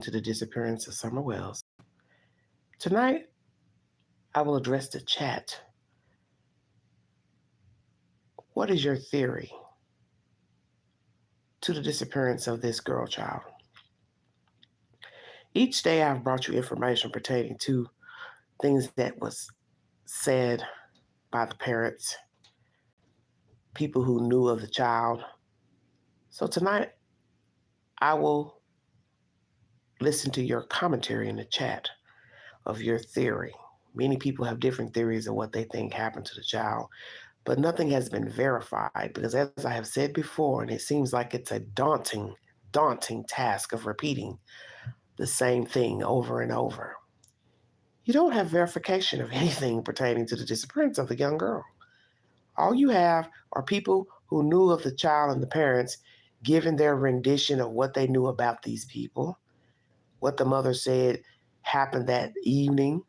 to the disappearance of Summer Wells. Tonight, I will address the chat. What is your theory to the disappearance of this girl child? Each day, I've brought you information pertaining to things that was said by the parents, people who knew of the child. So tonight, I will listen to your commentary in the chat of your theory. Many people have different theories of what they think happened to the child, but nothing has been verified because, as I have said before, and it seems like it's a daunting task of repeating the same thing over and over. You don't have verification of anything pertaining to the disappearance of the young girl. All you have are people who knew of the child and the parents giving their rendition of what they knew about these people, what the mother said happened that evening,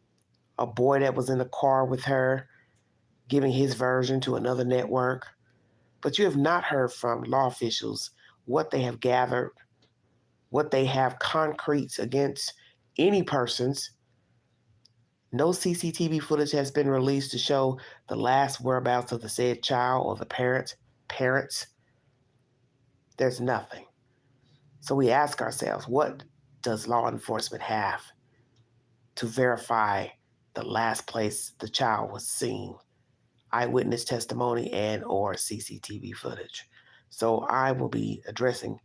a boy that was in the car with her giving his version to another network. But you have not heard from law officials what they have gathered, what they have concretes against any persons. No CCTV footage has been released to show the last whereabouts of the said child or the parents. There's nothing. So we ask ourselves, what does law enforcement have to verify the last place the child was seen? Eyewitness testimony and or CCTV footage. So I will be addressing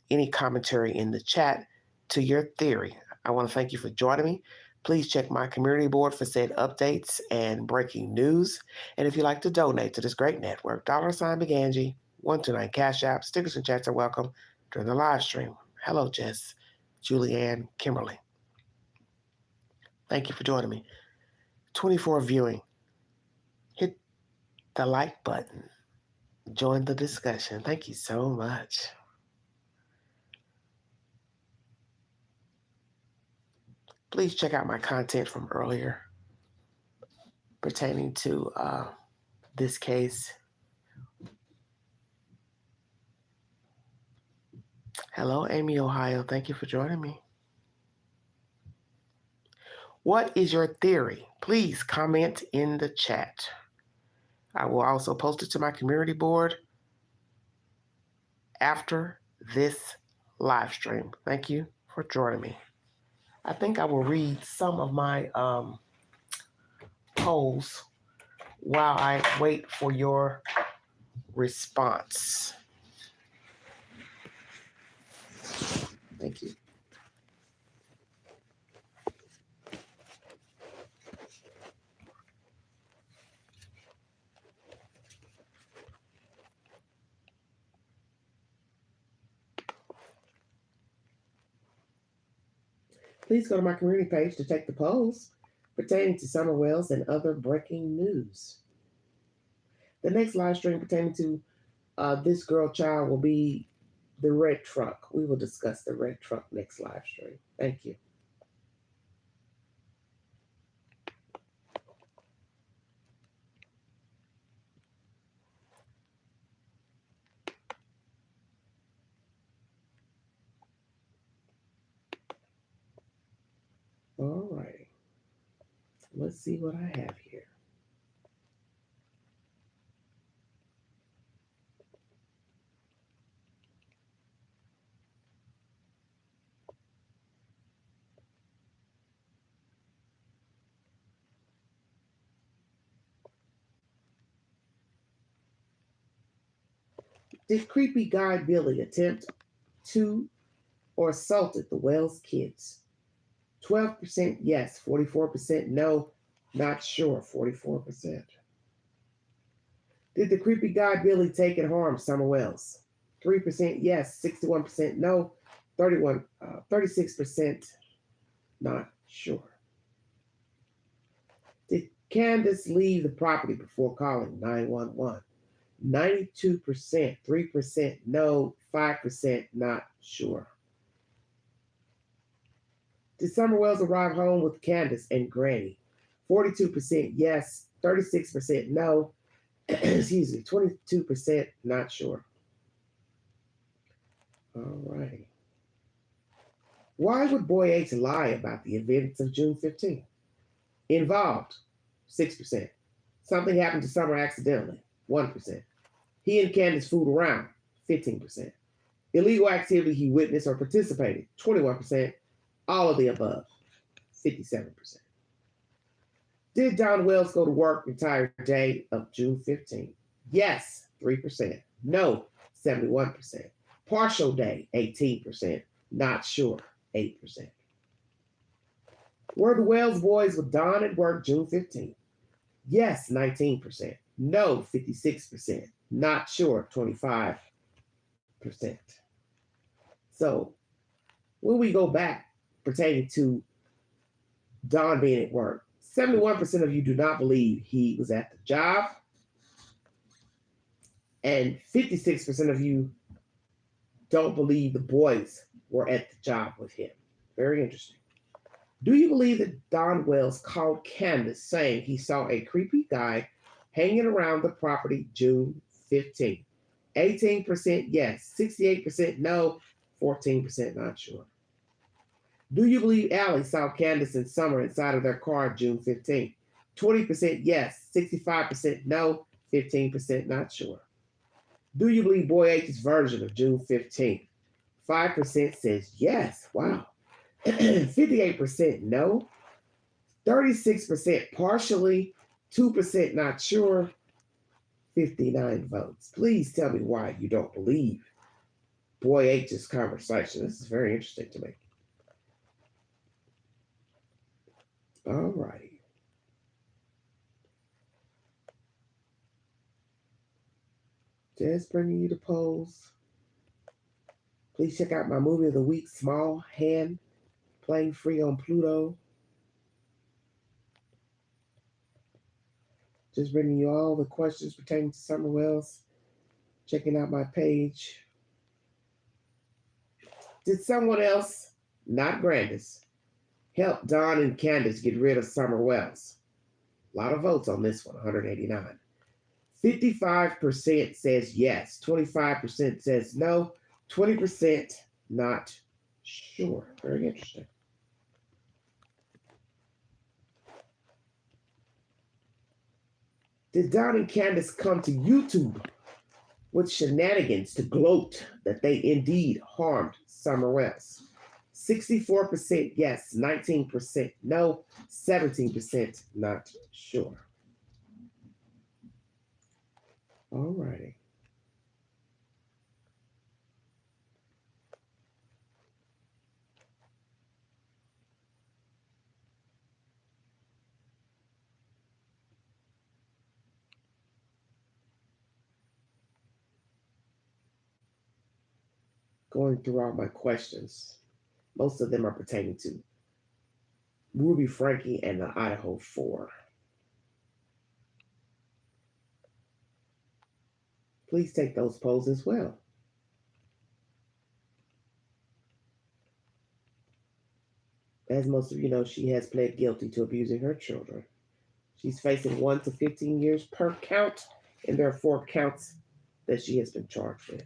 any commentary in the chat to your theory. I want to thank you for joining me. Please check my community board for said updates and breaking news. And if you'd like to donate to this great network, $BeGanji, 129 Cash App, stickers and chats are welcome during the live stream. Hello, Jess, Julianne, Kimberly. Thank you for joining me. 24 viewing. Hit the like button. Join the discussion. Thank you so much. Please check out my content from earlier pertaining to this case. Hello, Amy, Ohio. Thank you for joining me. What is your theory? Please comment in the chat. I will also post it to my community board after this live stream. Thank you for joining me. I think I will read some of my polls while I wait for your response. Thank you. Please go to my community page to take the polls pertaining to Summer Wells and other breaking news. The next live stream pertaining to this girl child will be the red truck. We will discuss the red truck next live stream. Thank you. All right. Let's see what I have here. Did creepy guy Billy attempt to or assaulted the Wells kids? 12% yes, 44% no, not sure, 44%. Did the creepy guy Billy take and harm Summer Wells? 3% yes, 61% no, 36% not sure. Did Candace leave the property before calling 911? 92%, 3% no, 5% not sure. Did Summer Wells arrive home with Candace and Granny? 42% yes, 36% no, excuse me, 22% not sure. All righty. Why would Boy H lie about the events of June 15th? Involved, 6%. Something happened to Summer accidentally, 1%. He and Candace fooled around, 15%. Illegal activity he witnessed or participated, 21%. All of the above, 57%. Did Don Wells go to work the entire day of June 15th? Yes, 3%. No, 71%. Partial day, 18%. Not sure, 8%. Were the Wells boys with Don at work June 15th? Yes, 19%. No, 56%. Not sure, 25%. So when we go back pertaining to Don being at work, 71% of you do not believe he was at the job, and 56% of you don't believe the boys were at the job with him. Very interesting. Do you believe that Don Wells called Candace saying he saw a creepy guy hanging around the property June 15th? 18% yes, 68% no, 14% not sure. Do you believe Allie saw Candace and Summer inside of their car June 15th? 20% yes, 65% no, 15% not sure. Do you believe Boy H's version of June 15th? 5% says yes. Wow. 58% no. 36% partially. 2% not sure. 59 votes. Please tell me why you don't believe Boy H's conversation. This is very interesting to me. All righty. Just bringing you the polls. Please check out my movie of the week, Small Hand, playing free on Pluto. Just bringing you all the questions pertaining to Summer Wells. Checking out my page. Did someone else, not Grandis, help Don and Candace get rid of Summer Wells? A lot of votes on this one, 189. 55% says yes, 25% says no, 20% not sure. Very interesting. Did Don and Candace come to YouTube with shenanigans to gloat that they indeed harmed Summer Wells? 64% yes, 19% no, 17% not sure. All righty. Going through all my questions. Most of them are pertaining to Ruby Franke and the Idaho 4. Please take those polls as well. As most of you know, she has pled guilty to abusing her children. She's facing 1 to 15 years per count, and there are 4 counts that she has been charged with.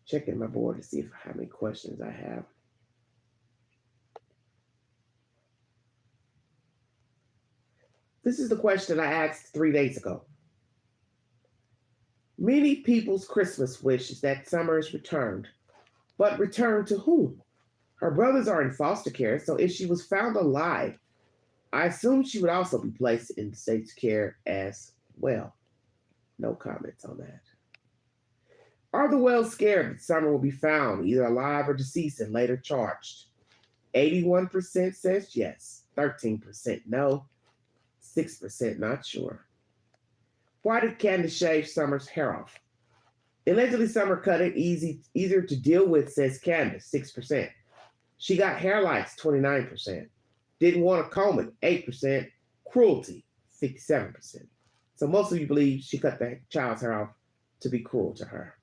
Checking my board to see how many questions I have. This is the question I asked 3 days ago. Many people's Christmas wish is that Summer is returned, but returned to whom? Her brothers are in foster care, so if she was found alive, I assume she would also be placed in the state's care as well. No comments on that. Are the Wells scared that Summer will be found either alive or deceased and later charged? 81% says yes, 13% no, 6% not sure. Why did Candace shave Summer's hair off? Allegedly, Summer cut it easier to deal with, says Candace, 6%. She got hair lights, 29%. Didn't want to comb it, 8%. Cruelty, 57%. So most of you believe she cut the child's hair off to be cruel to her.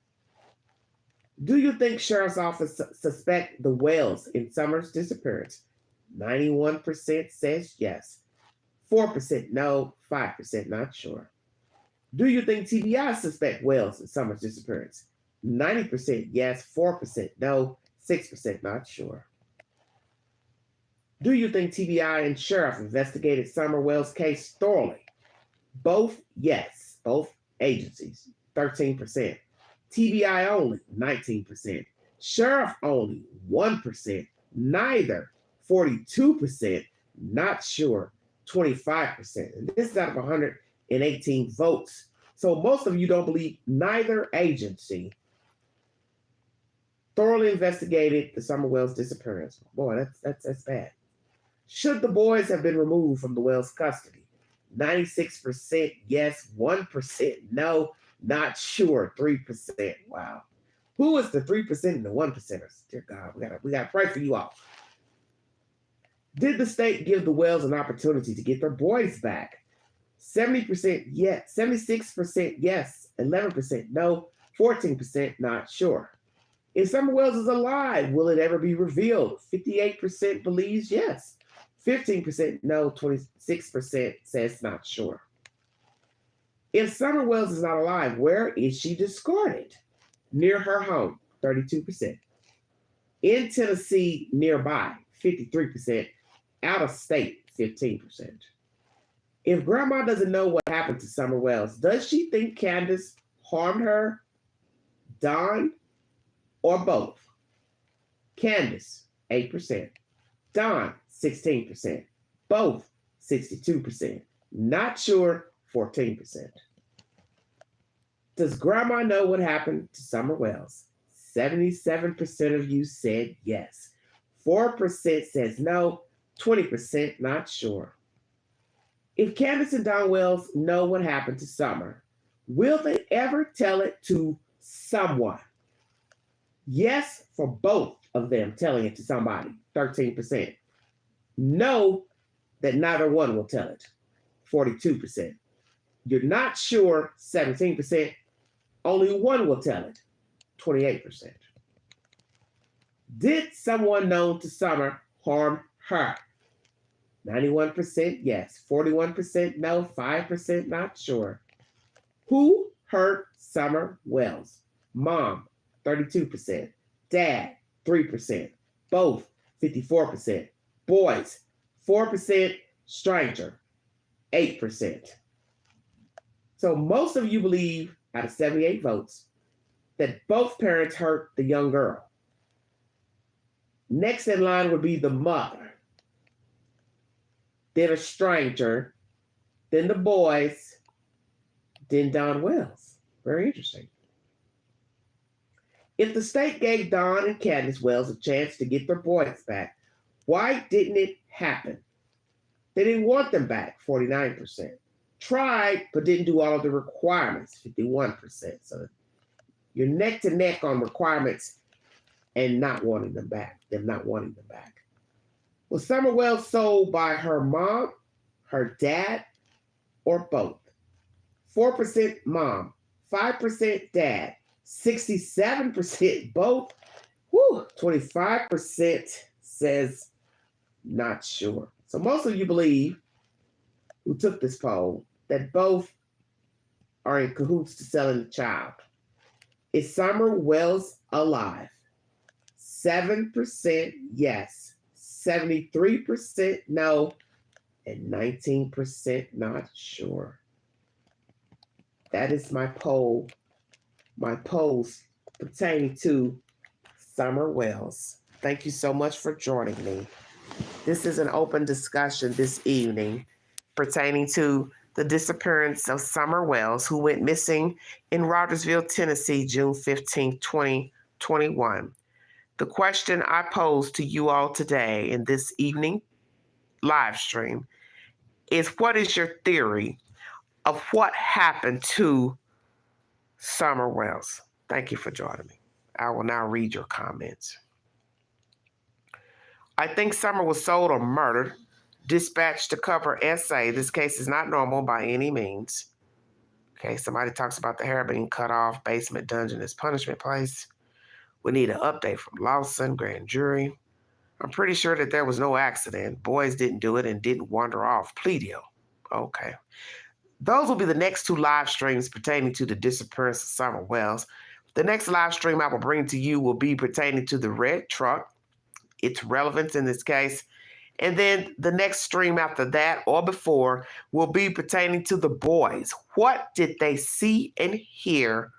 Do you think Sheriff's Office suspect the Wells in Summer's disappearance? 91% says yes, 4% no, 5% not sure. Do you think TBI suspect Wells in Summer's disappearance? 90% yes, 4% no, 6% not sure. Do you think TBI and sheriff investigated Summer Wells' case thoroughly? Both yes, both agencies, 13%. TBI only, 19%. Sheriff only, 1%. Neither, 42%. Not sure, 25%. And this is out of 118 votes. So most of you don't believe neither agency thoroughly investigated the Summer Wells disappearance. Boy, that's bad. Should the boys have been removed from the Wells custody? 96% yes, 1% no, not sure, 3%. Wow. Who is the 3% and the 1%ers? Dear God, we gotta pray for you all. Did the state give the Wells an opportunity to get their boys back? 70% yes, 76% yes, 11% no, 14% not sure. If Summer Wells is alive, will it ever be revealed? 58% believes yes. 15% no, 26% says not sure. If Summer Wells is not alive, where is she discarded? Near her home, 32%. In Tennessee, nearby, 53%. Out of state, 15%. If Grandma doesn't know what happened to Summer Wells, does she think Candace harmed her, Don, or both? Candace, 8%. Don, 16%. Both, 62%. Not sure, 14%. Does Grandma know what happened to Summer Wells? 77% of you said yes. 4% says no. 20% not sure. If Candace and Don Wells know what happened to Summer, will they ever tell it to someone? Yes, for both of them telling it to somebody, 13%. No, that neither one will tell it, 42%. You're not sure, 17%. Only one will tell it, 28%. Did someone known to Summer harm her? 91% yes, 41% no, 5% not sure. Who hurt Summer Wells? Mom, 32%. Dad, 3%. Both, 54%. Boys, 4%. Stranger, 8%. So most of you believe, out of 78 votes, that both parents hurt the young girl. Next in line would be the mother, then a stranger, then the boys, then Don Wells. Very interesting. If the state gave Don and Candace Wells a chance to get their boys back, why didn't it happen? They didn't want them back, 49%. Tried, but didn't do all of the requirements, 51%. So you're neck to neck on requirements and not wanting them back, them not wanting them back. Was Summer Wells sold by her mom, her dad, or both? 4% mom, 5% dad, 67% both. 25% says not sure. So most of you believe, who took this poll, that both are in cahoots to selling the child. Is Summer Wells alive? 7% yes, 73% no, and 19% not sure. That is my poll, my polls pertaining to Summer Wells. Thank you so much for joining me. This is an open discussion this evening pertaining to the disappearance of Summer Wells, who went missing in Rogersville, Tennessee, June 15, 2021. The question I pose to you all today in this evening live stream is, what is your theory of what happened to Summer Wells? Thank you for joining me. I will now read your comments. I think Summer was sold or murdered, dispatched to cover SA. This case is not normal by any means. Okay, somebody talks about the hair being cut off, basement dungeon as punishment place. We need an update from Lawson, grand jury. I'm pretty sure that there was no accident. Boys didn't do it and didn't wander off. Plea deal. Okay. Those will be the next two live streams pertaining to the disappearance of Summer Wells. The next live stream I will bring to you will be pertaining to the red truck, its relevance in this case. And then the next stream after that or before will be pertaining to the boys. What did they see and hear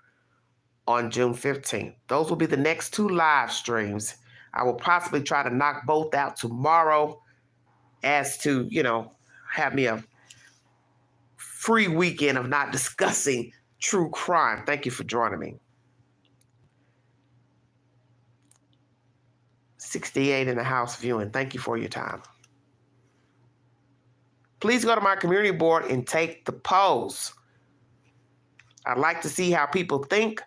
on June 15th? Those will be the next two live streams. I will possibly try to knock both out tomorrow as to, have me a free weekend of not discussing true crime. Thank you for joining me. 68 in the house viewing. Thank you for your time. Please go to my community board and take the polls. I'd like to see how people think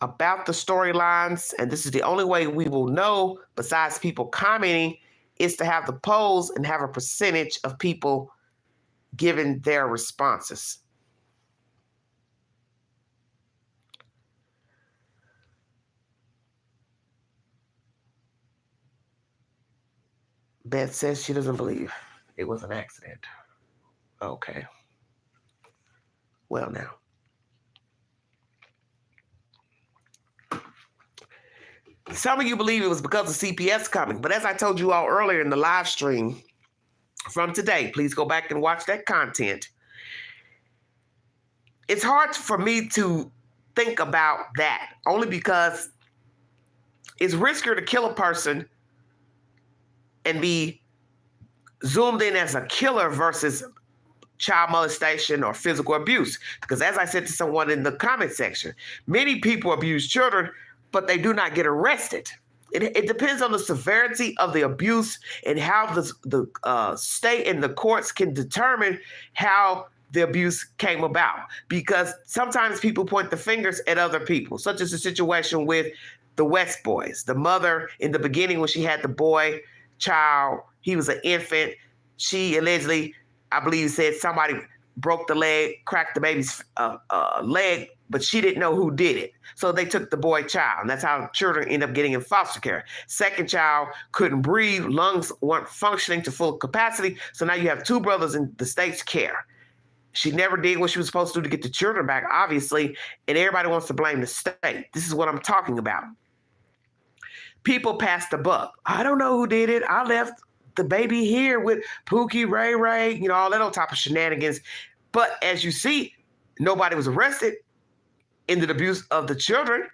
about the storylines, and this is the only way we will know, besides people commenting, is to have the polls and have a percentage of people giving their responses. Beth says she doesn't believe it was an accident. Okay. Well, now. Some of you believe it was because of CPS coming, but as I told you all earlier in the live stream from today, please go back and watch that content. It's hard for me to think about that, only because it's riskier to kill a person and be zoomed in as a killer versus child molestation or physical abuse. Because as I said to someone in the comment section, many people abuse children, but they do not get arrested. It depends on the severity of the abuse and how the state and the courts can determine how the abuse came about. Because sometimes people point the fingers at other people, such as the situation with the West boys. The mother in the beginning, when she had the boy child, he was an infant. She allegedly, I believe, said somebody broke the leg, cracked the baby's leg, but she didn't know who did it. So they took the boy child, and that's how children end up getting in foster care. Second child couldn't breathe, lungs weren't functioning to full capacity, so now you have two brothers in the state's care. She never did what she was supposed to do to get the children back, obviously, and everybody wants to blame the state. This is what I'm talking about. People passed the buck. I don't know who did it. I left the baby here with Pookie, Ray Ray, all that old type of shenanigans. But as you see, nobody was arrested in the abuse of the children.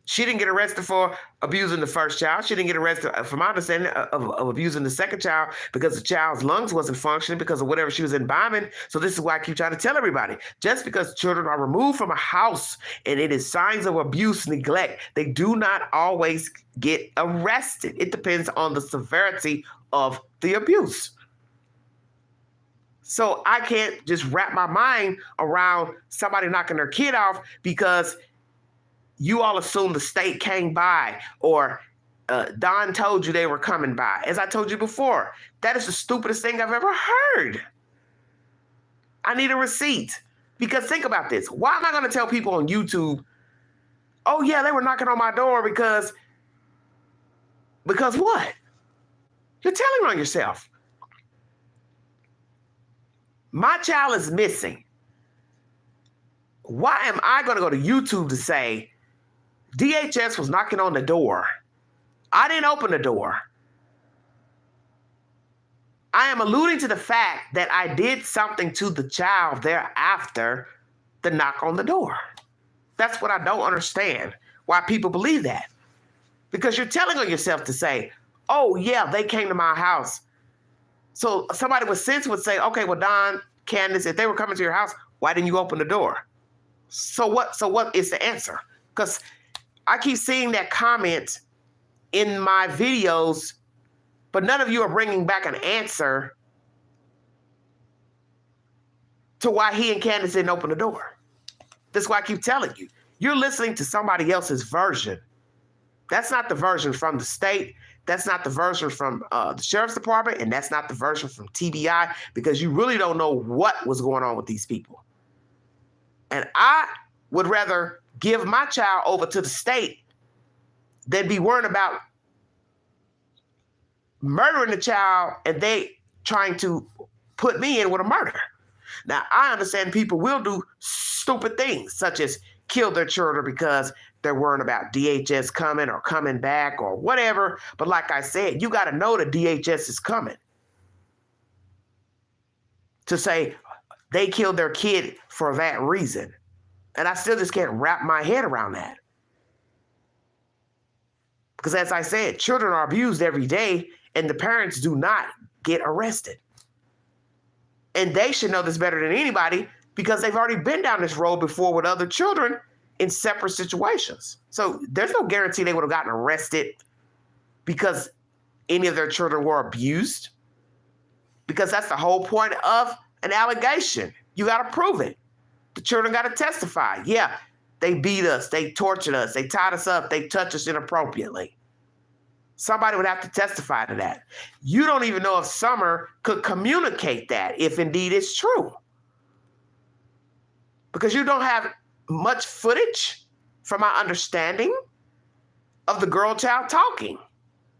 She didn't get arrested for abusing the first child. She didn't get arrested, from my understanding, of abusing the second child because the child's lungs wasn't functioning because of whatever she was imbibing. So this is why I keep trying to tell everybody, just because children are removed from a house and it is signs of abuse, neglect, they do not always get arrested. It depends on the severity of the abuse. So I can't just wrap my mind around somebody knocking their kid off because you all assume the state came by or Don told you they were coming by. As I told you before, that is the stupidest thing I've ever heard. I need a receipt. Because think about this. Why am I going to tell people on YouTube, oh yeah, they were knocking on my door because what? You're telling on yourself. My child is missing. Why am I going to go to YouTube to say, DHS was knocking on the door? I didn't open the door. I am alluding to the fact that I did something to the child thereafter the knock on the door. That's what I don't understand, why people believe that. Because you're telling on yourself to say, oh yeah, they came to my house. So somebody with sense would say, okay, well, Don, Candace, if they were coming to your house, why didn't you open the door? So what is the answer? Because I keep seeing that comment in my videos, but none of you are bringing back an answer to why he and Candace didn't open the door. That's why I keep telling you. You're listening to somebody else's version. That's not the version from the state. That's not the version from the sheriff's department, and that's not the version from TBI, because you really don't know what was going on with these people. And I would rather give my child over to the state than be worried about murdering the child and they trying to put me in with a murder. Now, I understand people will do stupid things, such as kill their children because They're worrying about DHS coming or coming back or whatever. But like I said, you got to know that DHS is coming. To say they killed their kid for that reason. And I still just can't wrap my head around that. Because as I said, children are abused every day and the parents do not get arrested. And they should know this better than anybody because they've already been down this road before with other children in separate situations. So there's no guarantee they would have gotten arrested because any of their children were abused. Because that's the whole point of an allegation. You got to prove it. The children got to testify. Yeah, they beat us, they tortured us, they tied us up, they touched us inappropriately. Somebody would have to testify to that. You don't even know if Summer could communicate that, if indeed it's true. Because you don't have much footage, from my understanding, of the girl child talking.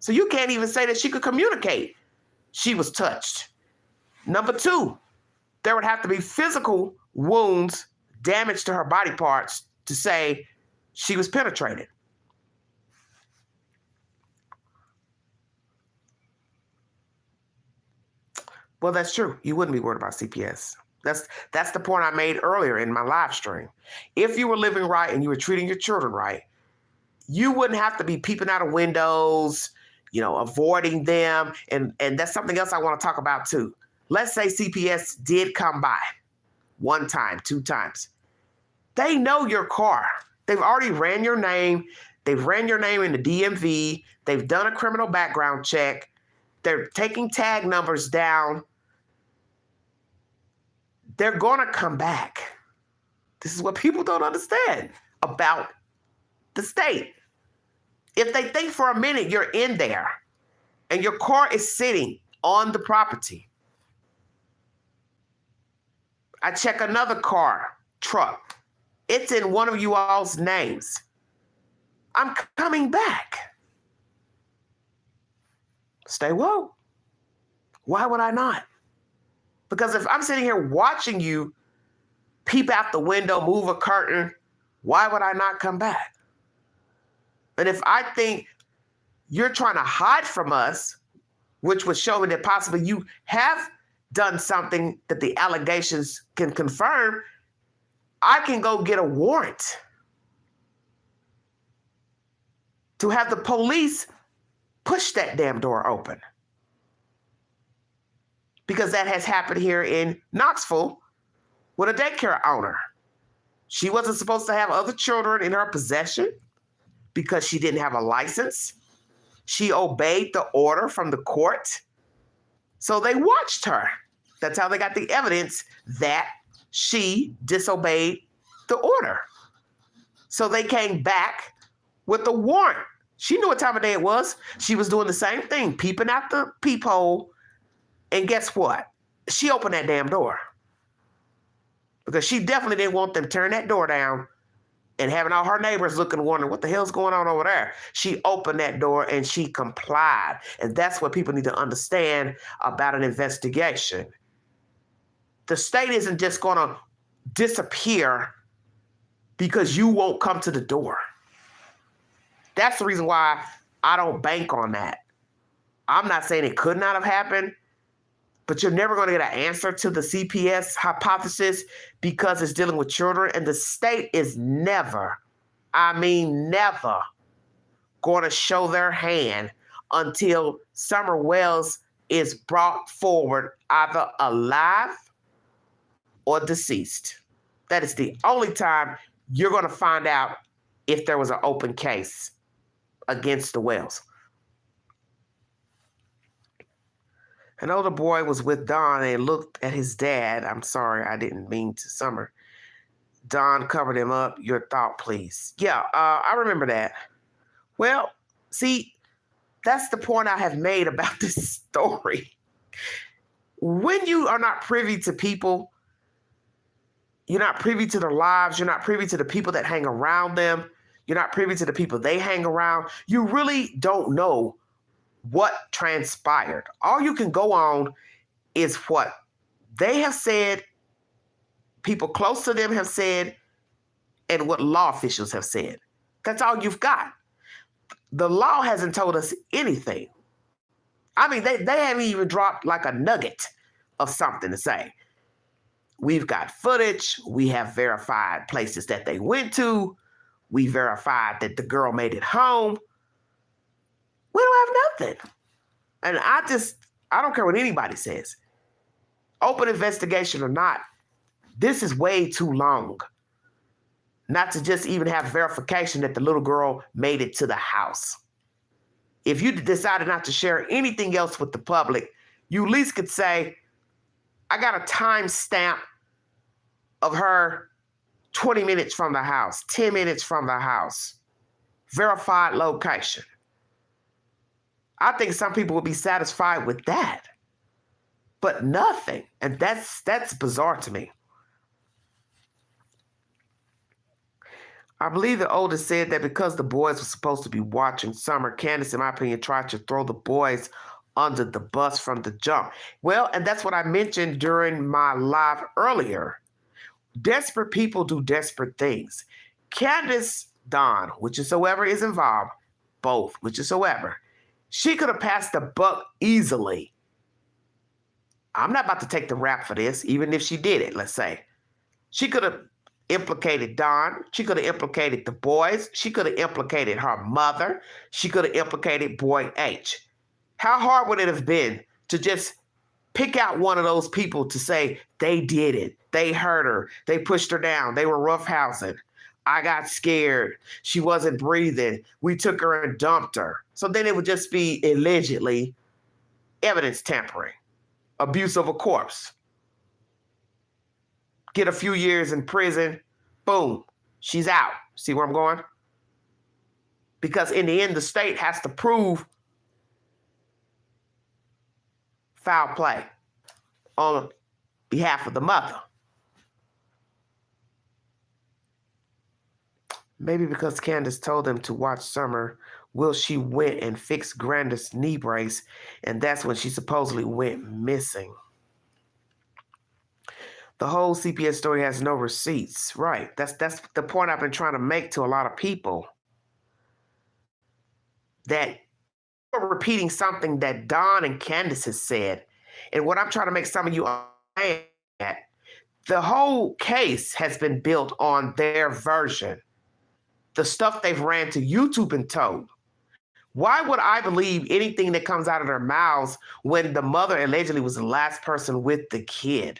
So you can't even say that she could communicate she was touched. Number two, there would have to be physical wounds, damage to her body parts to say she was penetrated. Well, that's true. You wouldn't be worried about CPS. That's the point I made earlier in my live stream. If you were living right and you were treating your children right, you wouldn't have to be peeping out of windows, avoiding them. And that's something else I want to talk about too. Let's say CPS did come by 1 time, 2 times. They know your car. They've already ran your name. They've ran your name in the DMV. They've done a criminal background check. They're taking tag numbers down. They're going to come back. This is what people don't understand about the state. If they think for a minute you're in there and your car is sitting on the property, I check another car, truck. It's in one of you all's names. I'm coming back. Stay woke. Why would I not? Because if I'm sitting here watching you peep out the window, move a curtain, why would I not come back? And if I think you're trying to hide from us, which would show me that possibly you have done something that the allegations can confirm, I can go get a warrant to have the police push that damn door open. Because that has happened here in Knoxville with a daycare owner. She wasn't supposed to have other children in her possession because she didn't have a license. She obeyed the order from the court. So they watched her. That's how they got the evidence that she disobeyed the order. So they came back with a warrant. She knew what time of day it was. She was doing the same thing, peeping out the peephole. And guess what? She opened that damn door. Because she definitely didn't want them tearing that door down and having all her neighbors looking, wondering what the hell's going on over there. She opened that door and she complied. And that's what people need to understand about an investigation. The state isn't just going to disappear because you won't come to the door. That's the reason why I don't bank on that. I'm not saying it could not have happened, but you're never going to get an answer to the CPS hypothesis because it's dealing with children. And the state is never, I mean never, going to show their hand until Summer Wells is brought forward either alive or deceased. That is the only time you're going to find out if there was an open case against the Wells. An older boy was with Don and looked at his dad. I'm sorry, I didn't mean to Summer. Don covered him up. Your thought, please. Yeah, I remember that. Well, see, that's the point I have made about this story. When you are not privy to people, you're not privy to their lives, you're not privy to the people that hang around them, you're not privy to the people they hang around, you really don't know what transpired. All you can go on is what they have said, people close to them have said, and what law officials have said. That's all you've got. The law hasn't told us anything. I mean, they haven't even dropped like a nugget of something to say. We've got footage. We have verified places that they went to. We verified that the girl made it home. We don't have nothing. And I don't care what anybody says. Open investigation or not, this is way too long. Not to just even have verification that the little girl made it to the house. If you decided not to share anything else with the public, you at least could say, I got a timestamp of her 20 minutes from the house, 10 minutes from the house, verified location. I think some people would be satisfied with that, but nothing. And that's bizarre to me. I believe the oldest said that because the boys were supposed to be watching Summer, Candace, in my opinion, tried to throw the boys under the bus from the jump. Well, and that's what I mentioned during my live earlier. Desperate people do desperate things. Candace Dawn, whichever is involved, both, whichever, she could have passed the buck easily. I'm not about to take the rap for this, even if she did it, let's say. She could have implicated Dawn. She could have implicated the boys. She could have implicated her mother. She could have implicated Boy H. How hard would it have been to just pick out one of those people to say they did it? They hurt her. They pushed her down. They were roughhousing. I got scared. She wasn't breathing. We took her and dumped her. So then it would just be allegedly evidence tampering, abuse of a corpse. Get a few years in prison. Boom. She's out. See where I'm going? Because in the end, the state has to prove foul play on behalf of the mother. Maybe because Candace told them to watch Summer, she went and fixed Granda's knee brace, and that's when she supposedly went missing. The whole CPS story has no receipts. Right. That's the point I've been trying to make to a lot of people. That you're repeating something that Dawn and Candace has said. And what I'm trying to make some of you understand, that the whole case has been built on their version. The stuff they've ran to YouTube and told. Why would I believe anything that comes out of their mouths when the mother allegedly was the last person with the kid?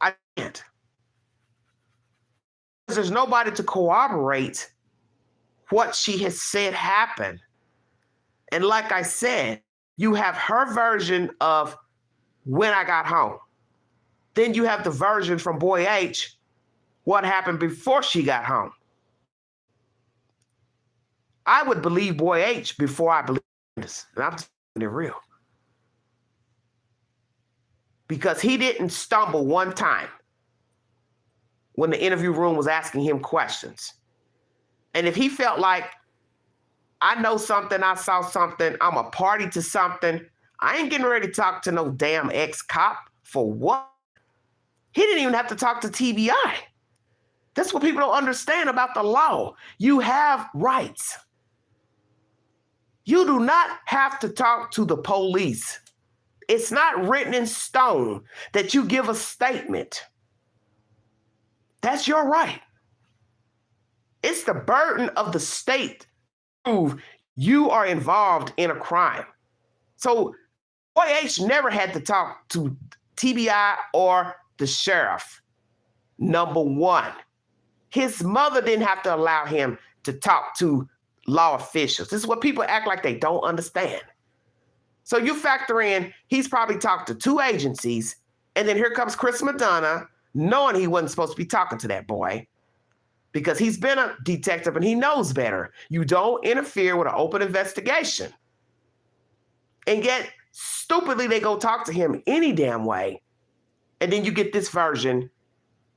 I can't. There's nobody to corroborate what she has said happened. And like I said, you have her version of when I got home. Then you have the version from Boy H, what happened before she got home. I would believe Boy H before I believe this. And I'm telling it real. Because he didn't stumble one time when the interview room was asking him questions. And if he felt like, I know something, I saw something, I'm a party to something, I ain't getting ready to talk to no damn ex-cop. For what? He didn't even have to talk to TBI. That's what people don't understand about the law. You have rights. You do not have to talk to the police. It's not written in stone that you give a statement. That's your right. It's the burden of the state to prove you are involved in a crime. So Boy H never had to talk to TBI or the sheriff. Number one, his mother didn't have to allow him to talk to law officials. This is what people act like they don't understand. So you factor in, he's probably talked to two agencies, and then here comes Chris Madonna, knowing he wasn't supposed to be talking to that boy, because he's been a detective and he knows better. You don't interfere with an open investigation. And yet, stupidly, they go talk to him any damn way. And then you get this version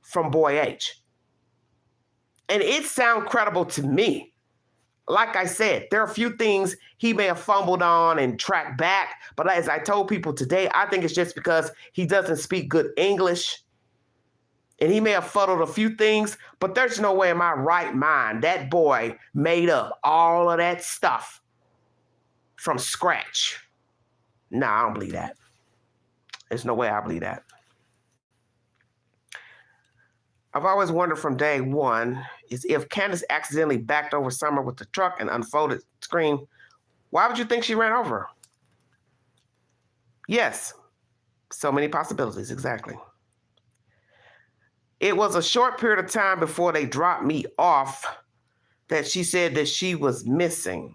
from Boy H. And it sounds credible to me. Like I said, there are a few things he may have fumbled on and tracked back. But as I told people today, I think it's just because he doesn't speak good English. And he may have fuddled a few things, but there's no way in my right mind that boy made up all of that stuff from scratch. Nah, I don't believe that. There's no way I believe that. I've always wondered from day one is if Candace accidentally backed over Summer with the truck and unfolded screen, why would you think she ran over her? Yes, so many possibilities, exactly. It was a short period of time before they dropped me off that she said that she was missing.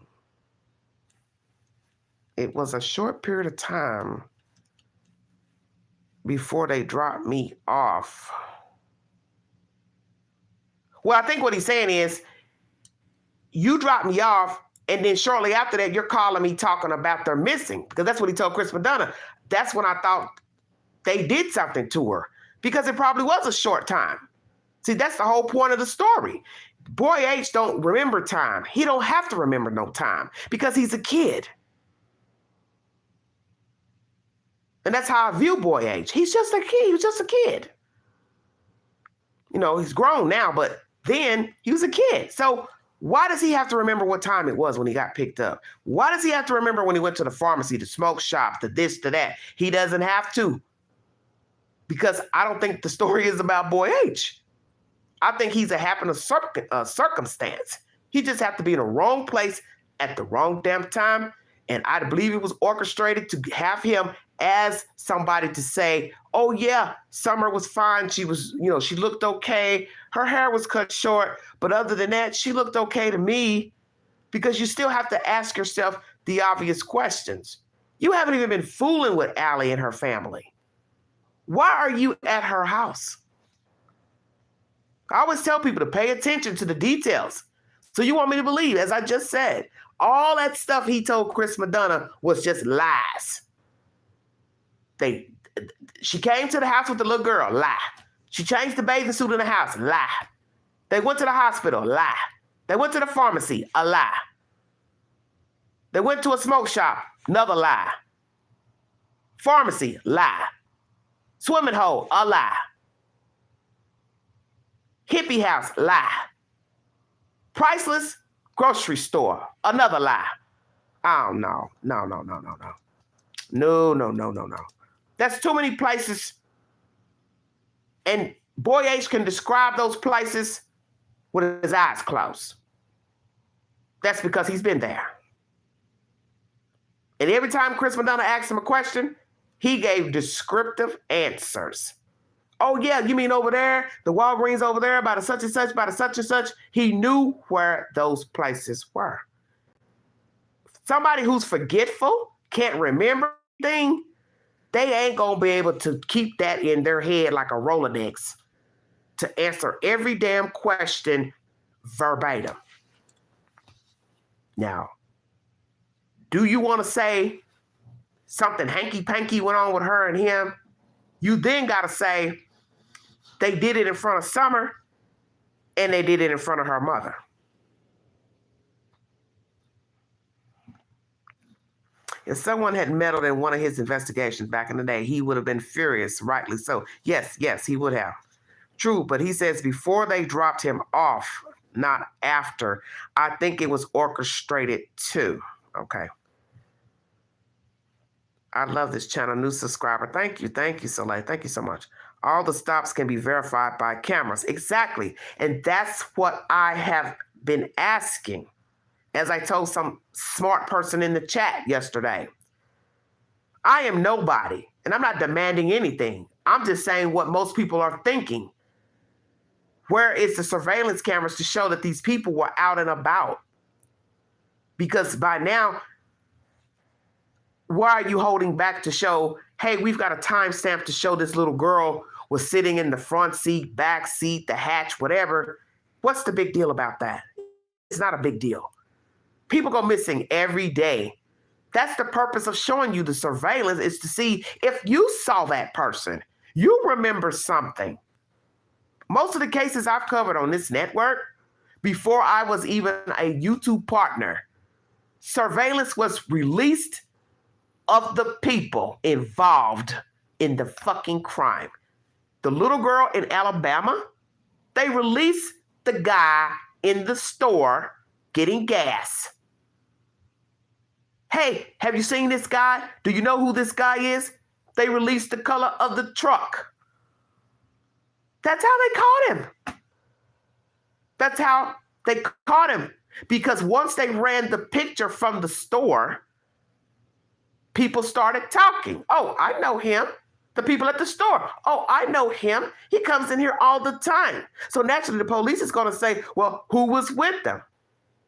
It was a short period of time before they dropped me off. Well, I think what he's saying is, you dropped me off, and then shortly after that, you're calling me talking about they're missing. Because that's what he told Chris Madonna. That's when I thought they did something to her. Because it probably was a short time. See, that's the whole point of the story. Boy H don't remember time. He don't have to remember no time because he's a kid. And that's how I view Boy H. He's just a kid. He was just a kid. You know, he's grown now, but then he was a kid. So why does he have to remember what time it was when he got picked up? Why does he have to remember when he went to the pharmacy, the smoke shop, the this, to that? He doesn't have to. Because I don't think the story is about Boy H. I think he's a happen circumstance. He just have to be in the wrong place at the wrong damn time. And I believe it was orchestrated to have him as somebody to say, oh yeah, Summer was fine. She was, you know, she looked okay. Her hair was cut short. But other than that, she looked okay to me. Because you still have to ask yourself the obvious questions. You haven't even been fooling with Allie and her family. Why are you at her house? I always tell people to pay attention to the details. So you want me to believe, as I just said, all that stuff he told Chris Madonna was just lies. She came to the house with the little girl, lie. She changed the bathing suit in the house, lie. They went to the hospital, lie. They went to the pharmacy, a lie. They went to a smoke shop, another lie. Pharmacy, lie. Swimming hole, a lie. Hippie house, lie. Priceless grocery store, another lie. Oh, no. No. That's too many places. And Boy H can describe those places with his eyes closed. That's because he's been there. And every time Chris Madonna asked him a question, he gave descriptive answers. Oh, yeah, you mean over there? The Walgreens over there by the such and such, by the such and such. He knew where those places were. Somebody who's forgetful, can't remember anything, they ain't going to be able to keep that in their head like a Rolodex to answer every damn question verbatim. Now, do you want to say something hanky-panky went on with her and him? You then got to say they did it in front of Summer and they did it in front of her mother. If someone had meddled in one of his investigations back in the day, he would have been furious, rightly so. Yes, he would have. True, but he says before they dropped him off, not after. I think it was orchestrated too. Okay. I love this channel. New subscriber. Thank you, Soleil. Thank you so much. All the stops can be verified by cameras. Exactly. And that's what I have been asking. As I told some smart person in the chat yesterday, I am nobody, and I'm not demanding anything. I'm just saying what most people are thinking. Where is the surveillance cameras to show that these people were out and about? Because by now, why are you holding back to show, hey, we've got a timestamp to show this little girl was sitting in the front seat, back seat, the hatch, whatever. What's the big deal about that? It's not a big deal. People go missing every day. That's the purpose of showing you the surveillance, is to see if you saw that person, you remember something. Most of the cases I've covered on this network, before I was even a YouTube partner, surveillance was released of the people involved in the fucking crime. the little girl in Alabama, they released the guy in the store getting gas. Hey, have you seen this guy? Do you know who this guy is? They released the color of the truck. That's how they caught him. That's how they caught him. Because once they ran the picture from the store, people started talking. Oh, I know him. The people at the store. Oh, I know him. He comes in here all the time. So naturally, the police is going to say, well, who was with them?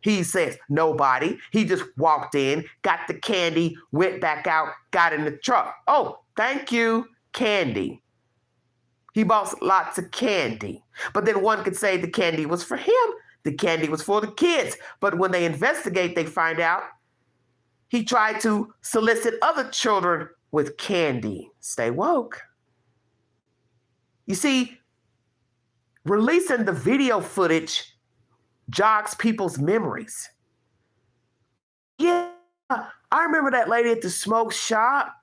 He says, nobody. He just walked in, got the candy, went back out, got in the truck. Oh, thank you, candy. He bought lots of candy. But then one could say the candy was for him. The candy was for the kids. But when they investigate, they find out he tried to solicit other children with candy. Stay woke. You see, releasing the video footage jogs people's memories. Yeah, I remember that lady at the smoke shop.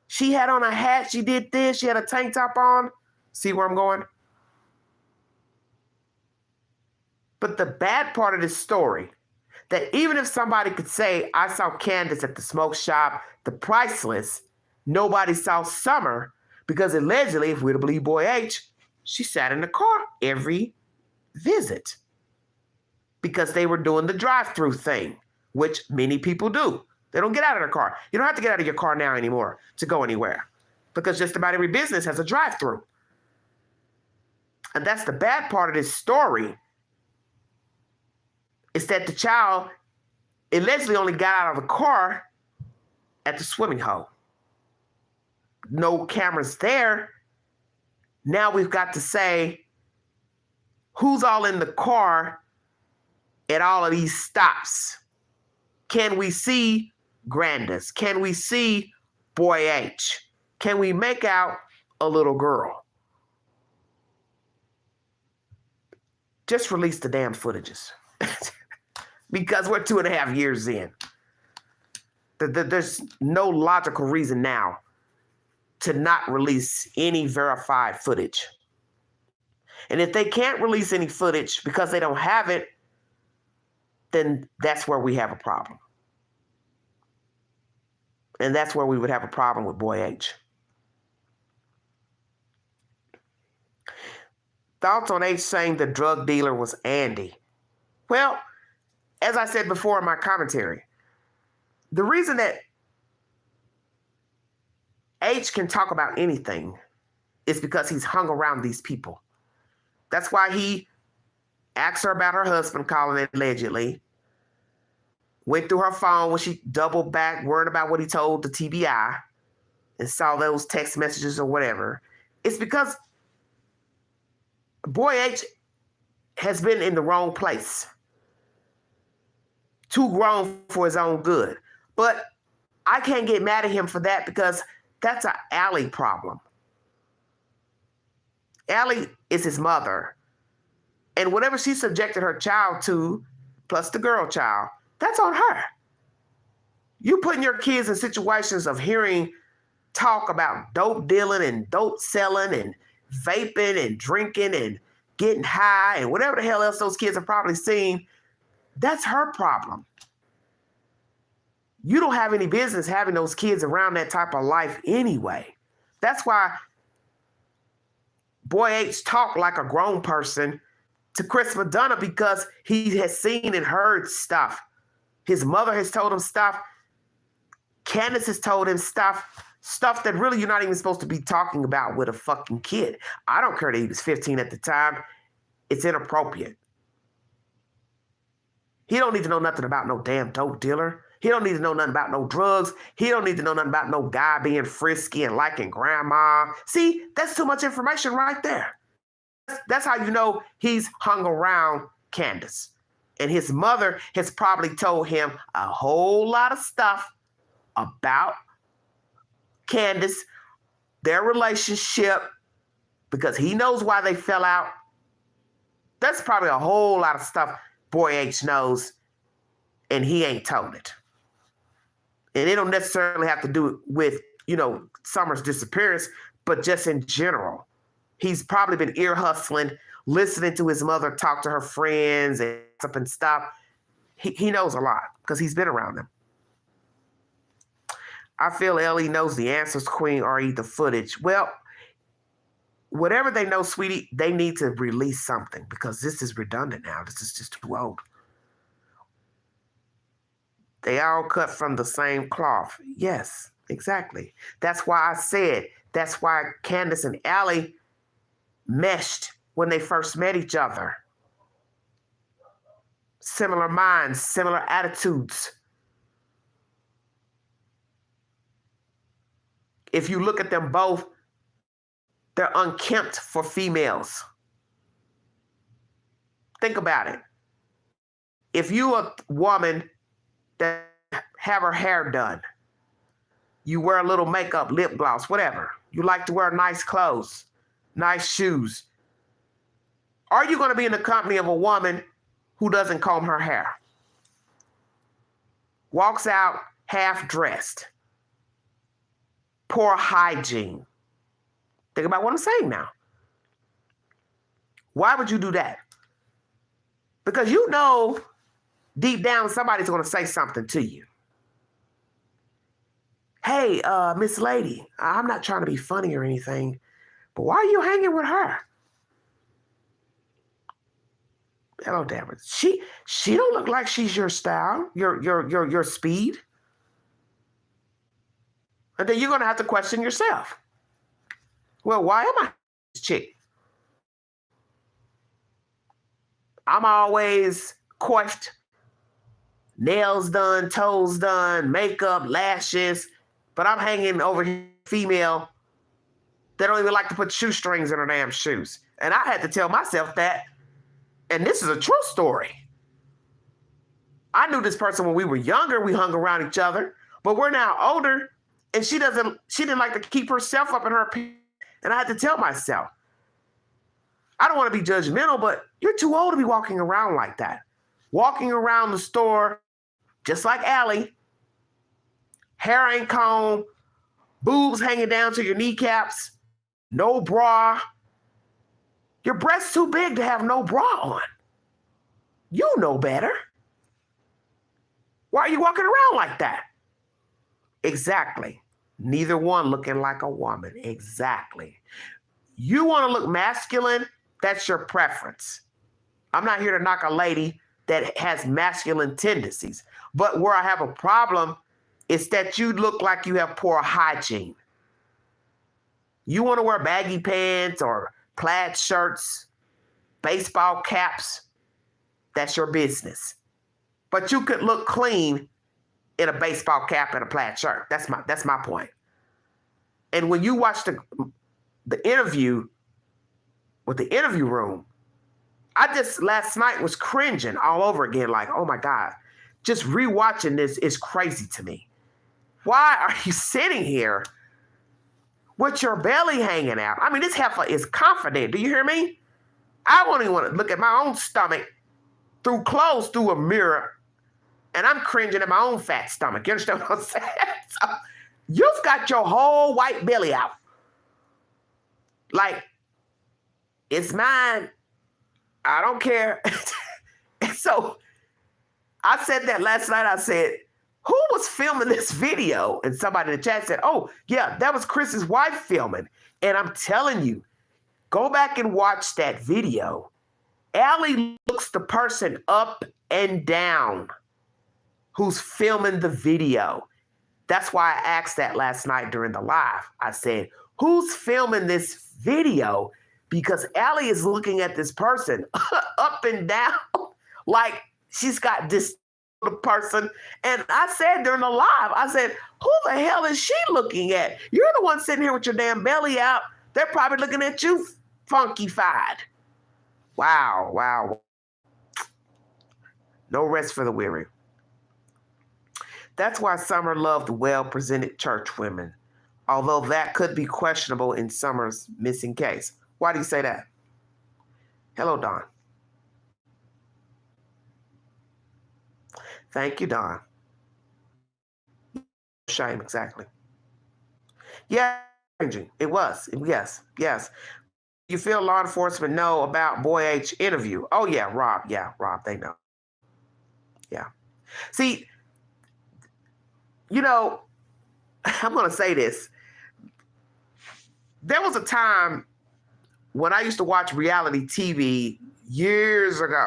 She had on a hat. She did this. She had a tank top on. See where I'm going? But the bad part of this story, that even if somebody could say, I saw Candace at the smoke shop, the priceless, nobody saw Summer, because allegedly, if we're to believe Boy H, she sat in the car every visit because they were doing the drive-through thing, which many people do. They don't get out of their car. You don't have to get out of your car now anymore to go anywhere because just about every business has a drive-through. And that's the bad part of this story, is that the child allegedly only got out of the car at the swimming hole. No cameras there. Now we've got to say who's all in the car at all of these stops. Can we see Grandis? Can we see Boy H? Can we make out a little girl? Just release the damn footages. Because we're 2.5 years in. There's no logical reason now to not release any verified footage. And if they can't release any footage because they don't have it, then that's where we have a problem. And that's where we would have a problem with Boy H. Thoughts on H saying the drug dealer was Andy? Well, as I said before in my commentary, the reason that H can talk about anything is because he's hung around these people. That's why he asked her about her husband calling it allegedly, went through her phone when she doubled back, worried about what he told the TBI, and saw those text messages or whatever. It's because Boy H has been in the wrong place. Too grown for his own good. But I can't get mad at him for that because that's an Allie problem. Allie is his mother. And whatever she subjected her child to, plus the girl child, that's on her. You putting your kids in situations of hearing talk about dope dealing and dope selling and vaping and drinking and getting high and whatever the hell else those kids have probably seen, that's her problem. You don't have any business having those kids around that type of life anyway. That's why Boy H talked like a grown person to Chris Madonna, because he has seen and heard stuff. His mother has told him stuff. Candace has told him stuff that really you're not even supposed to be talking about with a fucking kid. I don't care that he was 15 at the time. It's inappropriate. He don't need to know nothing about no damn dope dealer. He don't need to know nothing about no drugs. He don't need to know nothing about no guy being frisky and liking grandma. See, that's too much information right there. That's how you know he's hung around Candace. And his mother has probably told him a whole lot of stuff about Candace, their relationship, because he knows why they fell out. That's probably a whole lot of stuff Boy H knows, and he ain't told it. And it don't necessarily have to do with, Summer's disappearance, but just in general. He's probably been ear hustling, listening to his mother talk to her friends and up and stuff. He knows a lot because he's been around them. I feel Ellie knows the answers, Queen, or the footage. Well, whatever they know, sweetie, they need to release something because this is redundant now. This is just too old. They all cut from the same cloth. Yes, exactly. That's why I said, that's why Candace and Allie meshed when they first met each other. Similar minds, similar attitudes. If you look at them both, they're unkempt for females. Think about it. If you a woman that have her hair done, you wear a little makeup, lip gloss, whatever. You like to wear nice clothes, nice shoes. Are you going to be in the company of a woman who doesn't comb her hair? Walks out half dressed. Poor hygiene. Think about what I'm saying now. Why would you do that? Because you know deep down somebody's going to say something to you. Hey, Miss Lady, I'm not trying to be funny or anything, but why are you hanging with her? Hello, Deborah. She don't look like she's your style, your speed. And then you're going to have to question yourself. Well, why am I this chick? I'm always coiffed, nails done, toes done, makeup, lashes, but I'm hanging over here, female that don't even like to put shoestrings in her damn shoes. And I had to tell myself that, and this is a true story. I knew this person when we were younger, we hung around each other, but we're now older, and she didn't like to keep herself up in her opinion. And I had to tell myself, I don't want to be judgmental, but you're too old to be walking around like that. Walking around the store, just like Allie, hair ain't combed, boobs hanging down to your kneecaps, no bra. Your breast's too big to have no bra on. You know better. Why are you walking around like that? Exactly. Neither one looking like a woman. Exactly. You want to look masculine? That's your preference. I'm not here to knock a lady that has masculine tendencies. But where I have a problem is that you look like you have poor hygiene. You want to wear baggy pants or plaid shirts, baseball caps, that's your business. But you could look clean in a baseball cap and a plaid shirt. That's my point. And when you watch the interview with the interview room, I just last night was cringing all over again, like, oh my God, just rewatching this is crazy to me. Why are you sitting here with your belly hanging out? I mean, this heifer is confident. Do you hear me? I won't even want to look at my own stomach through clothes, through a mirror, and I'm cringing at my own fat stomach. You understand what I'm saying? So, you've got your whole white belly out. Like, it's mine. I don't care. And so I said that last night. I said, who was filming this video? And somebody in the chat said, oh, yeah, that was Chris's wife filming. And I'm telling you, go back and watch that video. Allie looks the person up and down who's filming the video. That's why I asked that last night during the live. I said, who's filming this video? Because Allie is looking at this person up and down like she's got this person. And I said during the live, I said, who the hell is she looking at? You're the one sitting here with your damn belly out. They're probably looking at you funky-fied. Wow, wow. No rest for the weary. That's why Summer loved well-presented church women, although that could be questionable in Summer's missing case. Why do you say that? Hello, Don. Thank you, Don. Shame, exactly. Yeah, it was. Yes, yes. you feel law enforcement know about Boy H interview? Oh yeah, Rob. Yeah, Rob, they know. Yeah. See, you know, I'm going to say this. There was a time when I used to watch reality TV years ago.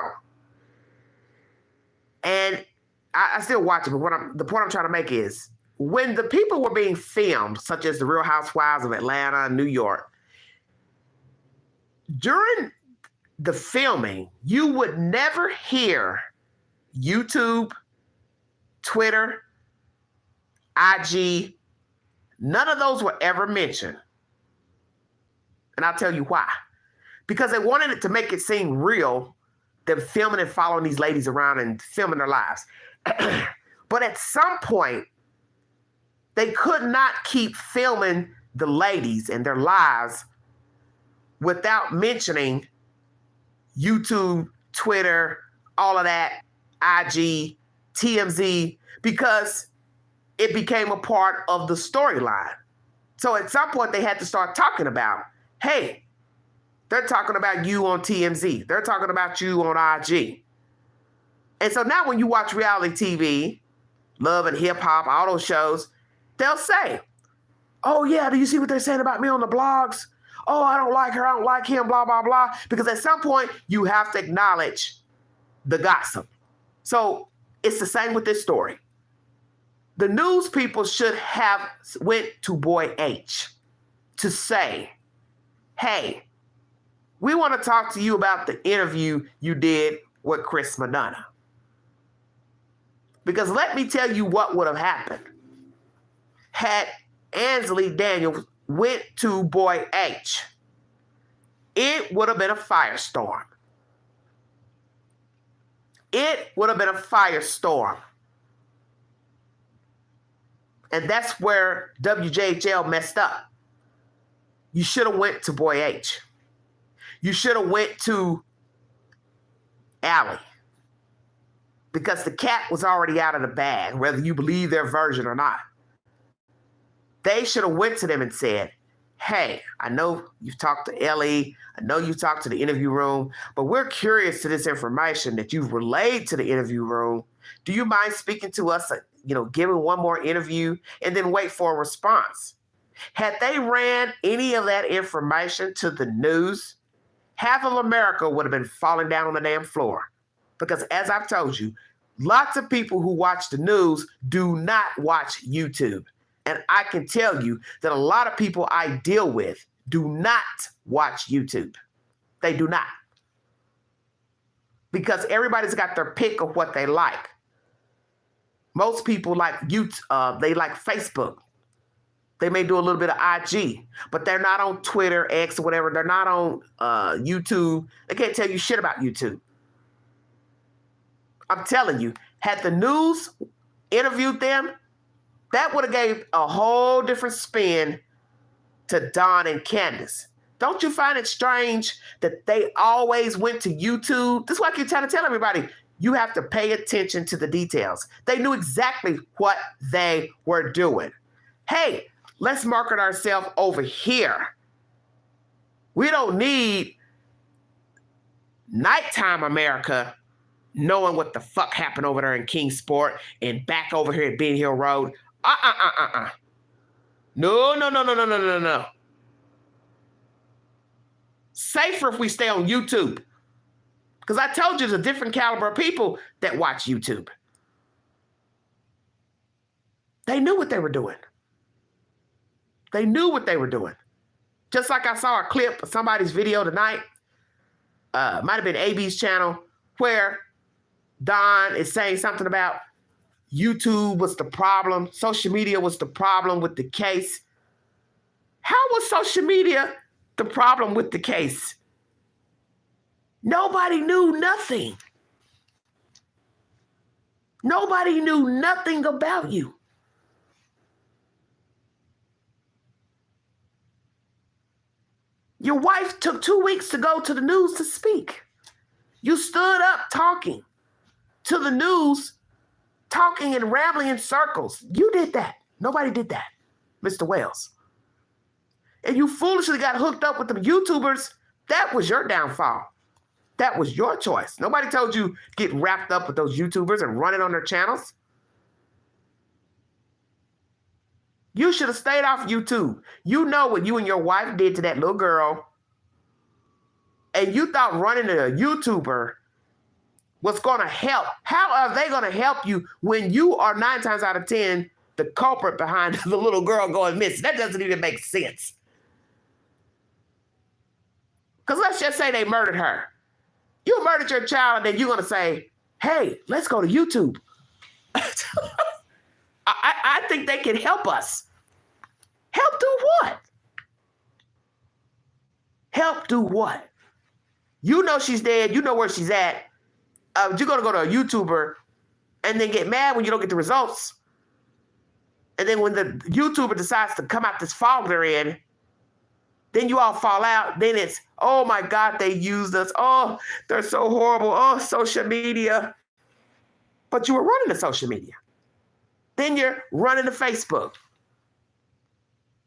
And I still watch it, but the point I'm trying to make is when the people were being filmed, such as the Real Housewives of Atlanta, New York, during the filming, you would never hear YouTube, Twitter, IG, none of those were ever mentioned. And I'll tell you why. Because they wanted it to make it seem real, them filming and following these ladies around and filming their lives. But at some point, they could not keep filming the ladies and their lives without mentioning YouTube, Twitter, all of that, IG, TMZ, because it became a part of the storyline. So at some point, they had to start talking about, hey, they're talking about you on TMZ. They're talking about you on IG. And so now when you watch reality TV, Love and Hip Hop, all those shows, they'll say, oh yeah, do you see what they're saying about me on the blogs? Oh, I don't like her, I don't like him, blah, blah, blah. Because at some point, you have to acknowledge the gossip. So it's the same with this story. The news people should have went to Boy H to say, hey, we want to talk to you about the interview you did with Chris Madonna. Because let me tell you what would have happened had Ansley Daniels went to Boy H. It would have been a firestorm. It would have been a firestorm. And that's where WJHL messed up. You should have went to Boy H. You should have went to Allie. Because the cat was already out of the bag, whether you believe their version or not. They should have went to them and said, hey, I know you've talked to Ellie. I know you talked to the interview room, but we're curious to this information that you've relayed to the interview room. Do you mind speaking to us, giving one more interview and then wait for a response? Had they ran any of that information to the news, half of America would have been falling down on the damn floor. Because as I've told you, lots of people who watch the news do not watch YouTube. And I can tell you that a lot of people I deal with do not watch YouTube. They do not. Because everybody's got their pick of what they like. Most people like YouTube, they like Facebook. They may do a little bit of IG, but they're not on Twitter, X, or whatever. They're not on YouTube. They can't tell you shit about YouTube. I'm telling you, had the news interviewed them, that would have gave a whole different spin to Don and Candace. Don't you find it strange that they always went to YouTube? This is why I keep trying to tell everybody, you have to pay attention to the details. They knew exactly what they were doing. Hey, let's market ourselves over here. We don't need nighttime America knowing what the fuck happened over there in Kingsport and back over here at Ben Hill Road. No. Safer if we stay on YouTube. Because I told you there's a different caliber of people that watch YouTube. They knew what they were doing. They knew what they were doing. Just like I saw a clip of somebody's video tonight, might have been AB's channel, where Don is saying something about YouTube was the problem. Social media was the problem with the case. How was social media the problem with the case? Nobody knew nothing. Nobody knew nothing about you. Your wife took 2 weeks to go to the news to speak. You stood up talking to the news, talking and rambling in circles. You did that. Nobody did that, Mr. Wells. And you foolishly got hooked up with the YouTubers That was your downfall. That was your choice. Nobody told you to get wrapped up with those YouTubers and running on their channels. You should have stayed off YouTube. You know what you and your wife did to that little girl. And you thought running to a YouTuber was going to help. How are they going to help you when you are 9 times out of 10 the culprit behind the little girl going missing? That doesn't even make sense. Because let's just say they murdered her. You murdered your child, and then you're going to say, hey, let's go to YouTube. I think they can help us. Help do what? Help do what? You know she's dead. You know where she's at. You're going to go to a YouTuber and then get mad when you don't get the results. And then when the YouTuber decides to come out this fog they're in, then you all fall out. Then it's, oh my God, they used us. Oh, they're so horrible. Oh, social media. But you were running to social media. Then you're running to Facebook.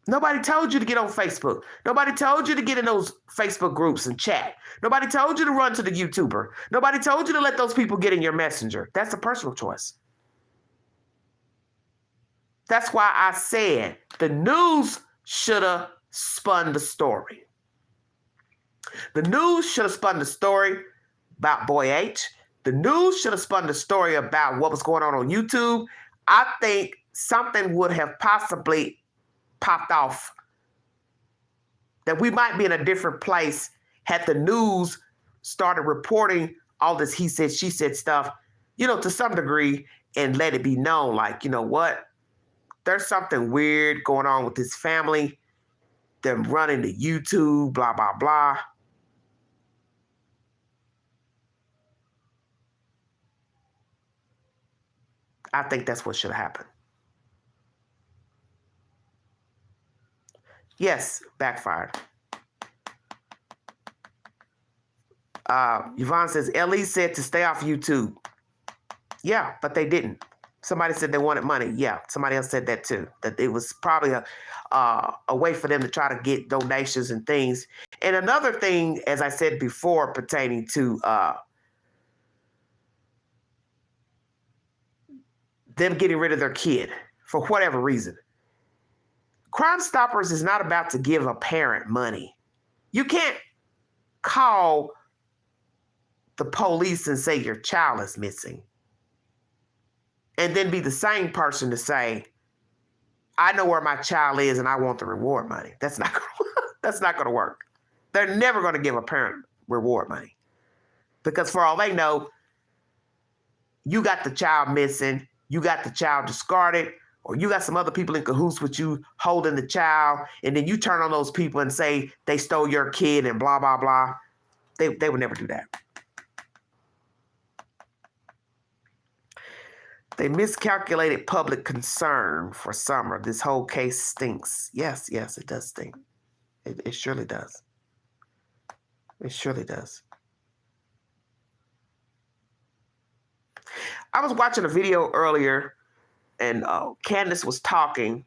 Nobody told you to get on Facebook. Nobody told you to get in those Facebook groups and chat. Nobody told you to run to the YouTuber. Nobody told you to let those people get in your messenger. That's a personal choice. That's why I said the news should have spun the story. The news should have spun the story about Boy H. The news should have spun the story about what was going on YouTube. I think something would have possibly popped off, that we might be in a different place had the news started reporting all this he said, she said stuff, to some degree, and let it be known, like, you know what? There's something weird going on with this family. Them running to YouTube, blah, blah, blah. I think that's what should have happened. Yes, backfired. Yvonne says, Ellie said to stay off YouTube. Yeah, but they didn't. Somebody said they wanted money. Yeah, somebody else said that too, that it was probably a way for them to try to get donations and things. And another thing, as I said before, pertaining to them getting rid of their kid for whatever reason. Crime Stoppers is not about to give a parent money. You can't call the police and say your child is missing and then be the same person to say, I know where my child is and I want the reward money. That's not going to work. They're never going to give a parent reward money because for all they know, you got the child missing, you got the child discarded, or you got some other people in cahoots with you holding the child, and then you turn on those people and say they stole your kid and blah, blah, blah. They would never do that. They miscalculated public concern for Summer. This whole case stinks. Yes, it does stink. It surely does. It surely does. I was watching a video earlier, and Candace was talking,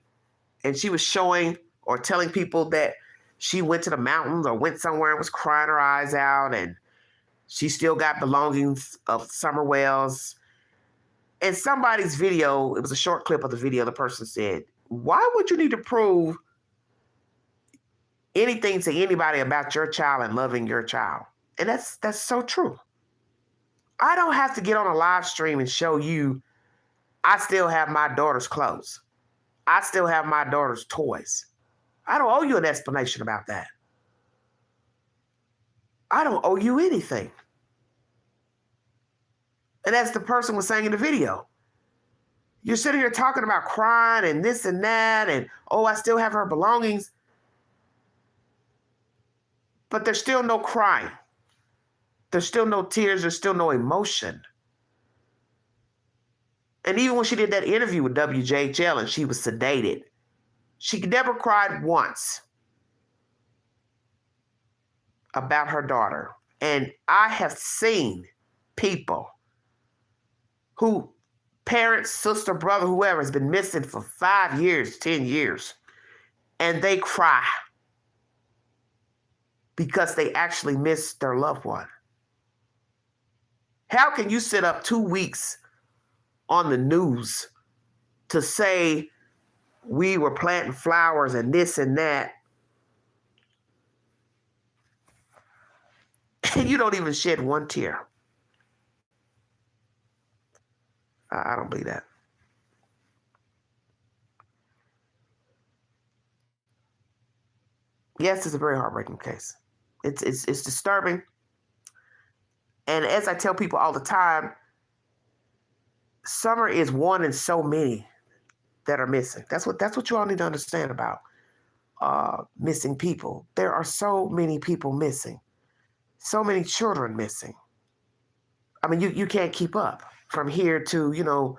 and she was showing or telling people that she went to the mountains or went somewhere and was crying her eyes out, and she still got belongings of Summer Wells. In somebody's video, it was a short clip of the video, the person said, why would you need to prove anything to anybody about your child and loving your child? And that's so true. I don't have to get on a live stream and show you I still have my daughter's clothes. I still have my daughter's toys. I don't owe you an explanation about that. I don't owe you anything. And as the person was saying in the video, you're sitting here talking about crying and this and that, and, oh, I still have her belongings. But there's still no crying. There's still no tears. There's still no emotion. And even when she did that interview with WJHL and she was sedated, she never cried once about her daughter. And I have seen people who, parents, sister, brother, whoever, has been missing for 5 years, 10 years, and they cry. because they actually missed their loved one. How can you sit up 2 weeks on the news to say we were planting flowers and this and that, and you don't even shed one tear? I don't believe that. Yes, it's a very heartbreaking case. It's disturbing. And as I tell people all the time, Summer is one in so many that are missing. That's what you all need to understand about missing people. There are so many people missing, so many children missing. I mean, you can't keep up from here to,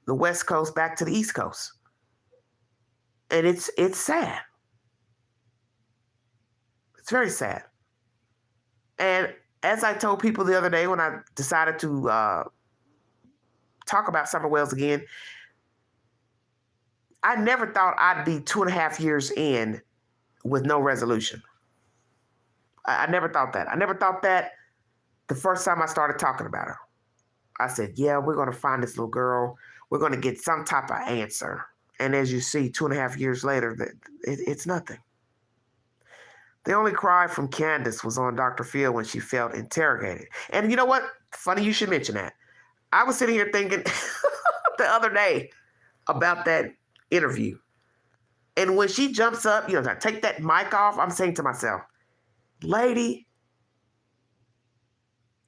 the West Coast back to the East Coast. And it's sad. It's very sad. And as I told people the other day when I decided to talk about Summer Wells again, I never thought I'd be 2.5 years in with no resolution. I never thought that. I never thought that the first time I started talking about her. I said, yeah, we're going to find this little girl. We're going to get some type of answer. And as you see, 2.5 years later, it's nothing. The only cry from Candace was on Dr. Phil when she felt interrogated. And you know what? Funny you should mention that. I was sitting here thinking the other day about that interview. And when she jumps up, I take that mic off, I'm saying to myself, lady,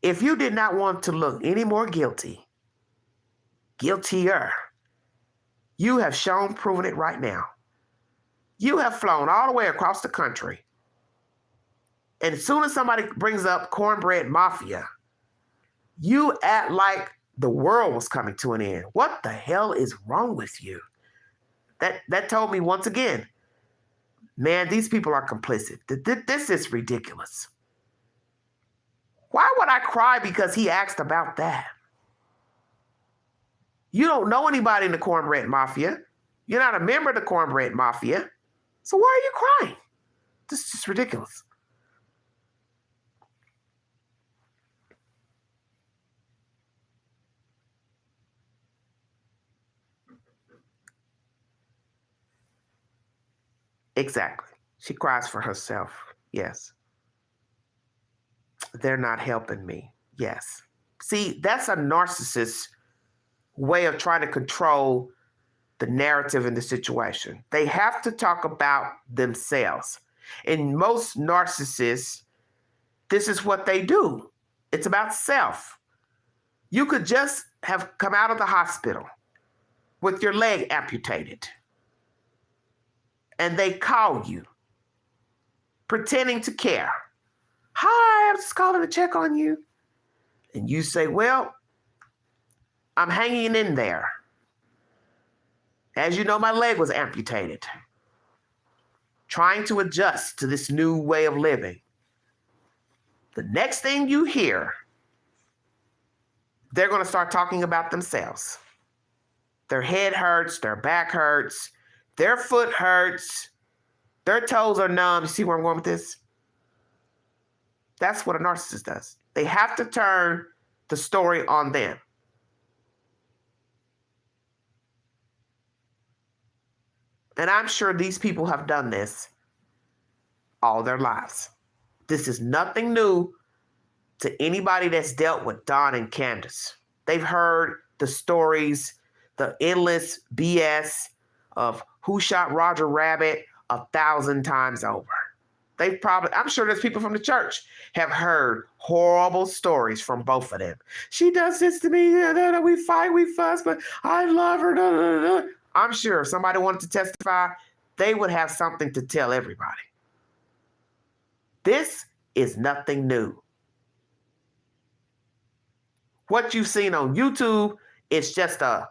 if you did not want to look any more guiltier, you have proven it right now. You have flown all the way across the country. And as soon as somebody brings up Cornbread Mafia, you act like the world was coming to an end. What the hell is wrong with you? That told me once again, man, these people are complicit. This is ridiculous. Why would I cry because he asked about that? You don't know anybody in the Cornbread Mafia. You're not a member of the Cornbread Mafia. So why are you crying? This is just ridiculous. Exactly. She cries for herself. Yes. They're not helping me. Yes. See, that's a narcissist way of trying to control the narrative in the situation. They have to talk about themselves. And most narcissists, this is what they do. It's about self. You could just have come out of the hospital with your leg amputated, and they call you, pretending to care. Hi, I'm just calling to check on you. And you say, well, I'm hanging in there. As you know, my leg was amputated. Trying to adjust to this new way of living. The next thing you hear, they're going to start talking about themselves. Their head hurts, their back hurts, their foot hurts, their toes are numb. You see where I'm going with this? That's what a narcissist does. They have to turn the story on them. And I'm sure these people have done this all their lives. This is nothing new to anybody that's dealt with Don and Candace. They've heard the stories, the endless BS of who shot Roger Rabbit 1,000 times over. I'm sure there's people from the church have heard horrible stories from both of them. She does this to me, we fight, we fuss, but I love her. I'm sure if somebody wanted to testify, they would have something to tell everybody. This is nothing new. What you've seen on YouTube is just a,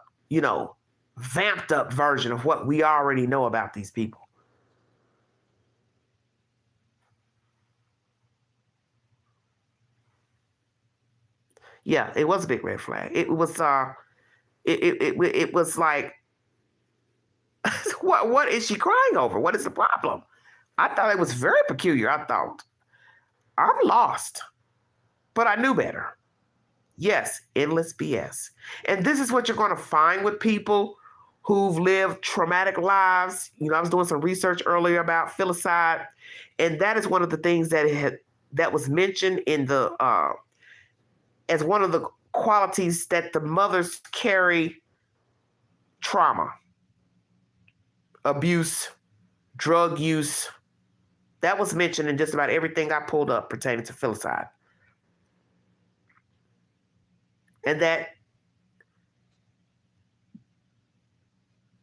vamped up version of what we already know about these people. Yeah, it was a big red flag. It was it was like, what is she crying over? What is the problem? I thought it was very peculiar. I thought, I'm lost, but I knew better. Yes, endless BS. And this is what you're going to find with people who've lived traumatic lives. I was doing some research earlier about filicide, and that is one of the things that was mentioned in the as one of the qualities that the mothers carry: trauma, abuse, drug use. That was mentioned in just about everything I pulled up pertaining to filicide. And that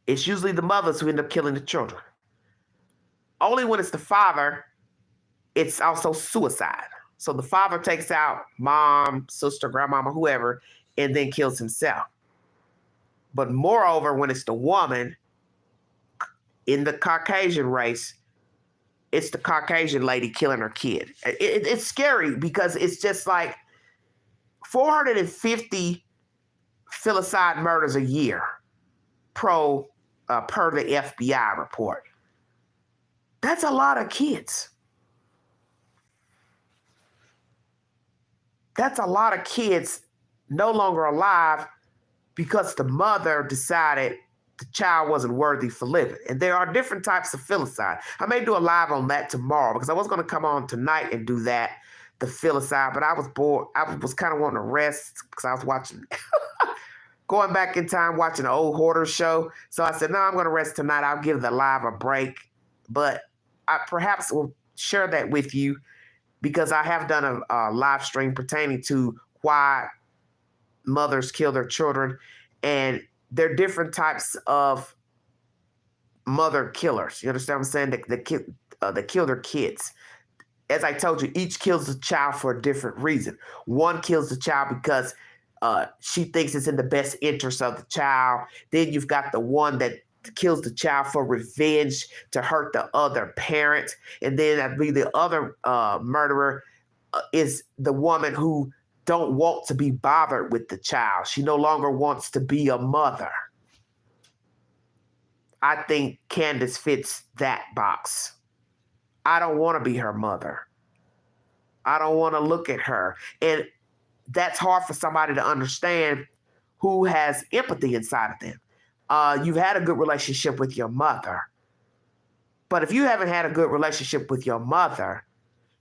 it's usually the mothers who end up killing the children. Only when it's the father, it's also suicide. So the father takes out mom, sister, grandmama, whoever, and then kills himself. But moreover, when it's the woman in the Caucasian race, it's the Caucasian lady killing her kid. It's scary because it's just like 450 filicide murders a year per the FBI report. That's a lot of kids. That's a lot of kids no longer alive because the mother decided the child wasn't worthy for living. And there are different types of filicide. I may do a live on that tomorrow because I was going to come on tonight and do that, the filicide, but I was bored. I was kind of wanting to rest because I was watching, going back in time, watching an old Hoarder show. So I said, no, I'm going to rest tonight. I'll give the live a break. But I perhaps will share that with you because I have done a live stream pertaining to why mothers kill their children. And there are different types of mother killers. You understand what I'm saying? That kill their kids. As I told you, each kills the child for a different reason. One kills the child because she thinks it's in the best interest of the child. Then you've got the one that kills the child for revenge to hurt the other parent. And then I believe the other murderer is the woman who don't want to be bothered with the child. She no longer wants to be a mother. I think Candace fits that box. I don't want to be her mother. I don't want to look at her. And that's hard for somebody to understand who has empathy inside of them. You've had a good relationship with your mother. But if you haven't had a good relationship with your mother,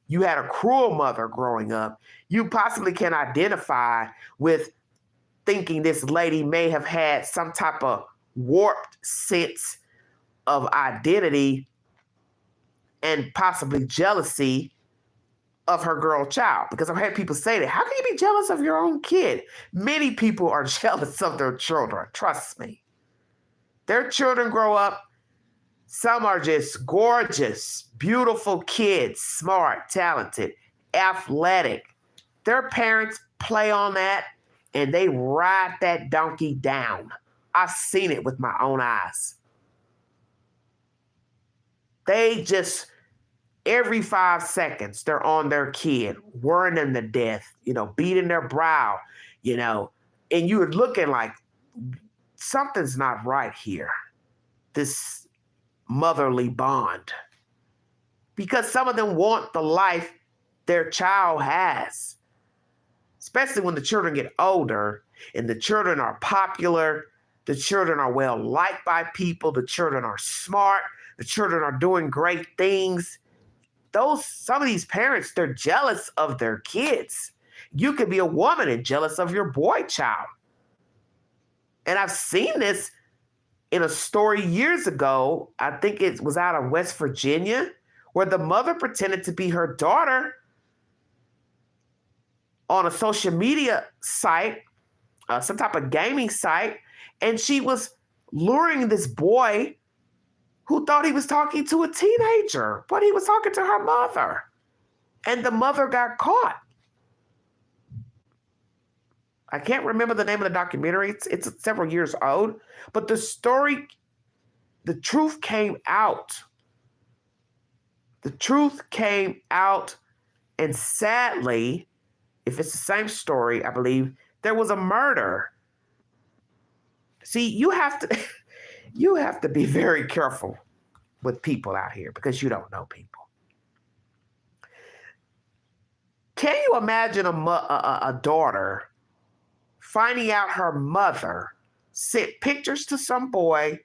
you had a cruel mother growing up, you possibly can identify with thinking this lady may have had some type of warped sense of identity and possibly jealousy of her girl child. Because I've had people say that, how can you be jealous of your own kid? Many people are jealous of their children, trust me. Their children grow up, some are just gorgeous, beautiful kids, smart, talented, athletic. Their parents play on that and they ride that donkey down. I've seen it with my own eyes. They just, every 5 seconds, they're on their kid, worrying them to death, beating their brow, and you're looking like something's not right here. This motherly bond. Because some of them want the life their child has. Especially when the children get older and the children are popular, the children are well liked by people, the children are smart, the children are doing great things. Some of these parents, they're jealous of their kids. You could be a woman and jealous of your boy child. And I've seen this in a story years ago. I think it was out of West Virginia, where the mother pretended to be her daughter on a social media site, some type of gaming site, and she was luring this boy who thought he was talking to a teenager, but he was talking to her mother. And the mother got caught. I can't remember the name of the documentary. It's several years old, but the truth came out. The truth came out, and sadly, if it's the same story, I believe, there was a murder. See, you have to be very careful with people out here because you don't know people. Can you imagine a daughter finding out her mother sent pictures to some boy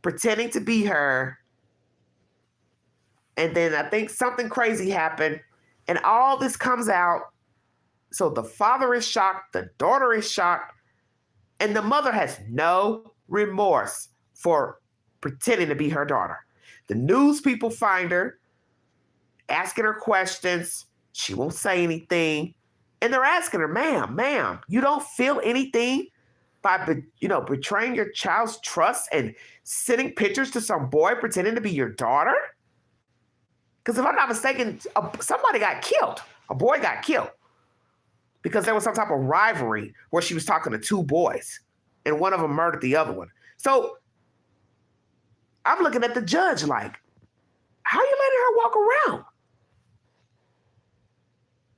pretending to be her, and then I think something crazy happened, and all this comes out. So the father is shocked, the daughter is shocked, and the mother has no remorse for pretending to be her daughter. The news people find her, asking her questions. She won't say anything. And they're asking her, ma'am, you don't feel anything by betraying your child's trust and sending pictures to some boy pretending to be your daughter? Because if I'm not mistaken, somebody got killed. A boy got killed because there was some type of rivalry where she was talking to two boys and one of them murdered the other one. So I'm looking at the judge like, how are you letting her walk around?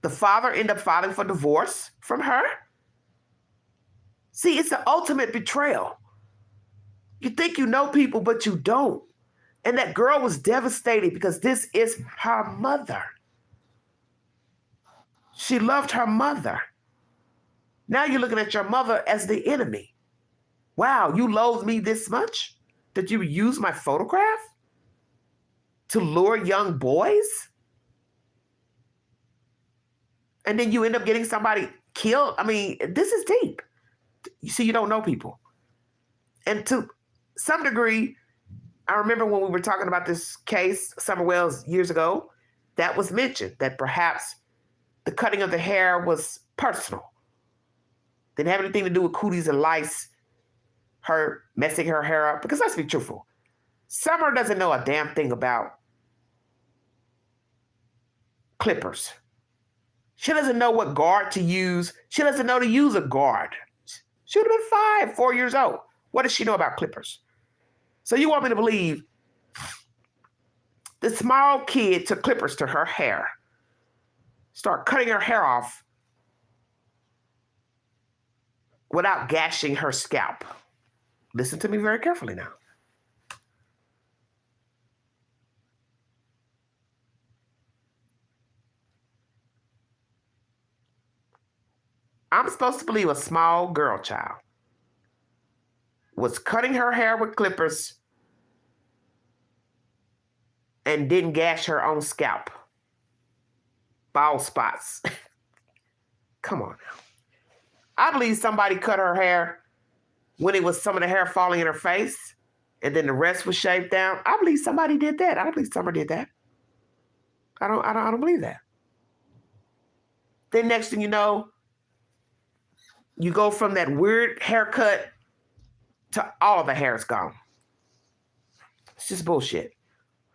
The father ended up filing for divorce from her. See, it's the ultimate betrayal. You think you know people, but you don't. And that girl was devastated because this is her mother. She loved her mother. Now you're looking at your mother as the enemy. Wow, you loathe me this much? That you use my photograph to lure young boys? And then you end up getting somebody killed? I mean, this is deep. You see, you don't know people. And to some degree, I remember when we were talking about this case, Summer Wells, years ago, that was mentioned, that perhaps the cutting of the hair was personal. Didn't have anything to do with cooties and lice, her messing her hair up. Because let's be truthful, Summer doesn't know a damn thing about clippers. She doesn't know what guard to use. She doesn't know to use a guard. She would have been 4 years old. What does she know about clippers? So you want me to believe the small kid took clippers to her hair, start cutting her hair off without gashing her scalp? Listen to me very carefully now. I'm supposed to believe a small girl child was cutting her hair with clippers and didn't gash her own scalp. Bald spots. Come on now. I believe somebody cut her hair when it was some of the hair falling in her face and then the rest was shaved down. I believe somebody did that. I don't believe Summer did that. I don't believe that. Then next thing you know, you go from that weird haircut to all the hair's gone. It's just bullshit.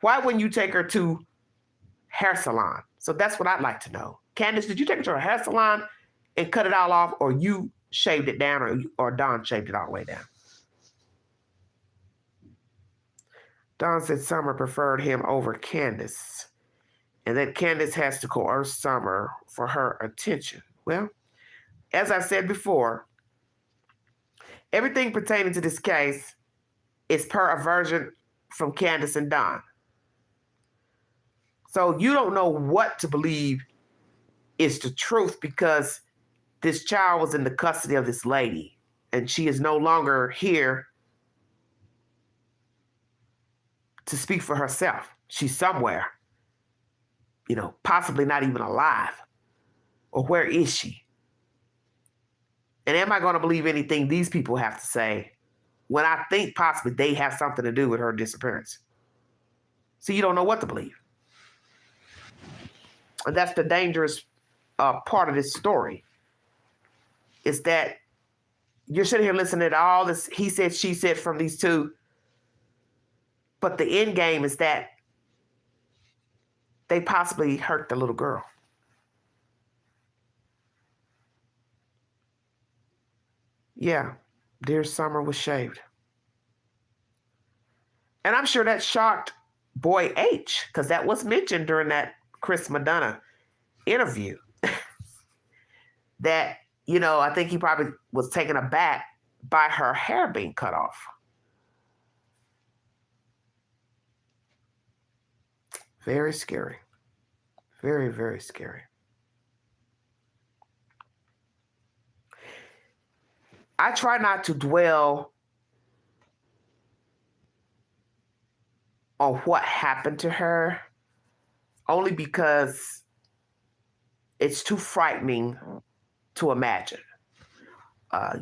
Why wouldn't you take her to hair salon? So that's what I'd like to know. Candace, did you take her to a hair salon and cut it all off, or you shaved it down, or Don shaved it all the way down? Don said Summer preferred him over Candace, and that Candace has to coerce Summer for her attention. Well, as I said before, everything pertaining to this case is per a version from Candace and Don. So you don't know what to believe is the truth, because this child was in the custody of this lady and she is no longer here to speak for herself. She's somewhere, possibly not even alive. Or where is she? And am I going to believe anything these people have to say when I think possibly they have something to do with her disappearance? So you don't know what to believe. And that's the dangerous part of this story, is that you're sitting here listening to all this he said, she said from these two, but the end game is that they possibly hurt the little girl. Yeah, dear Summer was shaved. And I'm sure that shocked Boy H, because that was mentioned during that Chris Madonna interview. That, I think he probably was taken aback by her hair being cut off. Very scary. Very, very scary. I try not to dwell on what happened to her, only because it's too frightening to imagine.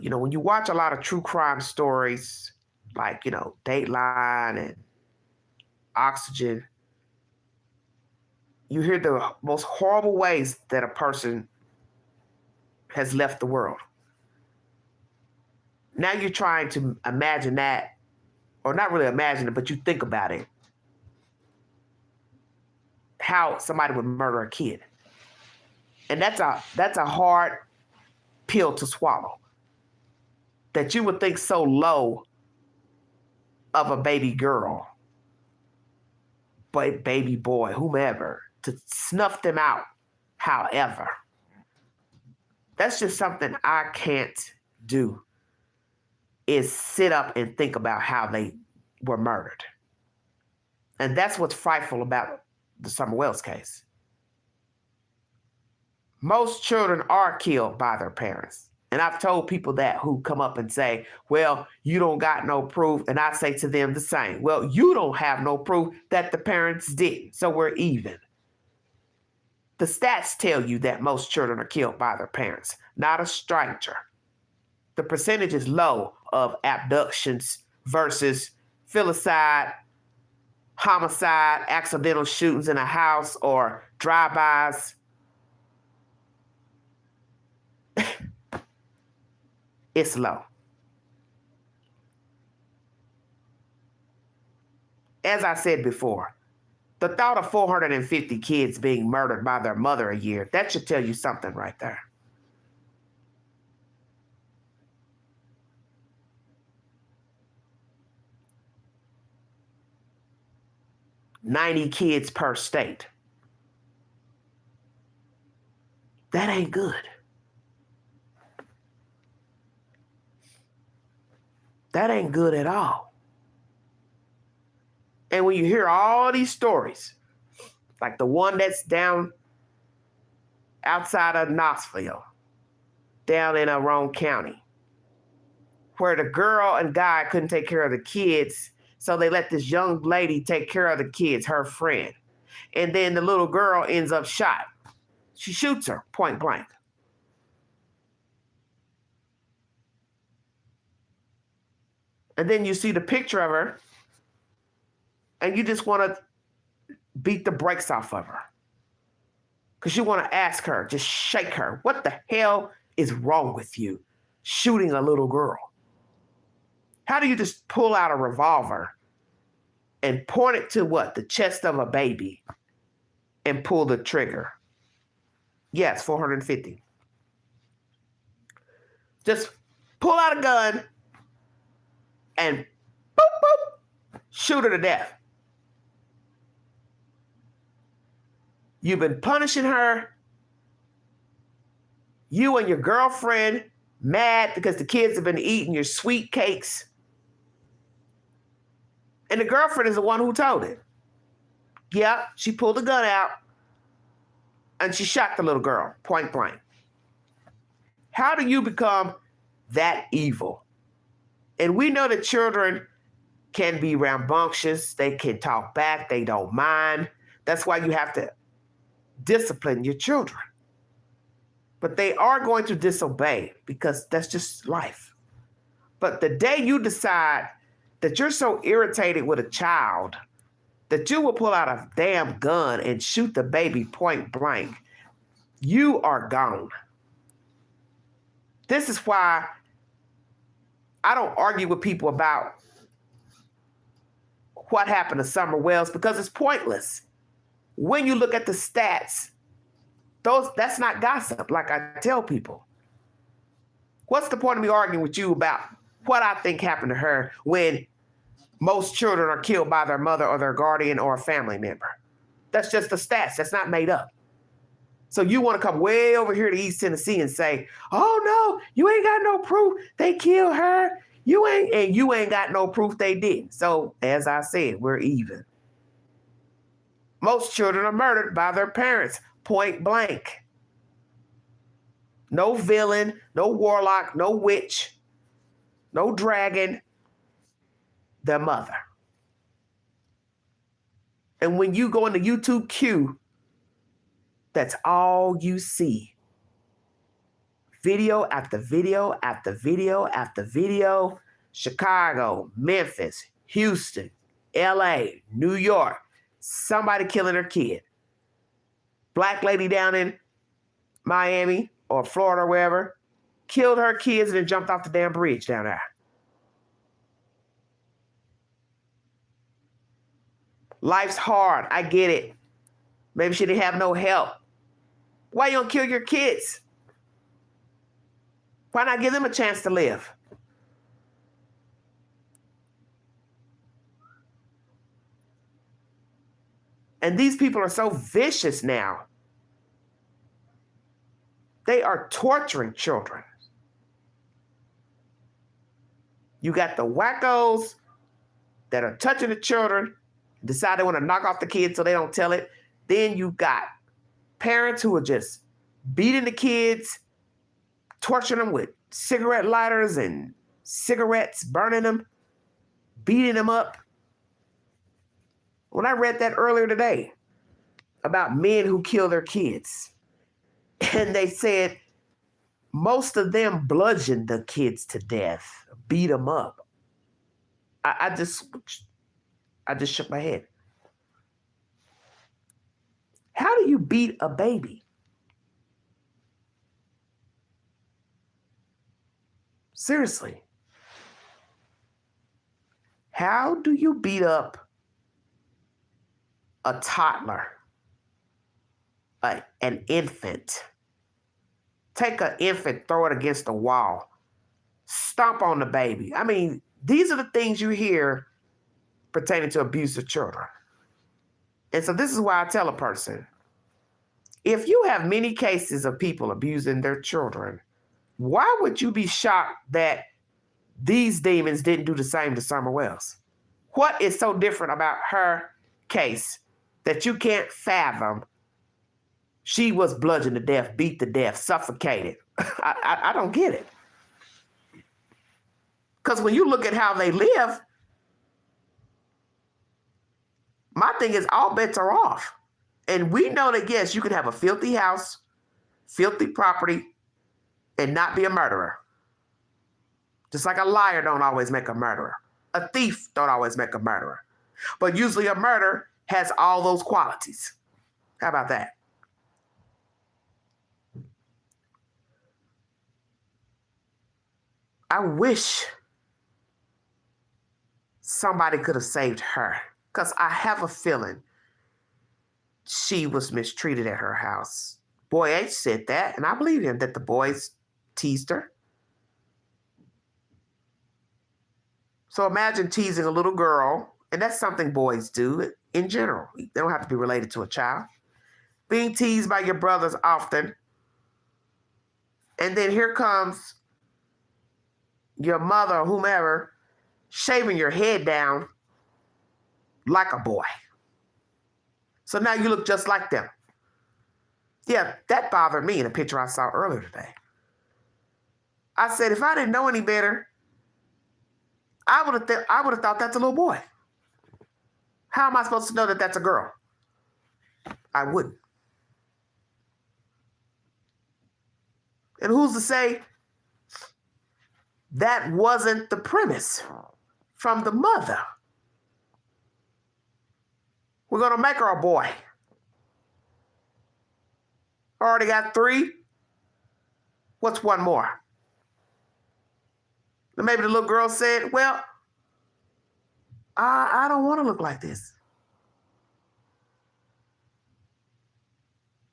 When you watch a lot of true crime stories, like, Dateline and Oxygen, you hear the most horrible ways that a person has left the world. Now you're trying to imagine that, or not really imagine it, but you think about it. How somebody would murder a kid. And that's a hard pill to swallow. That you would think so low of a baby girl, baby boy, whomever, to snuff them out. However, that's just something I can't do, is sit up and think about how they were murdered. And that's what's frightful about the Summer Wells case. Most children are killed by their parents. And I've told people that who come up and say, well, you don't got no proof. And I say to them the same. Well, you don't have no proof that the parents didn't. So we're even. The stats tell you that most children are killed by their parents, not a stranger. The percentage is low of abductions versus filicide, homicide, accidental shootings in a house, or drive-bys. It's low. As I said before, the thought of 450 kids being murdered by their mother a year, that should tell you something right there. $90 kids per state. That ain't good. That ain't good at all. And when you hear all these stories, like the one that's down outside of Knoxville, down in Roane County, where the girl and guy couldn't take care of the kids, so they let this young lady take care of the kids, her friend. And then the little girl ends up shot. She shoots her point blank. And then you see the picture of her, and you just want to beat the brakes off of her. Because you want to ask her, just shake her, what the hell is wrong with you shooting a little girl? How do you just pull out a revolver and point it to what? The chest of a baby and pull the trigger? Yes, 450. Just pull out a gun and boop, boop, shoot her to death. You've been punishing her. You and your girlfriend mad because the kids have been eating your sweet cakes. And the girlfriend is the one who told it. Yeah, she pulled the gun out and she shot the little girl, point blank. How do you become that evil? And we know that children can be rambunctious. They can talk back. They don't mind. That's why you have to discipline your children. But they are going to disobey because that's just life. But the day you decide that you're so irritated with a child that you will pull out a damn gun and shoot the baby point blank, you are gone. This is why I don't argue with people about what happened to Summer Wells, because it's pointless. When you look at the stats, that's not gossip, like I tell people. What's the point of me arguing with you about what I think happened to her when most children are killed by their mother or their guardian or a family member? That's just the stats. That's not made up. So you want to come way over here to East Tennessee and say, oh, no, you ain't got no proof they killed her. You ain't got no proof they didn't. So as I said, we're even. Most children are murdered by their parents, point blank. No villain, no warlock, no witch. no dragging their mother. And when you go into YouTube Q, that's all you see. Video after video after video after video. Chicago, Memphis, Houston, LA, New York. Somebody killing their kid. Black lady down in Miami or Florida or wherever killed her kids and then jumped off the damn bridge down there. Life's hard. I get it. Maybe she didn't have no help. Why you don't kill your kids? Why not give them a chance to live? And these people are so vicious now. They are torturing children. You got the wackos that are touching the children, decide they want to knock off the kids so they don't tell it. Then you got parents who are just beating the kids, torturing them with cigarette lighters and cigarettes, burning them, beating them up. When I read that earlier today about men who kill their kids, and they said most of them bludgeoned the kids to death, beat them up. I just shook my head. How do you beat a baby? Seriously. How do you beat up a toddler, an infant? Take an infant, throw it against the wall, stomp on the baby. I mean, these are the things you hear pertaining to abuse of children. And so this is why I tell a person, if you have many cases of people abusing their children, why would you be shocked that these demons didn't do the same to Summer Wells? What is so different about her case that you can't fathom? She was bludgeoned to death, beat to death, suffocated. I don't get it. Because when you look at how they live, my thing is all bets are off. And we know that, yes, you can have a filthy house, filthy property, and not be a murderer. Just like a liar don't always make a murderer. A thief don't always make a murderer. But usually a murder has all those qualities. How about that? I wish somebody could have saved her, because I have a feeling she was mistreated at her house. Boy H said that, and I believe him, that the boys teased her. So imagine teasing a little girl, and that's something boys do in general. They don't have to be related to a child. Being teased by your brothers often, and then here comes your mother or whomever shaving your head down like a boy. So now you look just like them. Yeah, that bothered me in a picture I saw earlier today. I said, if I didn't know any better, I would have thought that's a little boy. How am I supposed to know that that's a girl? I wouldn't. And who's to say that wasn't the premise from the mother? We're going to make her a boy. Already got 3. What's one more? And maybe the little girl said, well, I don't want to look like this.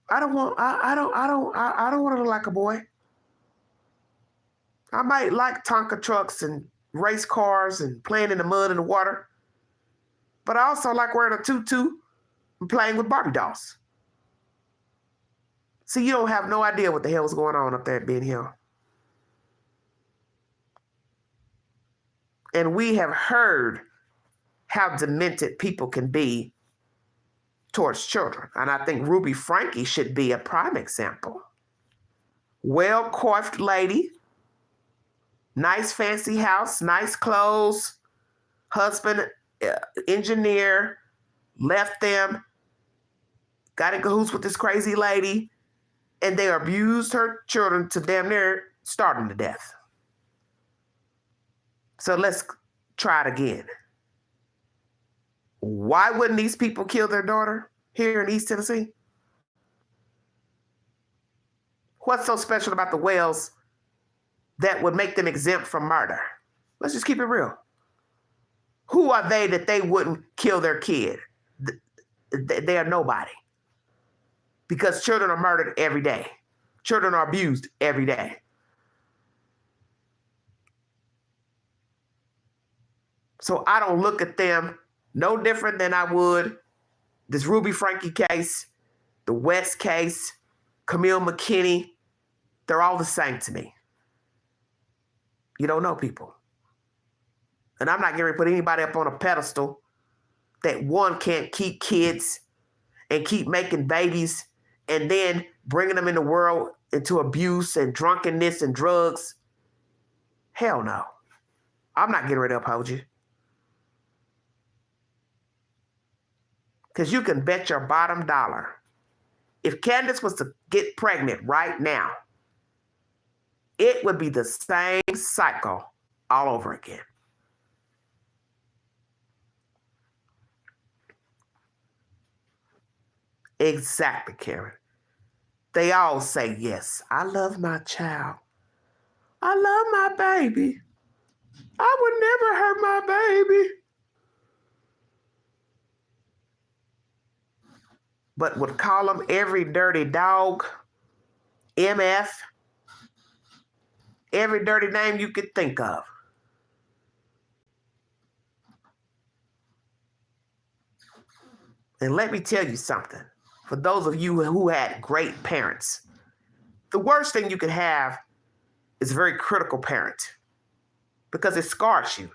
I don't want to look like a boy. I might like Tonka trucks and race cars and playing in the mud and the water, but I also like wearing a tutu and playing with Barbie dolls. See, you don't have no idea what the hell was going on up there at Ben Hill. And we have heard how demented people can be towards children. And I think Ruby Franke should be a prime example. Well-coiffed lady, Nice fancy house, nice clothes, husband, engineer, left them, got in cahoots with this crazy lady, and they abused her children to damn near starving to death. So let's try it again. Why wouldn't these people kill their daughter here in East Tennessee? What's so special about the Wells that would make them exempt from murder? Let's just keep it real. Who are they that they wouldn't kill their kid? They are nobody. Because children are murdered every day. Children are abused every day. So I don't look at them no different than I would this Ruby Frankie case, the West case, Camille McKinney. They're all the same to me. You don't know people. And I'm not going to put anybody up on a pedestal that one can't keep kids and keep making babies and then bringing them in the world into abuse and drunkenness and drugs. Hell no. I'm not getting ready to uphold you. Because you can bet your bottom dollar. If Candace was to get pregnant right now, it would be the same cycle all over again. Exactly, Karen. They all say, yes, I love my child. I love my baby. I would never hurt my baby. But would call them every dirty dog, MF, every dirty name you could think of. And let me tell you something. For those of you who had great parents, the worst thing you could have is a very critical parent because it scars you.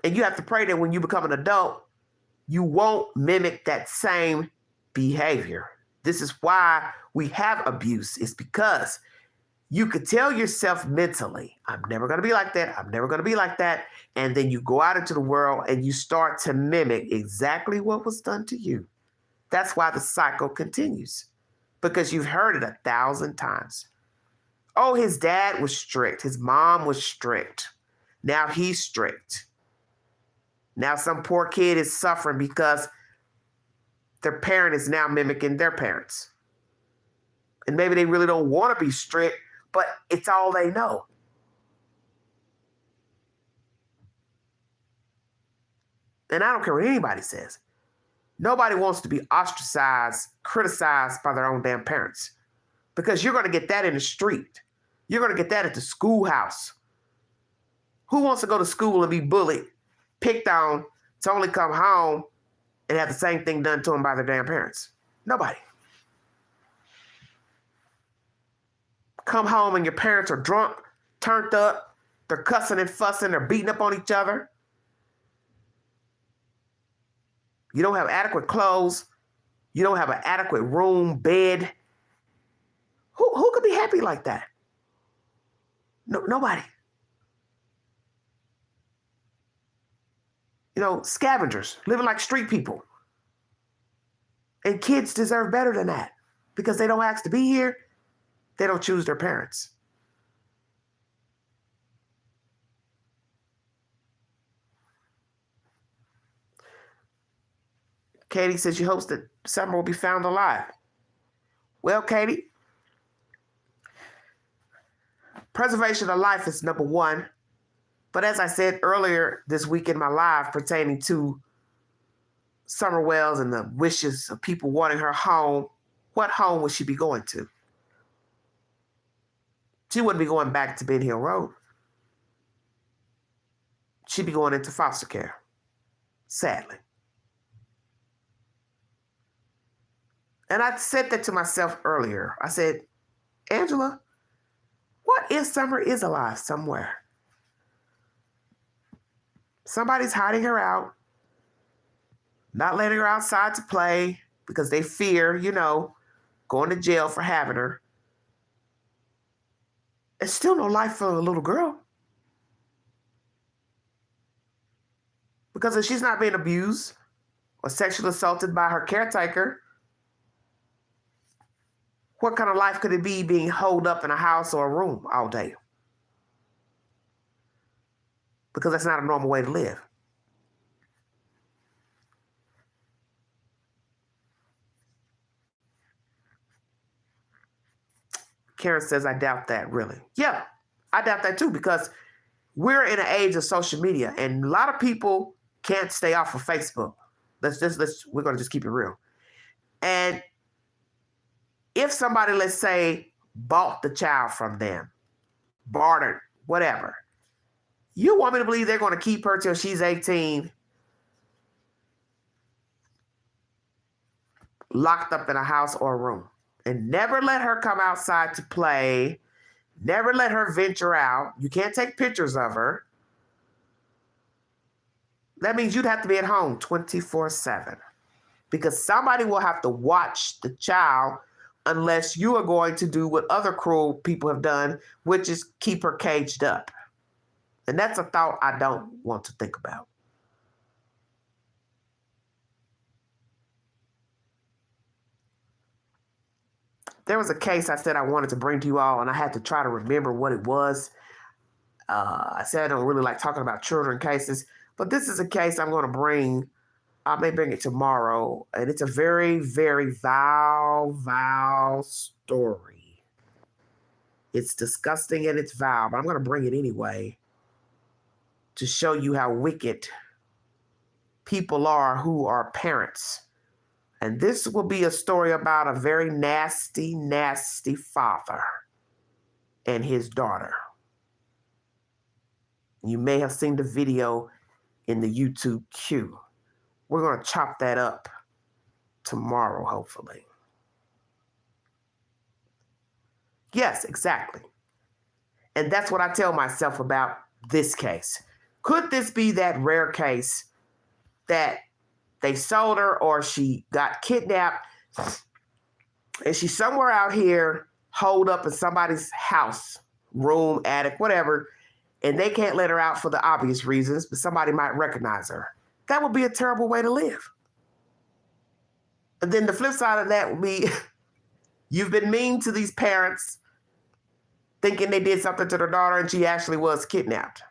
And you have to pray that when you become an adult, you won't mimic that same behavior. This is why we have abuse. It's because you could tell yourself mentally, I'm never going to be like that. I'm never going to be like that. And then you go out into the world and you start to mimic exactly what was done to you. That's why the cycle continues, because you've heard it 1,000 times. Oh, his dad was strict. His mom was strict. Now he's strict. Now some poor kid is suffering because their parent is now mimicking their parents. And maybe they really don't want to be strict, but it's all they know. And I don't care what anybody says. Nobody wants to be ostracized, criticized by their own damn parents, because you're going to get that in the street. You're going to get that at the schoolhouse. Who wants to go to school and be bullied, picked on, to only come home and have the same thing done to them by their damn parents? Nobody. Come home and your parents are drunk, turned up, they're cussing and fussing, they're beating up on each other. You don't have adequate clothes. You don't have an adequate room, bed. Who could be happy like that? No, nobody. You know, scavengers, living like street people. And kids deserve better than that because they don't ask to be here. They don't choose their parents. Katie says she hopes that Summer will be found alive. Well, Katie, preservation of life is number one. But as I said earlier this week in my live pertaining to Summer Wells and the wishes of people wanting her home, what home would she be going to? She wouldn't be going back to Ben Hill Road. She'd be going into foster care, sadly. And I said that to myself earlier. I said, Angela, what if Summer is alive somewhere? Somebody's hiding her out, not letting her outside to play because they fear, going to jail for having her. It's still no life for a little girl. Because if she's not being abused or sexually assaulted by her caretaker, what kind of life could it be being holed up in a house or a room all day? Because that's not a normal way to live. Karen says, I doubt that, really. Yeah, I doubt that too, because we're in an age of social media and a lot of people can't stay off of Facebook. We're going to just keep it real. And if somebody, let's say, bought the child from them, bartered, whatever, you want me to believe they're going to keep her till she's 18, locked up in a house or a room, and never let her come outside to play, never let her venture out. You can't take pictures of her. That means you'd have to be at home 24/7 because somebody will have to watch the child unless you are going to do what other cruel people have done, which is keep her caged up. And that's a thought I don't want to think about. There was a case I said I wanted to bring to you all, and I had to try to remember what it was. I said I don't really like talking about children cases, but this is a case I'm going to bring. I may bring it tomorrow, and it's a very, very vile story. It's disgusting and it's vile, but I'm going to bring it anyway to show you how wicked people are who are parents. And this will be a story about a very nasty, nasty father and his daughter. You may have seen the video in the YouTube queue. We're going to chop that up tomorrow, hopefully. Yes, exactly. And that's what I tell myself about this case. Could this be that rare case that they sold her or she got kidnapped and she's somewhere out here holed up in somebody's house, room, attic, whatever, and they can't let her out for the obvious reasons, but somebody might recognize her? That would be a terrible way to live. And then the flip side of that would be you've been mean to these parents thinking they did something to their daughter and she actually was kidnapped.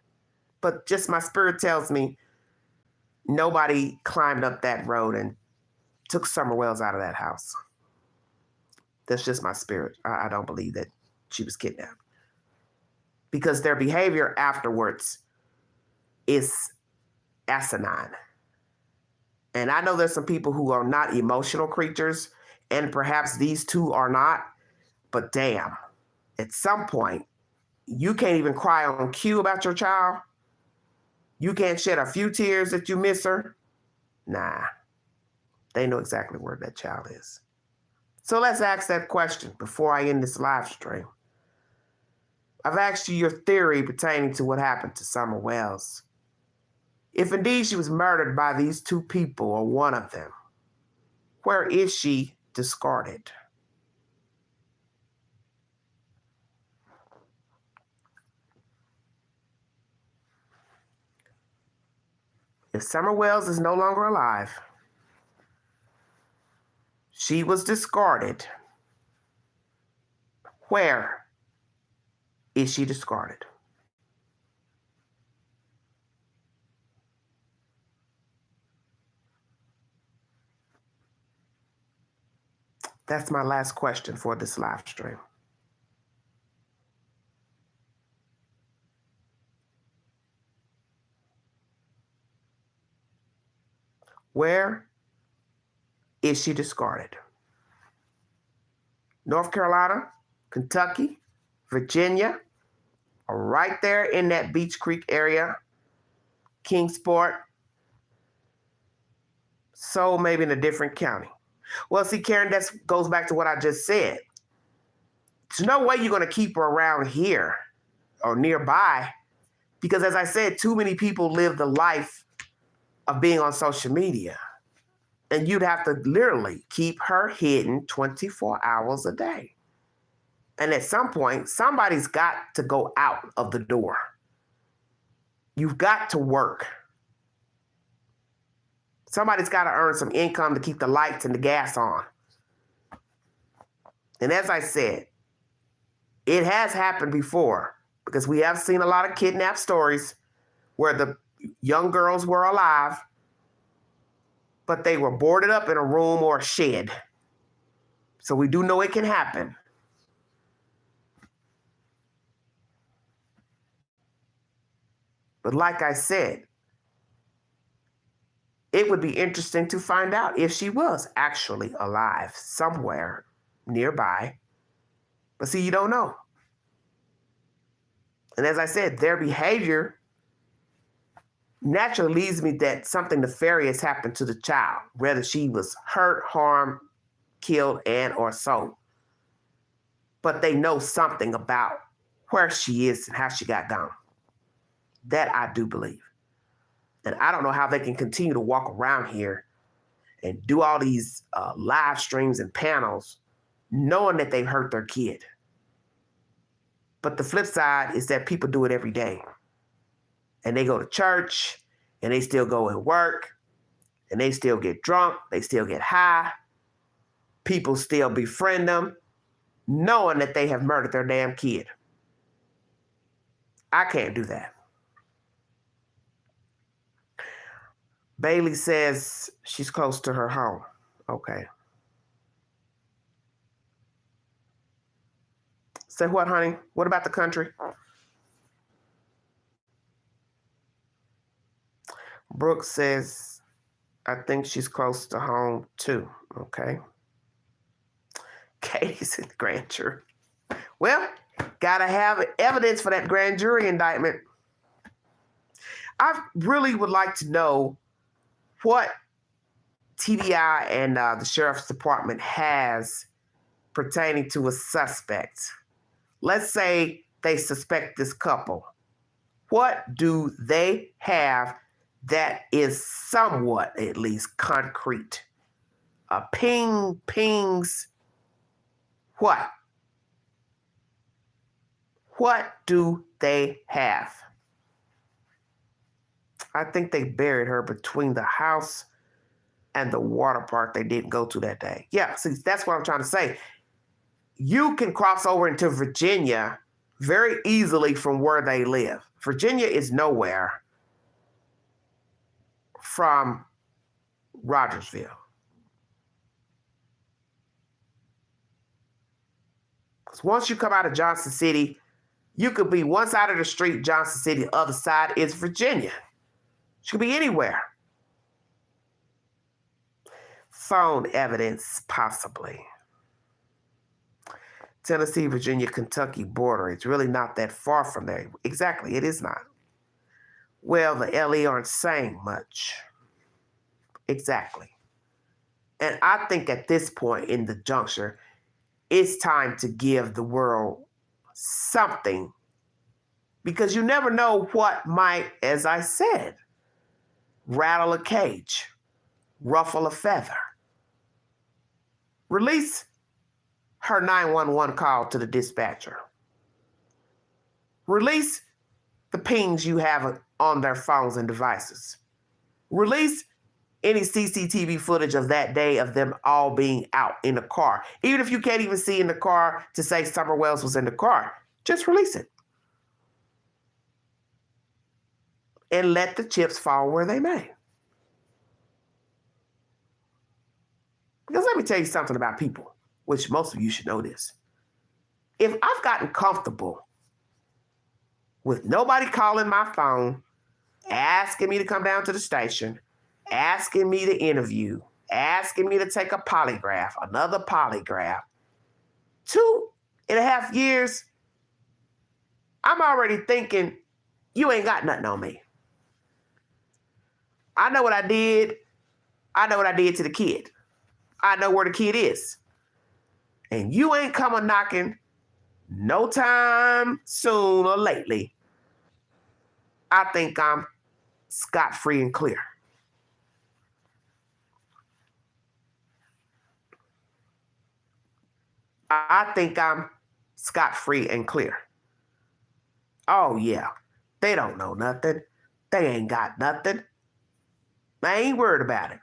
But just my spirit tells me nobody climbed up that road and took Summer Wells out of that house. That's just my spirit. I don't believe that she was kidnapped. Because their behavior afterwards is asinine. And I know there's some people who are not emotional creatures, and perhaps these two are not, but damn, at some point, you can't even cry on cue about your child. You can't shed a few tears that you miss her. Nah, they know exactly where that child is. So let's ask that question before I end this live stream. I've asked you your theory pertaining to what happened to Summer Wells. If indeed she was murdered by these two people or one of them, where is she discarded? If Summer Wells is no longer alive, she was discarded, where is she discarded? That's my last question for this live stream. Where is she discarded? North Carolina, Kentucky, Virginia, are right there in that Beach Creek area, Kingsport, so maybe in a different county. Well, see, Karen, that goes back to what I just said. There's no way you're going to keep her around here or nearby because, as I said, too many people live the life of being on social media. And you'd have to literally keep her hidden 24 hours a day. And at some point, somebody's got to go out of the door. You've got to work. Somebody's got to earn some income to keep the lights and the gas on. And as I said, it has happened before because we have seen a lot of kidnap stories where the young girls were alive, but they were boarded up in a room or a shed. So we do know it can happen. But like I said, it would be interesting to find out if she was actually alive somewhere nearby. But see, you don't know. And as I said, their behavior naturally leads me that something nefarious happened to the child, whether she was hurt, harmed, killed, and or so. But they know something about where she is and how she got gone. That I do believe. And I don't know how they can continue to walk around here and do all these live streams and panels knowing that they've hurt their kid. But the flip side is that people do it every day. And they go to church, and they still go and work, and they still get drunk, they still get high. People still befriend them, knowing that they have murdered their damn kid. I can't do that. Bailey says she's close to her home. Okay. Say what, honey? What about the country? Brooke says, I think she's close to home too. Okay. Katie's in the grand jury. Well, gotta have evidence for that grand jury indictment. I really would like to know what TBI and the Sheriff's Department has pertaining to a suspect. Let's say they suspect this couple. What do they have that is somewhat, at least, concrete? Pings. What? What do they have? I think they buried her between the house and the water park they didn't go to that day. Yeah, see, that's what I'm trying to say. You can cross over into Virginia very easily from where they live. Virginia is nowhere from Rogersville. Because once you come out of Johnson City, you could be one side of the street, Johnson City, the other side is Virginia. She could be anywhere. Phone evidence, possibly. Tennessee, Virginia, Kentucky border. It's really not that far from there. Exactly, it is not. Well, the LE aren't saying much. Exactly. And I think at this point in the juncture, it's time to give the world something, because you never know what might, as I said, rattle a cage, ruffle a feather. Release her 911 call to the dispatcher. Release the pings you have on their phones and devices. Release any CCTV footage of that day of them all being out in the car. Even if you can't even see in the car to say Summer Wells was in the car, just release it. And let the chips fall where they may. Because let me tell you something about people, which most of you should know this. If I've gotten comfortable with nobody calling my phone, asking me to come down to the station, asking me to interview, asking me to take a polygraph, another polygraph, 2.5 years, I'm already thinking, you ain't got nothing on me. I know what I did. I know what I did to the kid. I know where the kid is. And you ain't coming knocking no time soon or lately. I think I'm scot-free and clear. I think I'm scot-free and clear. Oh, yeah. They don't know nothing. They ain't got nothing. I ain't worried about it.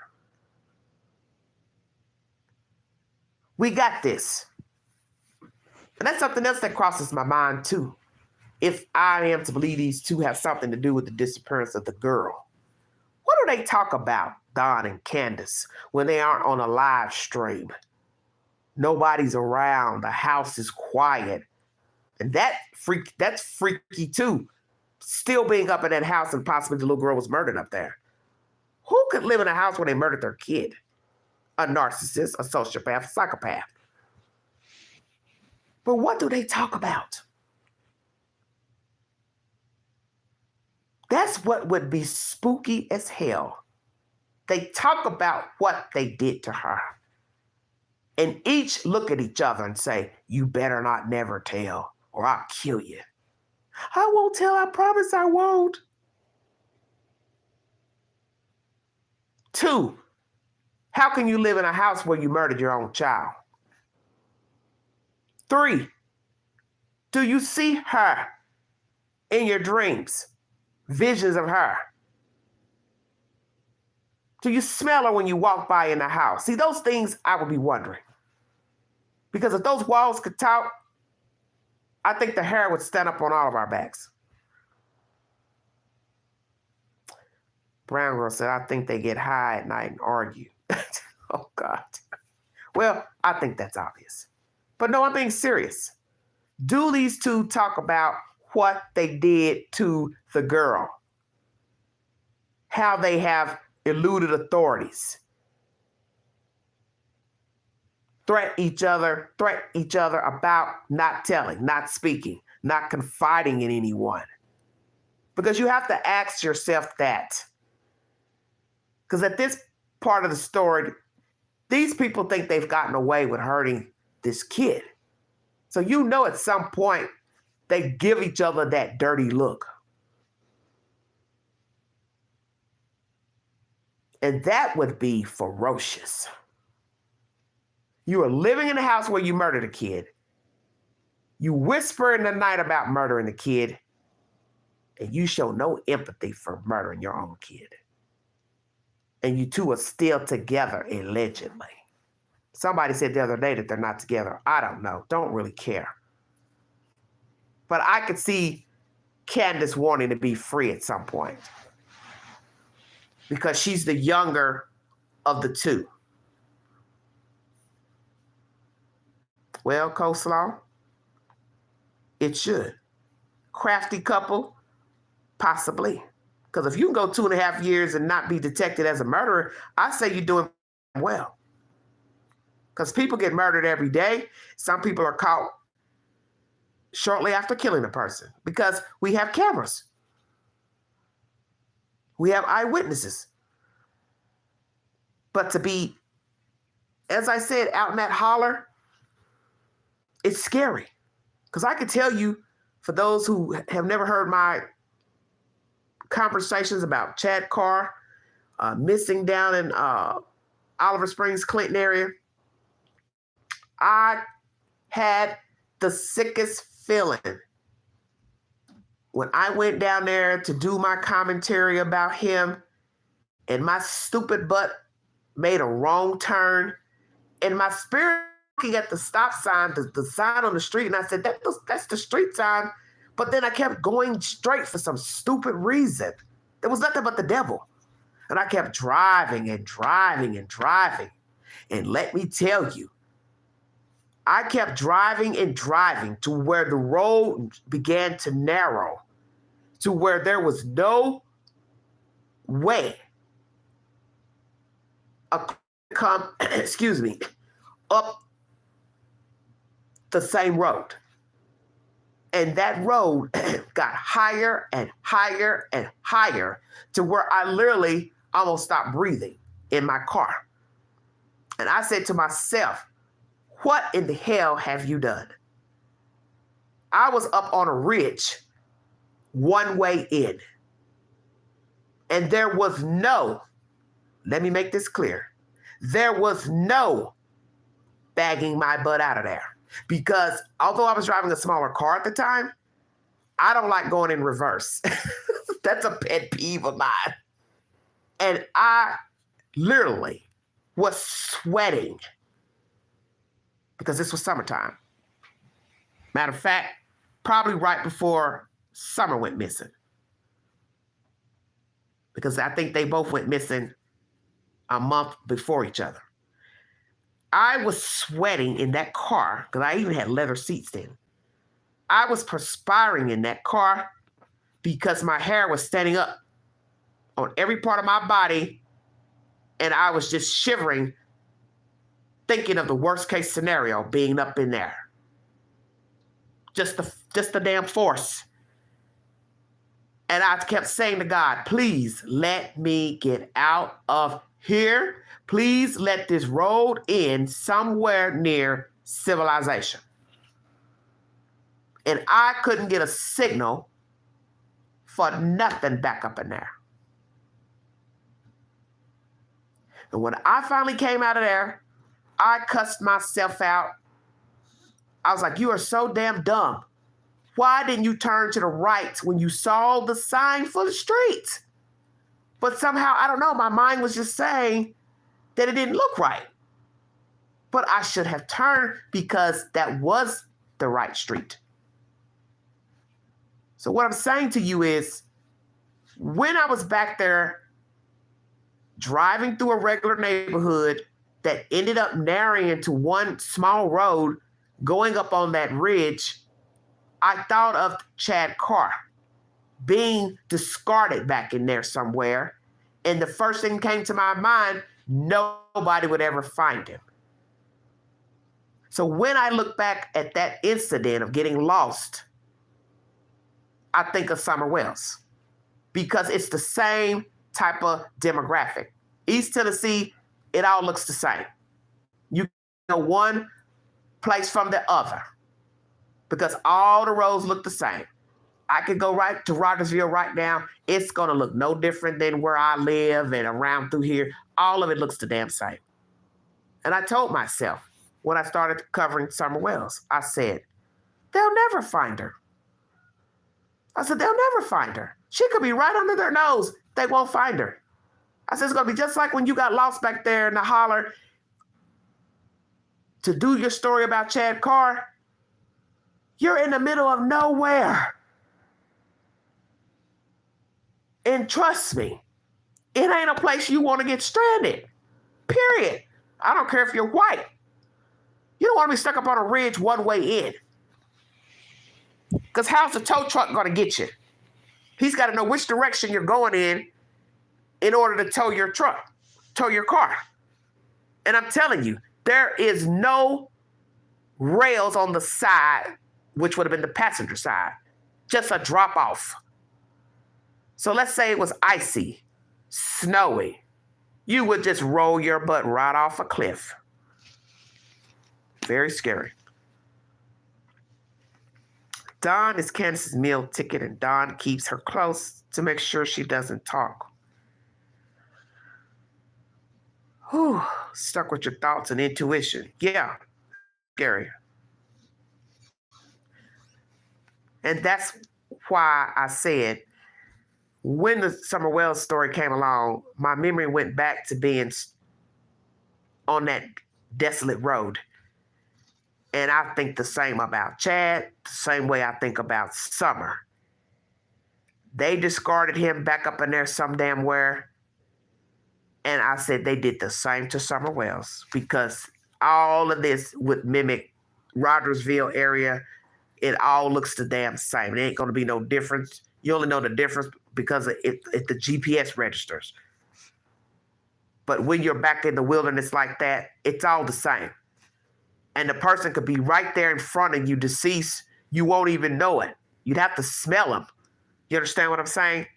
We got this. And that's something else that crosses my mind, too. If I am to believe these two have something to do with the disappearance of the girl, what do they talk about, Don and Candace, when they aren't on a live stream? Nobody's around. The house is quiet. And that's freaky, too. Still being up in that house and possibly the little girl was murdered up there. Who could live in a house where they murdered their kid? A narcissist, a sociopath, a psychopath. But what do they talk about? That's what would be spooky as hell. They talk about what they did to her. And each look at each other and say, you better not never tell, or I'll kill you. I won't tell, I promise I won't. 2, how can you live in a house where you murdered your own child? 3, do you see her in your dreams? Visions of her? Do you smell her when you walk by in the house? See, those things I would be wondering. Because if those walls could talk, I think the hair would stand up on all of our backs. Brown girl said, I think they get high at night and argue. Oh, God. Well, I think that's obvious. But no, I'm being serious. Do these two talk about what they did to the girl? How they have eluded authorities? Threat each other about not telling, not speaking, not confiding in anyone. Because you have to ask yourself that. Because at this part of the story, these people think they've gotten away with hurting this kid. So you know at some point they give each other that dirty look. And that would be ferocious. You are living in a house where you murdered a kid. You whisper in the night about murdering the kid, and you show no empathy for murdering your own kid. And you two are still together, allegedly. Somebody said the other day that they're not together. I don't know. Don't really care. But I could see Candace wanting to be free at some point. Because she's the younger of the two. Well, Coleslaw, it should. Crafty couple, possibly. Because if you can go 2.5 years and not be detected as a murderer, I say you're doing well. Because people get murdered every day. Some people are caught shortly after killing a person because we have cameras. We have eyewitnesses. But to be, as I said, out in that holler, it's scary. Because I can tell you, for those who have never heard my conversations about Chad Carr missing down in Oliver Springs, Clinton area, I had the sickest feeling when I went down there to do my commentary about him, and my stupid butt made a wrong turn, and my spirit looking at the stop sign, the sign on the street, and I said, that's the street sign. But then I kept going straight for some stupid reason. There was nothing but the devil. And I kept driving and driving and driving. And let me tell you, I kept driving and driving to where the road began to narrow, to where there was no way come, up the same road. And that road got higher and higher and higher to where I literally almost stopped breathing in my car. And I said to myself, what in the hell have you done? I was up on a ridge, one way in. And there was no, let me make this clear, there was no bagging my butt out of there. because although I was driving a smaller car at the time, I don't like going in reverse. That's a pet peeve of mine. And I literally was sweating because this was summertime. Matter of fact, probably right before summer went missing. Because I think they both went missing a month before each other. I was sweating in that car because I even had leather seats then. I was perspiring in that car because my hair was standing up on every part of my body, and I was just shivering, thinking of the worst case scenario being up in there. Just the damn force. And I kept saying to God, please let me get out of here. Please let this road end somewhere near civilization. And I couldn't get a signal for nothing back up in there. And when I finally came out of there, I cussed myself out. I was like, you are so damn dumb. Why didn't you turn to the right when you saw the sign for the street? But somehow, I don't know, my mind was just saying that it didn't look right. But I should have turned because that was the right street. So what I'm saying to you is, when I was back there driving through a regular neighborhood that ended up narrowing into one small road going up on that ridge, I thought of Chad Carr being discarded back in there somewhere. And the first thing came to my mind, nobody would ever find him. So when I look back at that incident of getting lost, I think of Summer Wells because it's the same type of demographic. East Tennessee, it all looks the same. You know one place from the other because all the roads look the same. I could go right to Rogersville right now. It's going to look no different than where I live and around through here. All of it looks the damn same. And I told myself when I started covering Summer Wells, I said, they'll never find her. I said, they'll never find her. She could be right under their nose. They won't find her. I said, it's going to be just like when you got lost back there in the holler to do your story about Chad Carr. You're in the middle of nowhere. And trust me, it ain't a place you want to get stranded. Period. I don't care if you're white. You don't want to be stuck up on a ridge one way in. Because how's the tow truck going to get you? He's got to know which direction you're going in order to tow your truck, tow your car. And I'm telling you, there is no rails on the side, which would have been the passenger side, just a drop off. So let's say it was icy, snowy. You would just roll your butt right off a cliff. Very scary. Dawn is Candace's meal ticket, and Dawn keeps her close to make sure she doesn't talk. Whew, stuck with your thoughts and intuition. Yeah, scary. And that's why I said, when the Summer Wells story came along, my memory went back to being on that desolate road. And I think the same about Chad, the same way I think about Summer. They discarded him back up in there some damn where. And I said they did the same to Summer Wells because all of this would mimic Rogersville area. It all looks the damn same. It ain't going to be no difference. You only know the difference because of the GPS registers. But when you're back in the wilderness like that, it's all the same. And the person could be right there in front of you, deceased. You won't even know it. You'd have to smell them. You understand what I'm saying?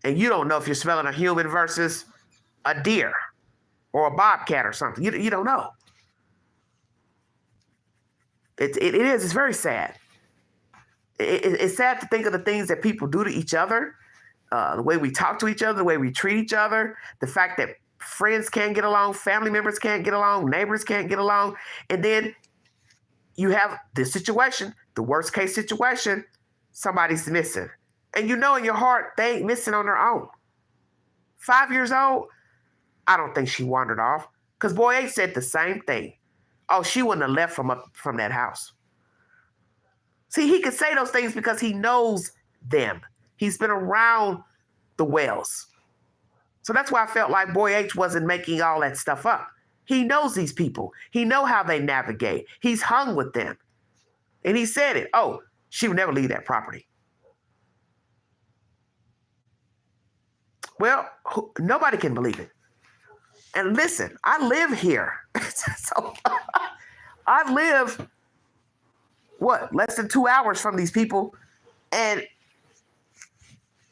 And you don't know if you're smelling a human versus a deer or a bobcat or something. You don't know. It is. It's very sad. It's sad to think of the things that people do to each other, the way we talk to each other, the way we treat each other, the fact that friends can't get along, family members can't get along, neighbors can't get along. And then you have this situation, the worst case situation, somebody's missing. And you know in your heart, they ain't missing on their own. 5 years old, I don't think she wandered off. Because Boy H said the same thing. Oh, she wouldn't have left from that house. See, he could say those things because he knows them. He's been around the Wells. So that's why I felt like Boy H wasn't making all that stuff up. He knows these people. He know how they navigate. He's hung with them. And he said it. Oh, she would never leave that property. Well, nobody can believe it. And listen, I live here. So I live, less than 2 hours from these people. And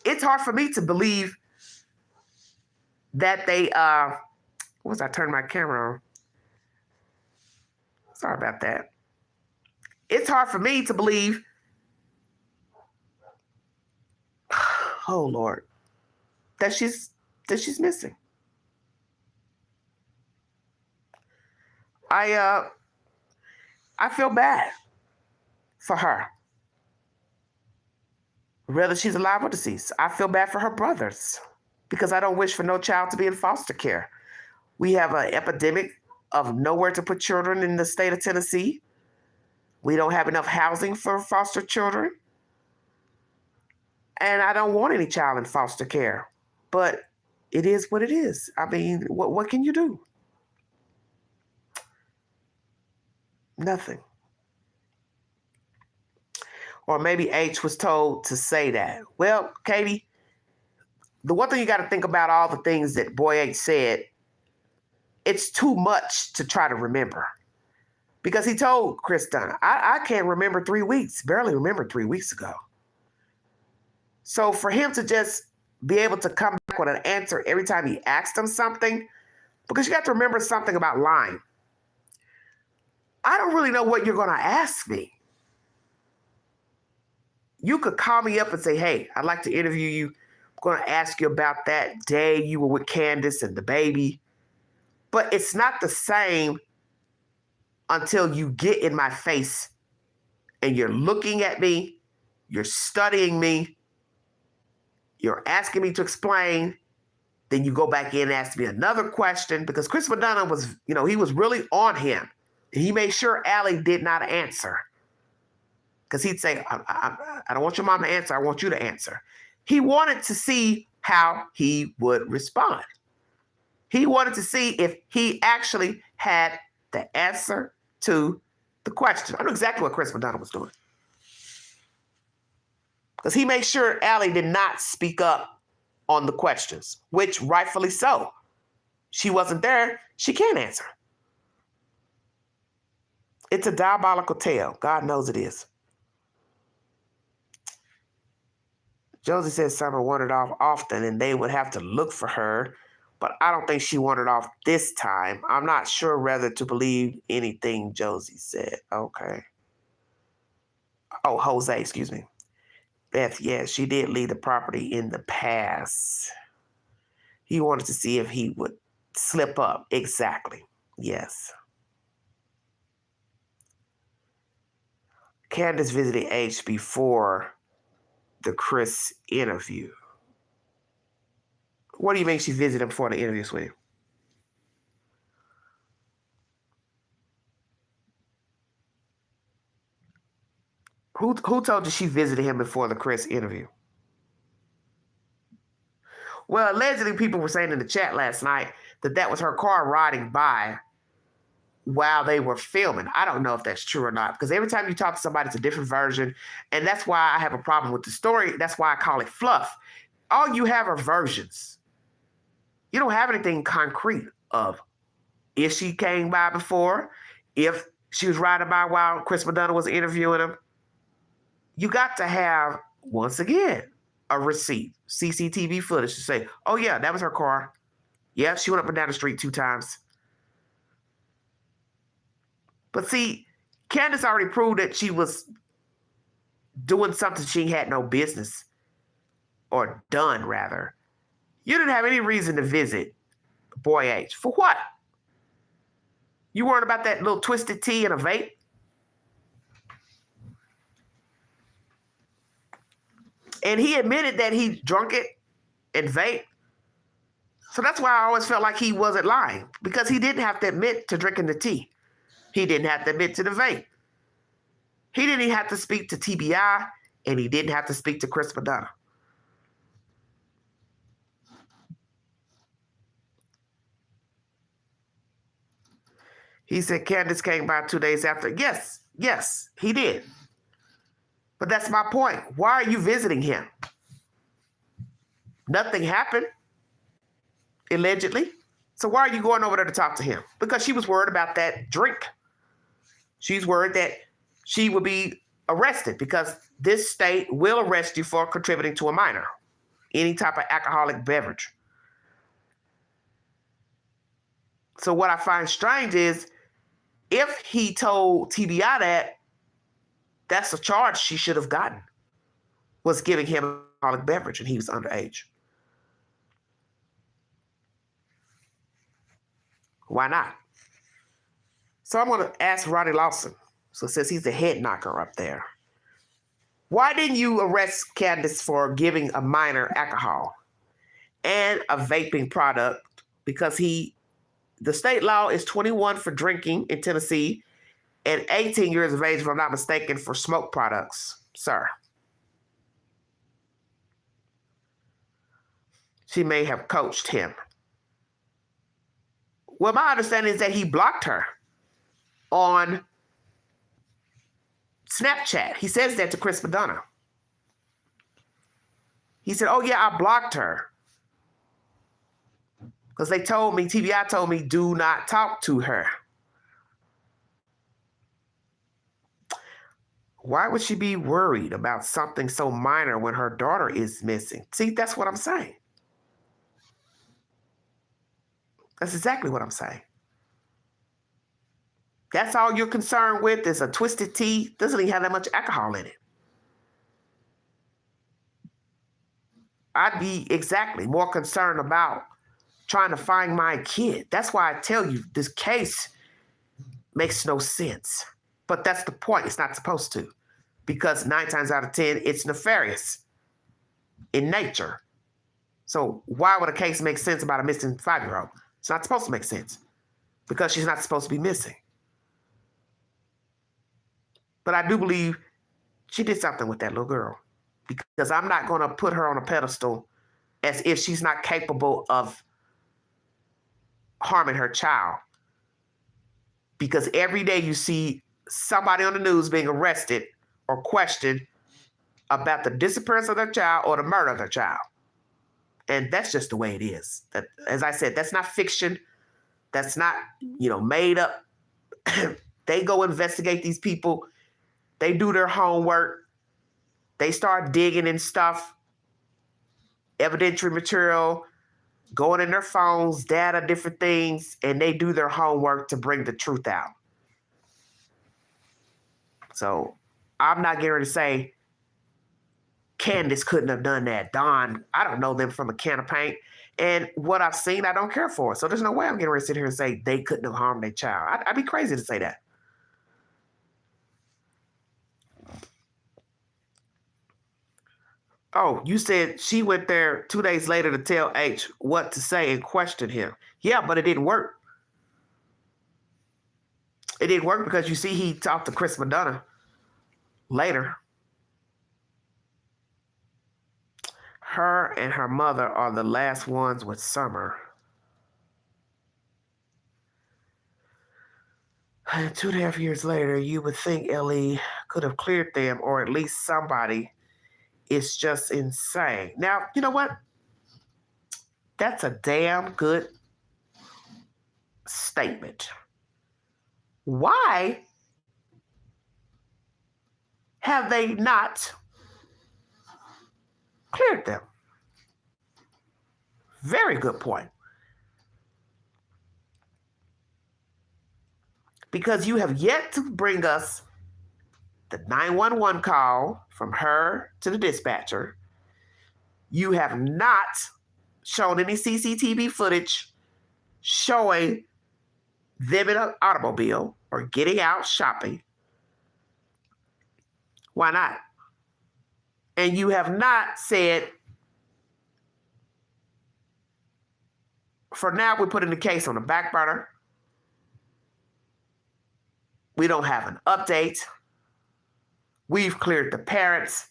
it's hard for me to believe that they, I turned my camera on. Sorry about that. It's hard for me to believe, oh Lord, that she's missing. I feel bad for her. Whether she's alive or deceased. I feel bad for her brothers because I don't wish for no child to be in foster care. We have an epidemic of nowhere to put children in the state of Tennessee. We don't have enough housing for foster children. And I don't want any child in foster care. But it is what it is. I mean, what can you do? Nothing. Or maybe H was told to say that. Well, Katie, the one thing you got to think about all the things that Boy H said, it's too much to try to remember. Because he told Chris Dunn, I can't remember 3 weeks, barely remember 3 weeks ago. So for him to just be able to come back with an answer every time he asked him something, because you got to remember something about lying. I don't really know what you're going to ask me. You could call me up and say, hey, I'd like to interview you. I'm going to ask you about that day you were with Candace and the baby. But it's not the same until you get in my face and you're looking at me, you're studying me, you're asking me to explain, then you go back in and ask me another question because Chris Madonna was, he was really on him. He made sure Allie did not answer because he'd say, I don't want your mom to answer. I want you to answer. He wanted to see how he would respond. He wanted to see if he actually had the answer to the question. I know exactly what Chris Madonna was doing. Because he made sure Allie did not speak up on the questions, which rightfully so. She wasn't there. She can't answer. It's a diabolical tale. God knows it is. Josie says Summer wandered off often and they would have to look for her, but I don't think she wandered off this time. I'm not sure whether to believe anything Josie said. Okay. Oh, Jose, excuse me. Beth, yes, she did leave the property in the past. He wanted to see if he would slip up. Exactly. Yes. Candace visited H before the Chris interview. What do you mean she visited him before the interview with him? Who told you she visited him before the Chris interview? Well, allegedly people were saying in the chat last night that was her car riding by while they were filming. I don't know if that's true or not, because every time you talk to somebody, it's a different version. And that's why I have a problem with the story. That's why I call it fluff. All you have are versions. You don't have anything concrete of if she came by before, if she was riding by while Chris Madonna was interviewing him. You got to have, once again, a receipt, CCTV footage to say, oh yeah, that was her car. Yeah, she went up and down the street 2 times. But see, Candace already proved that she was doing something she had no business, or done rather. You didn't have any reason to visit Boy H. For what? You worried about that little twisted tea and a vape? And he admitted that he drunk it and vaped. So that's why I always felt like he wasn't lying, because he didn't have to admit to drinking the tea. He didn't have to admit to the vape. He didn't even have to speak to TBI, and he didn't have to speak to Chris Madonna. He said Candace came by 2 days after. Yes, he did. But that's my point. Why are you visiting him? Nothing happened, allegedly. So why are you going over there to talk to him? Because she was worried about that drink. She's worried that she would be arrested, because this state will arrest you for contributing to a minor, any type of alcoholic beverage. So what I find strange is, if he told TBI that, that's a charge she should have gotten, was giving him an alcoholic beverage, and he was underage. Why not? So I'm going to ask Ronnie Lawson. So since he's the head knocker up there, why didn't you arrest Candace for giving a minor alcohol and a vaping product? Because the state law is 21 for drinking in Tennessee and 18 years of age, if I'm not mistaken, for smoke products, sir. She may have coached him. Well, my understanding is that he blocked her on Snapchat. He says that to Chris Madonna. He said, oh yeah, I blocked her, because they told me, TBI told me, do not talk to her. Why would she be worried about something so minor when her daughter is missing? See, that's what I'm saying. That's exactly what I'm saying. That's all you're concerned with is a twisted tea. Doesn't even have that much alcohol in it. I'd be exactly more concerned about trying to find my kid. That's why I tell you, this case makes no sense. But that's the point. It's not supposed to. Because 9 times out of 10, it's nefarious in nature. So why would a case make sense about a missing 5-year-old? It's not supposed to make sense, because she's not supposed to be missing. But I do believe she did something with that little girl, because I'm not going to put her on a pedestal as if she's not capable of harming her child. Because every day you see somebody on the news being arrested or questioned about the disappearance of their child or the murder of their child. And that's just the way it is. That, as I said, that's not fiction. That's not, made up. They go investigate these people. They do their homework. They start digging in stuff, evidentiary material, going in their phones, data, different things, and they do their homework to bring the truth out. So I'm not getting ready to say Candace couldn't have done that. Don, I don't know them from a can of paint. And what I've seen, I don't care for. So there's no way I'm getting ready to sit here and say they couldn't have harmed their child. I'd be crazy to say that. Oh, you said she went there 2 days later to tell H what to say and question him. Yeah, but it didn't work. It didn't work because you see he talked to Chris Madonna later. Her and her mother are the last ones with Summer. And 2.5 years later, you would think Ellie could have cleared them, or at least somebody. It's just insane. Now, you know what? That's a damn good statement. Why have they not cleared them? Very good point. Because you have yet to bring us the 911 call from her to the dispatcher. You have not shown any CCTV footage showing them in an automobile or getting out shopping. Why not? and you have not said, for now, we're putting the case on the back burner. We don't have an update. We've cleared the parents,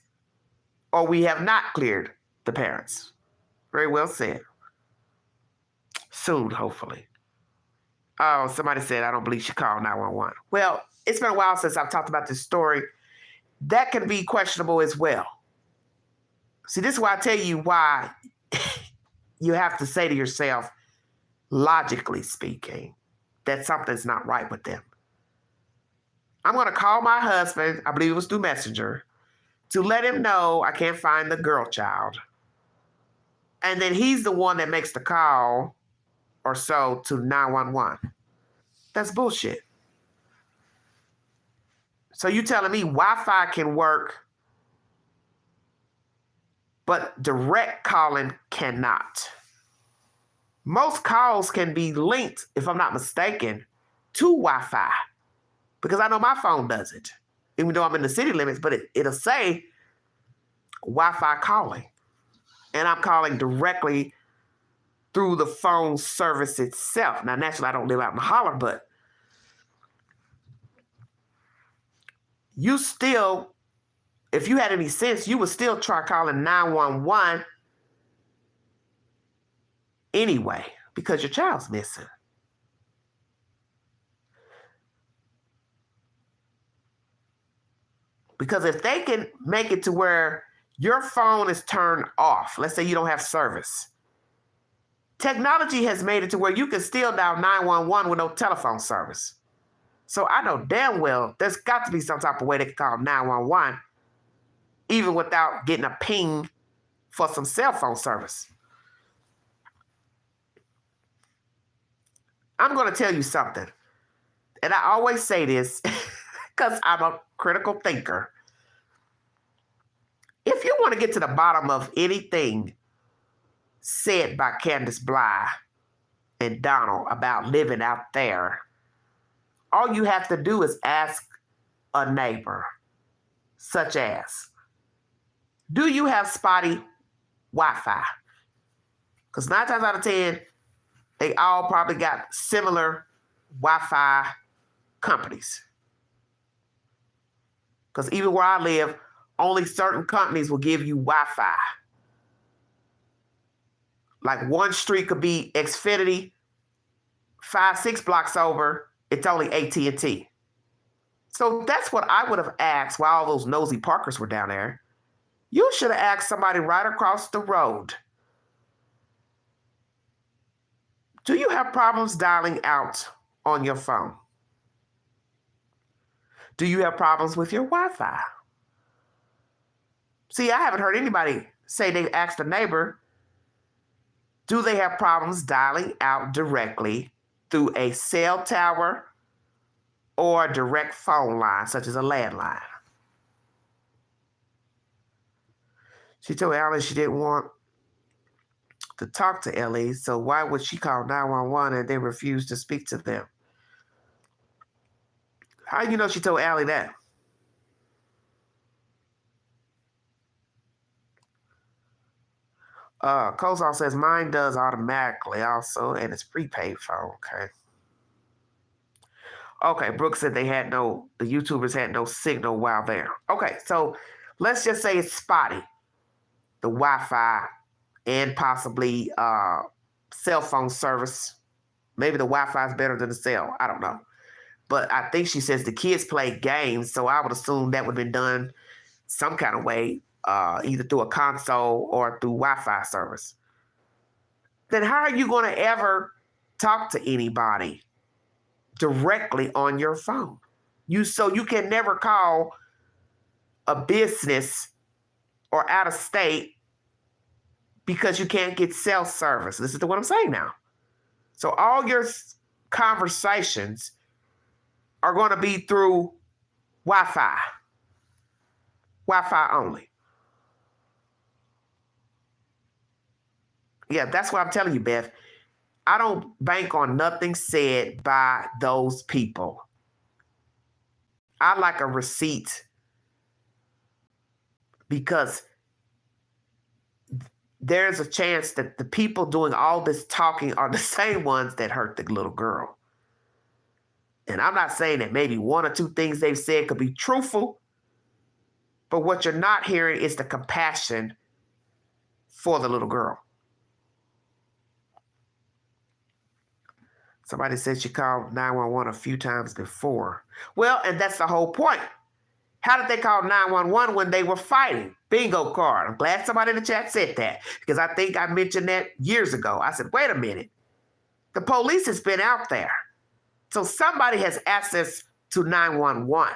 or we have not cleared the parents. Very well said. Soon, hopefully. Oh, somebody said, I don't believe she called 911. Well, it's been a while since I've talked about this story. That can be questionable as well. See, this is why I tell you why you have to say to yourself, logically speaking, that something's not right with them. I'm going to call my husband, I believe it was through Messenger, to let him know I can't find the girl child. And then he's the one that makes the call or so to 911. That's bullshit. So you telling me Wi-Fi can work, but direct calling cannot? Most calls can be linked, if I'm not mistaken, to Wi-Fi, because I know my phone does it, even though I'm in the city limits, but it'll say Wi-Fi calling. And I'm calling directly through the phone service itself. Now, naturally, I don't live out in the holler, but you still, if you had any sense, you would still try calling 911 anyway, because your child's missing. Because if they can make it to where your phone is turned off, let's say you don't have service, technology has made it to where you can still dial 911 with no telephone service. So I know damn well there's got to be some type of way they can call 911 even without getting a ping for some cell phone service. I'm going to tell you something, and I always say this because I'm a critical thinker. If you want to get to the bottom of anything said by Candace Bly and Donald about living out there, all you have to do is ask a neighbor, such as, do you have spotty Wi-Fi? Because 9 times out of 10, they all probably got similar Wi-Fi companies. Because even where I live, only certain companies will give you Wi-Fi. Like one street could be Xfinity, 5-6 blocks over, it's only AT&T. So that's what I would have asked while all those nosy Parkers were down there. You should have asked somebody right across the road. Do you have problems dialing out on your phone? Do you have problems with your Wi-Fi? See, I haven't heard anybody say they asked a neighbor, do they have problems dialing out directly through a cell tower or a direct phone line, such as a landline? She told Allie she didn't want to talk to Ellie, so why would she call 911 and then refuse to speak to them? How do you know she told Allie that? Kozal says mine does automatically also, and it's prepaid phone. Okay, Brooke said the YouTubers had no signal while there. Okay, so let's just say it's spotty, the Wi-Fi and possibly cell phone service. Maybe the Wi-Fi is better than the cell. I don't know. But I think she says the kids play games, so I would assume that would have been done some kind of way, either through a console or through Wi-Fi service. Then how are you going to ever talk to anybody directly on your phone? So you can never call a business or out of state because you can't get cell service. Listen to what I'm saying now. So all your conversations are going to be through Wi-Fi. Wi-Fi only. Yeah, that's what I'm telling you, Beth. I don't bank on nothing said by those people. I like a receipt because there's a chance that the people doing all this talking are the same ones that hurt the little girl. And I'm not saying that maybe one or two things they've said could be truthful, but what you're not hearing is the compassion for the little girl. Somebody said she called 911 a few times before. Well, and that's the whole point. How did they call 911 when they were fighting? Bingo card. I'm glad somebody in the chat said that, because I think I mentioned that years ago. I said, wait a minute. The police has been out there. So somebody has access to 911.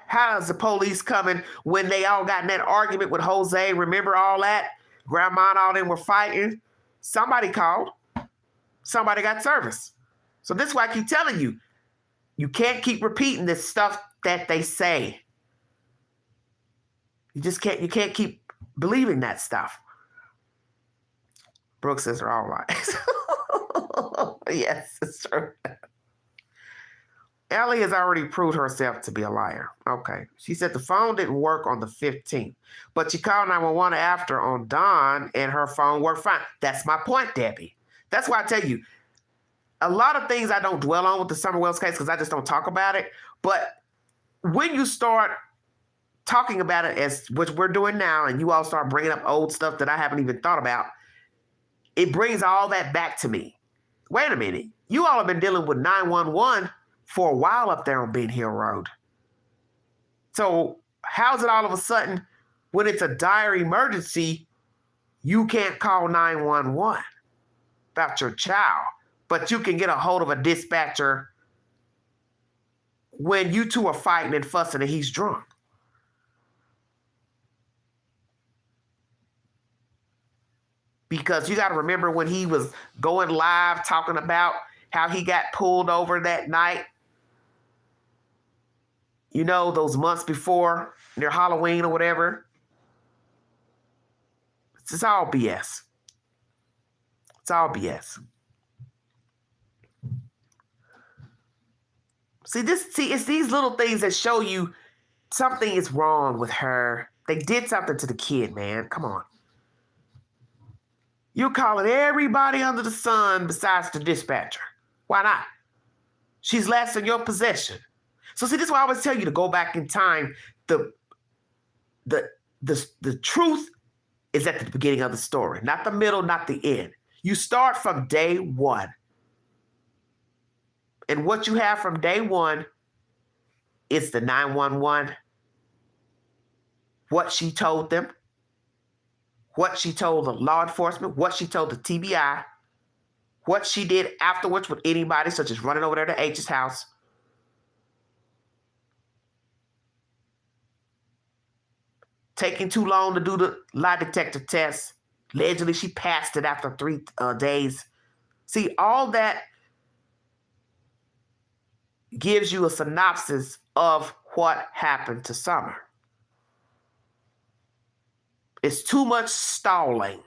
How is the police coming when they all got in that argument with Jose? Remember all that? Grandma and all them were fighting. Somebody called. Somebody got service. So this is why I keep telling you, you can't keep repeating this stuff that they say. You can't keep believing that stuff. Brooke says they're all lies. Yes, it's true. Ellie has already proved herself to be a liar. Okay. She said the phone didn't work on the 15th, but she called 911 after on Dawn and her phone worked fine. That's my point, Debbie. That's why I tell you, a lot of things I don't dwell on with the Summer Wells case because I just don't talk about it. But when you start talking about it, as which we're doing now, and you all start bringing up old stuff that I haven't even thought about, it brings all that back to me. Wait a minute. You all have been dealing with 911 for a while up there on Ben Hill Road. So how's it all of a sudden when it's a dire emergency, you can't call 911 about your child, but you can get a hold of a dispatcher when you two are fighting and fussing and he's drunk? Because you got to remember when he was going live talking about how he got pulled over that night, you know, those months before near Halloween or whatever. It's all BS. It's all BS. See, it's these little things that show you something is wrong with her. They did something to the kid, man. Come on. You're calling everybody under the sun besides the dispatcher. Why not? She's last in your possession. So see, this is why I always tell you to go back in time. The truth is at the beginning of the story, not the middle, not the end. You start from day one. And what you have from day one is the 911, what she told them, what she told the law enforcement, what she told the TBI, what she did afterwards with anybody, such as running over there to H's house. Taking too long to do the lie detector test. Allegedly, she passed it after 3 days. See, all that gives you a synopsis of what happened to Summer. It's too much stalling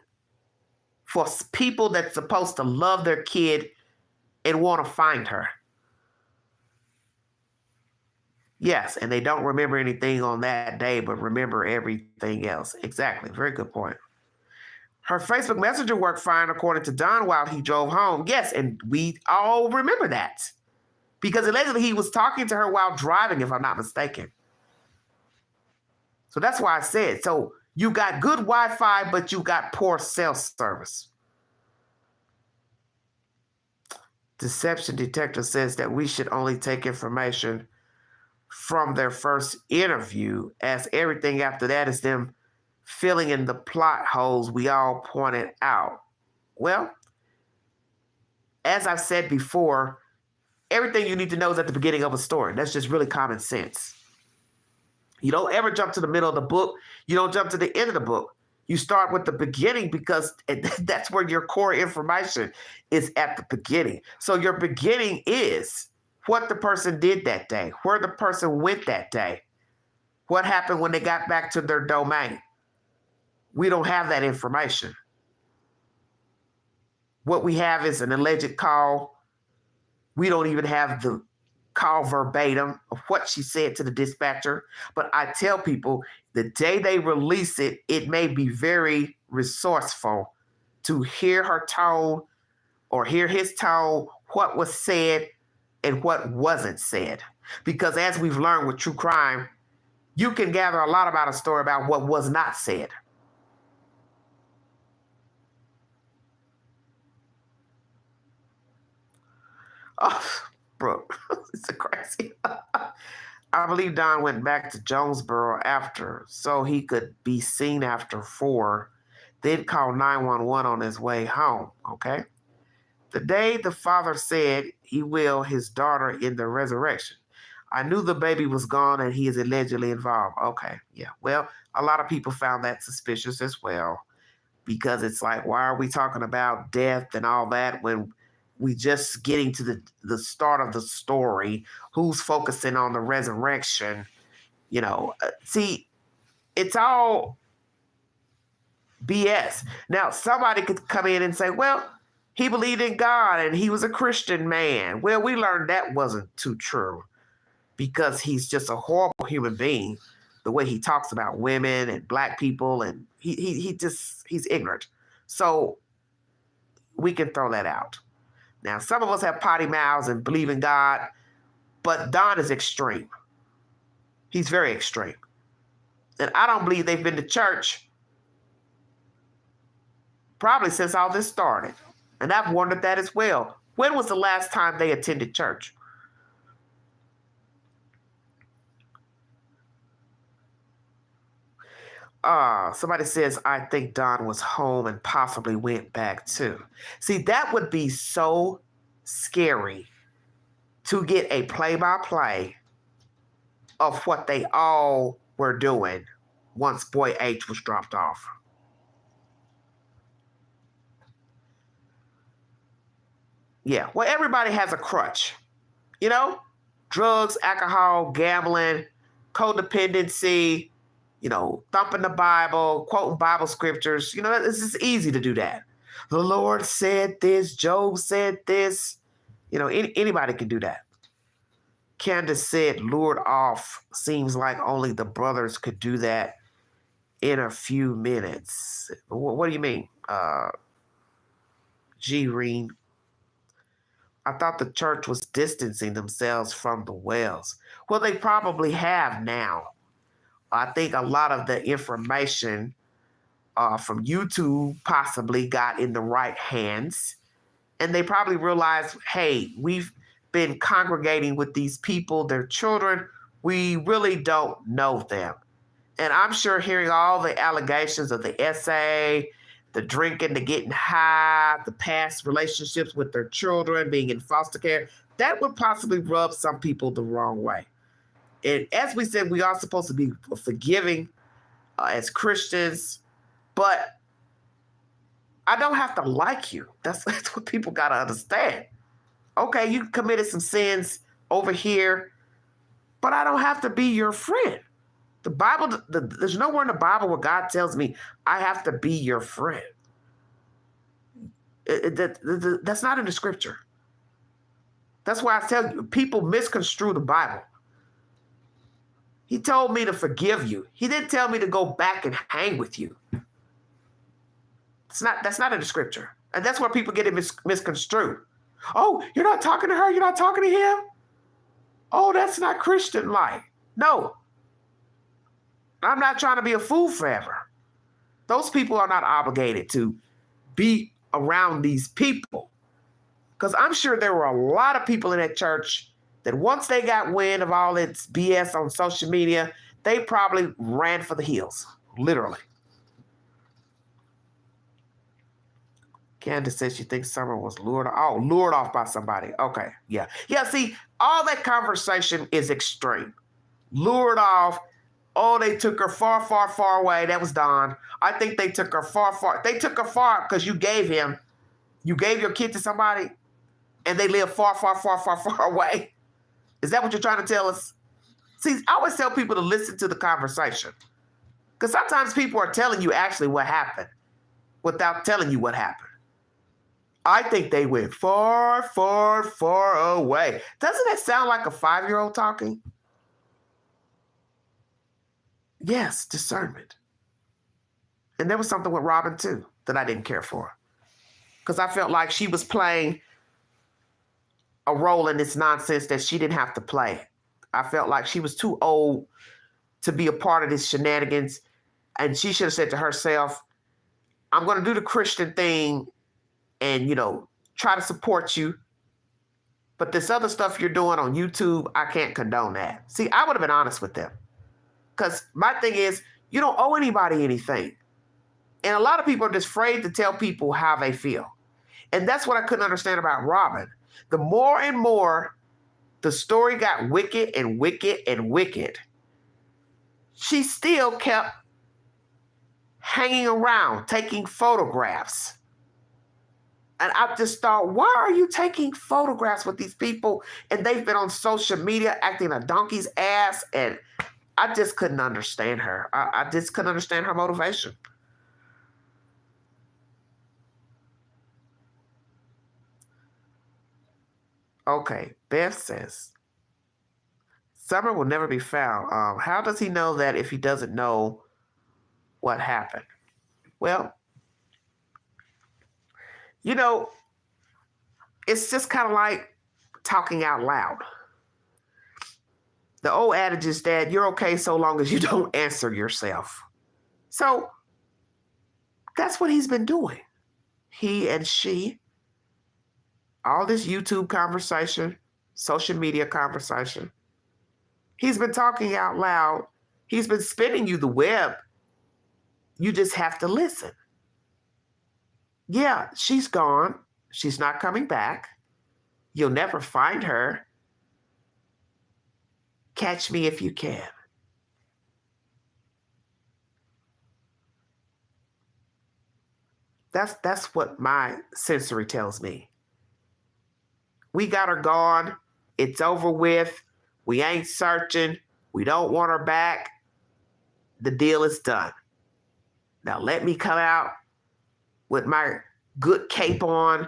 for people that's supposed to love their kid and want to find her. Yes, and they don't remember anything on that day, but remember everything else. Exactly. Very good point. Her Facebook Messenger worked fine, according to Don, while he drove home. Yes, and we all remember that. Because allegedly he was talking to her while driving, if I'm not mistaken. So that's why I said, so you got good Wi-Fi, but you got poor cell service. Deception Detector says that we should only take information from their first interview, as everything after that is them filling in the plot holes we all pointed out. Well, as I've said before, everything you need to know is at the beginning of a story. That's just really common sense. You don't ever jump to the middle of the book. You don't jump to the end of the book. You start with the beginning because that's where your core information is, at the beginning. So your beginning is what the person did that day, where the person went that day, what happened when they got back to their domain. We don't have that information. What we have is an alleged call. We don't even have the recall verbatim of what she said to the dispatcher, but I tell people the day they release it, it may be very resourceful to hear her tone or hear his tone, what was said and what wasn't said. Because as we've learned with true crime, you can gather a lot about a story about what was not said. Oh, Brooke, it's a crazy. I believe Don went back to Jonesboro after, so he could be seen after 4, then call 911 on his way home. Okay. The day the father said he will his daughter in the resurrection. I knew the baby was gone and he is allegedly involved. Okay. Yeah. Well, a lot of people found that suspicious as well because it's like, why are we talking about death and all that when we just getting to the start of the story? Who's focusing on the resurrection? See, it's all BS. Now, somebody could come in and say, well, he believed in God and he was a Christian man. Well, we learned that wasn't too true because he's just a horrible human being. The way he talks about women and black people, and he's ignorant. So we can throw that out. Now, some of us have potty mouths and believe in God, but Don is extreme. He's very extreme. And I don't believe they've been to church probably since all this started. And I've wondered that as well. When was the last time they attended church? Somebody says, I think Don was home and possibly went back too. See, that would be so scary to get a play-by-play of what they all were doing once boy H was dropped off. Yeah, well, everybody has a crutch. Drugs, alcohol, gambling, codependency, thumping the Bible, quoting Bible scriptures. It's just easy to do that. The Lord said this, Job said this. Anybody can do that. Candace said, lured off. Seems like only the brothers could do that in a few minutes. What do you mean? G-Reen. I thought the church was distancing themselves from the Wells. Well, they probably have now. I think a lot of the information from YouTube possibly got in the right hands. And they probably realized, hey, we've been congregating with these people, their children. We really don't know them. And I'm sure hearing all the allegations of the SA, the drinking, the getting high, the past relationships with their children, being in foster care, that would possibly rub some people the wrong way. And as we said, we are supposed to be forgiving as Christians, but I don't have to like you. That's what people got to understand. Okay, you committed some sins over here, but I don't have to be your friend. The Bible, there's nowhere in the Bible where God tells me I have to be your friend. That's not in the scripture. That's why I tell you, people misconstrue the Bible. He told me to forgive you. He didn't tell me to go back and hang with you. That's not in the scripture. And that's where people get it misconstrued. Oh, you're not talking to her? You're not talking to him? Oh, that's not Christian-like. No. I'm not trying to be a fool forever. Those people are not obligated to be around these people. Because I'm sure there were a lot of people in that church that once they got wind of all its BS on social media, they probably ran for the hills, literally. Candace says she thinks Summer was lured off by somebody. Okay, yeah. Yeah, see, all that conversation is extreme. Lured off. Oh, they took her far, far, far away. That was Don. I think they took her far, far. They took her far because you gave your kid to somebody and they live far, far, far, far, far away. Is that what you're trying to tell us? See, I always tell people to listen to the conversation because sometimes people are telling you actually what happened without telling you what happened. I think they went far, far, far away. Doesn't that sound like a 5-year-old talking? Yes, discernment. And there was something with Robin too that I didn't care for. Because I felt like she was playing a role in this nonsense that she didn't have to play. I felt like she was too old to be a part of this shenanigans. And she should have said to herself, I'm going to do the Christian thing and, try to support you. But this other stuff you're doing on YouTube, I can't condone that. See, I would have been honest with them. Because my thing is, you don't owe anybody anything. And a lot of people are just afraid to tell people how they feel. And that's what I couldn't understand about Robin. The more and more the story got wicked and wicked and wicked, she still kept hanging around, taking photographs. And I just thought, why are you taking photographs with these people? And they've been on social media acting a donkey's ass. And I just couldn't understand her. I just couldn't understand her motivation. Okay, Beth says, Summer will never be found. How does he know that if he doesn't know what happened? Well, it's just kind of like talking out loud. The old adage is that you're okay so long as you don't answer yourself. So that's what he's been doing. He and she, all this YouTube conversation, social media conversation. He's been talking out loud. He's been spinning you the web. You just have to listen. Yeah, she's gone. She's not coming back. You'll never find her. Catch me if you can. That's what my sensory tells me. We got her gone. It's over with. We ain't searching. We don't want her back. The deal is done. Now let me come out with my good cape on,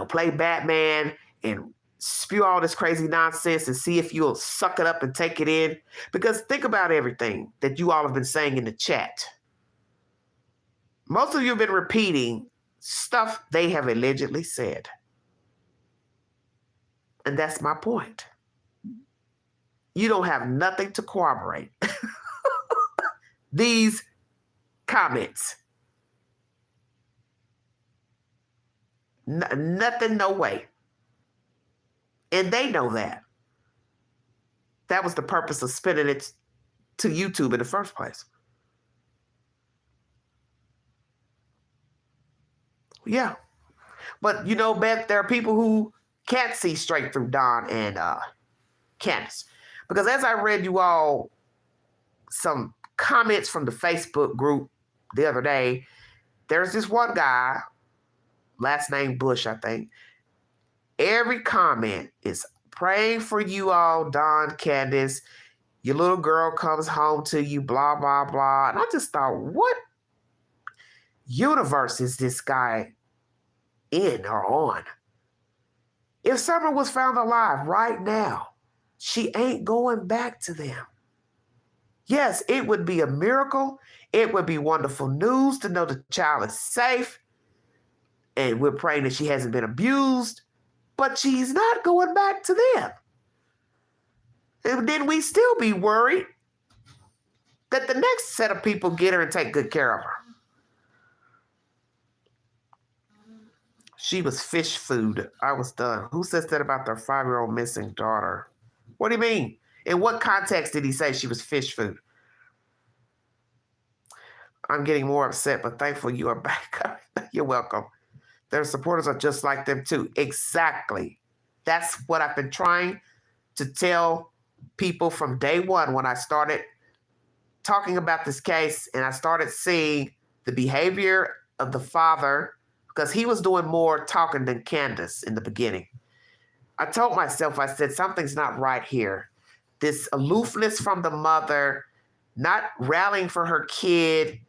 play Batman and spew all this crazy nonsense and see if you'll suck it up and take it in. Because think about everything that you all have been saying in the chat. Most of you have been repeating stuff they have allegedly said. And that's my point. You don't have nothing to corroborate these comments. Nothing, no way. And they know that. That was the purpose of spinning it to YouTube in the first place. Yeah. But Beth, there are people who can't see straight through Don and Candace. Because as I read you all some comments from the Facebook group the other day, there's this one guy, last name Bush, I think. Every comment is praying for you all, Don, Candace. Your little girl comes home to you, blah, blah, blah. And I just thought, what universe is this guy in or on? If Summer was found alive right now, she ain't going back to them. Yes, it would be a miracle. It would be wonderful news to know the child is safe. And we're praying that she hasn't been abused. But she's not going back to them. And then we still be worried that the next set of people get her and take good care of her. She was fish food. I was done. Who says that about their 5-year-old missing daughter? What do you mean? In what context did he say she was fish food? I'm getting more upset, but thankful you are back. You're welcome. Their supporters are just like them too. Exactly. That's what I've been trying to tell people from day one when I started talking about this case and I started seeing the behavior of the father, because he was doing more talking than Candace in the beginning. I told myself, I said, something's not right here. This aloofness from the mother, not rallying for her kid,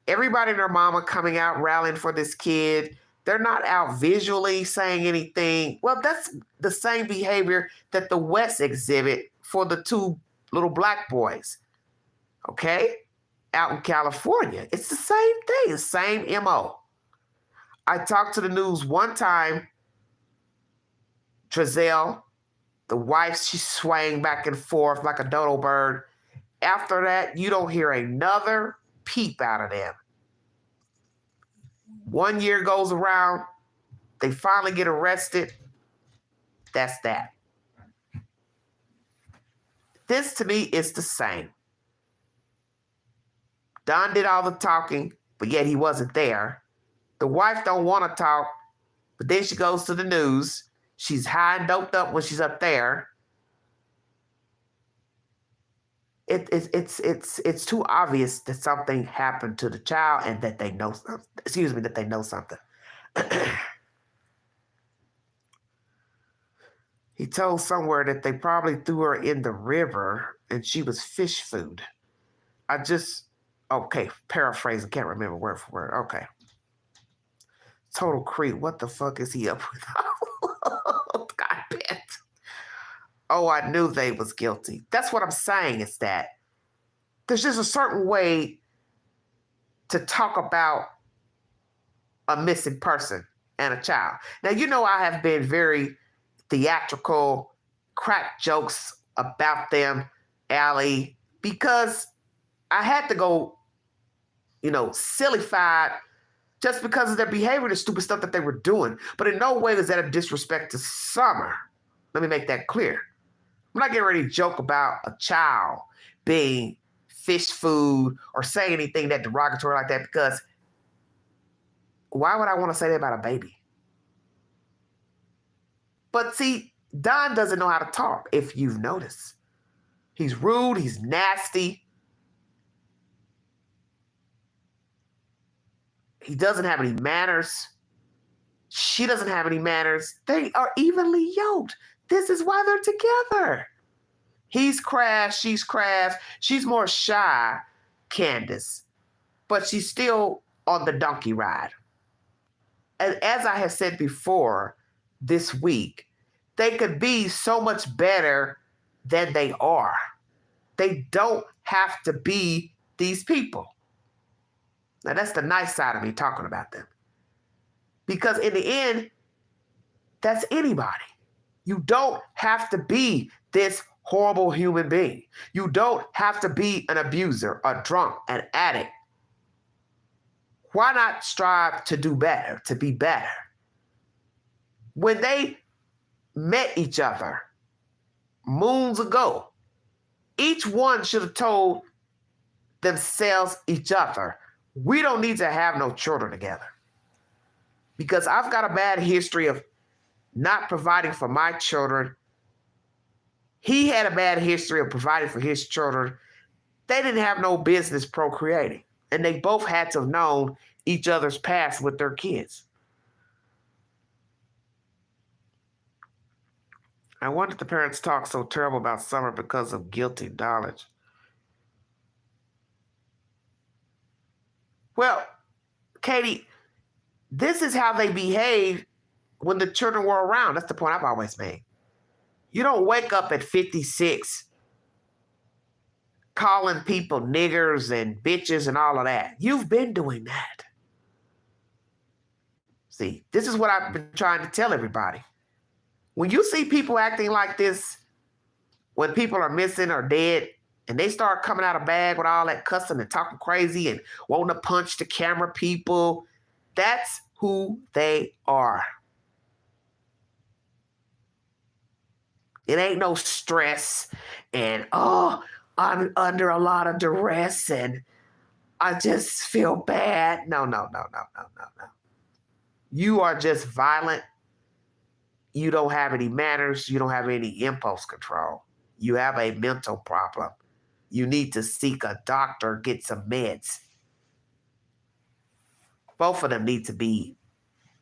everybody and their mama coming out rallying for this kid. They're not out visually saying anything. Well, that's the same behavior that the West exhibit for the two little black boys, okay? Out in California. It's the same thing, the same MO. I talked to the news one time. Trezell, the wife, she's swaying back and forth like a dodo bird. After that, you don't hear another peep out of them. 1 year goes around, they finally get arrested. That's that. This to me is the same. Don did all the talking, but yet he wasn't there. The wife don't want to talk, but then she goes to the news. She's high and doped up when she's up there. It's too obvious that something happened to the child and that they know something. Excuse me, that they know something. He told somewhere that they probably threw her in the river and she was fish food. Okay, paraphrasing, can't remember word for word. Okay. Total creep. What the fuck is he up with? God bet. Oh, I knew they was guilty. That's what I'm saying, is that there's just a certain way to talk about a missing person and a child. Now, you know I have been very theatrical, crack jokes about them, Allie, because I had to go, sillified just because of their behavior, the stupid stuff that they were doing. But in no way is that a disrespect to Summer. Let me make that clear. I'm not getting ready to joke about a child being fish food or say anything that derogatory like that, because why would I want to say that about a baby? But see, Don doesn't know how to talk, if you've noticed. He's rude, he's nasty. He doesn't have any manners. She doesn't have any manners. They are evenly yoked. This is why they're together. He's crass, she's crass. She's more shy, Candace, but she's still on the donkey ride. And as I have said before this week, they could be so much better than they are. They don't have to be these people. Now, that's the nice side of me talking about them. Because in the end, that's anybody. You don't have to be this horrible human being. You don't have to be an abuser, a drunk, an addict. Why not strive to do better, to be better? When they met each other moons ago, each one should have told themselves, each other, we don't need to have no children together. Because I've got a bad history of not providing for my children. He had a bad history of providing for his children. They didn't have no business procreating. And they both had to have known each other's past with their kids. I wonder if the parents talk so terrible about Summer because of guilty knowledge. Well, Katie, this is how they behaved when the children were around. That's the point I've always made. You don't wake up at 56 calling people niggers and bitches and all of that. You've been doing that. See, this is what I've been trying to tell everybody. When you see people acting like this, when people are missing or dead, and they start coming out of bag with all that cussing and talking crazy and wanting to punch the camera people, that's who they are. It ain't no stress and, I'm under a lot of duress and I just feel bad. No. You are just violent. You don't have any manners. You don't have any impulse control. You have a mental problem. You need to seek a doctor, get some meds. Both of them need to be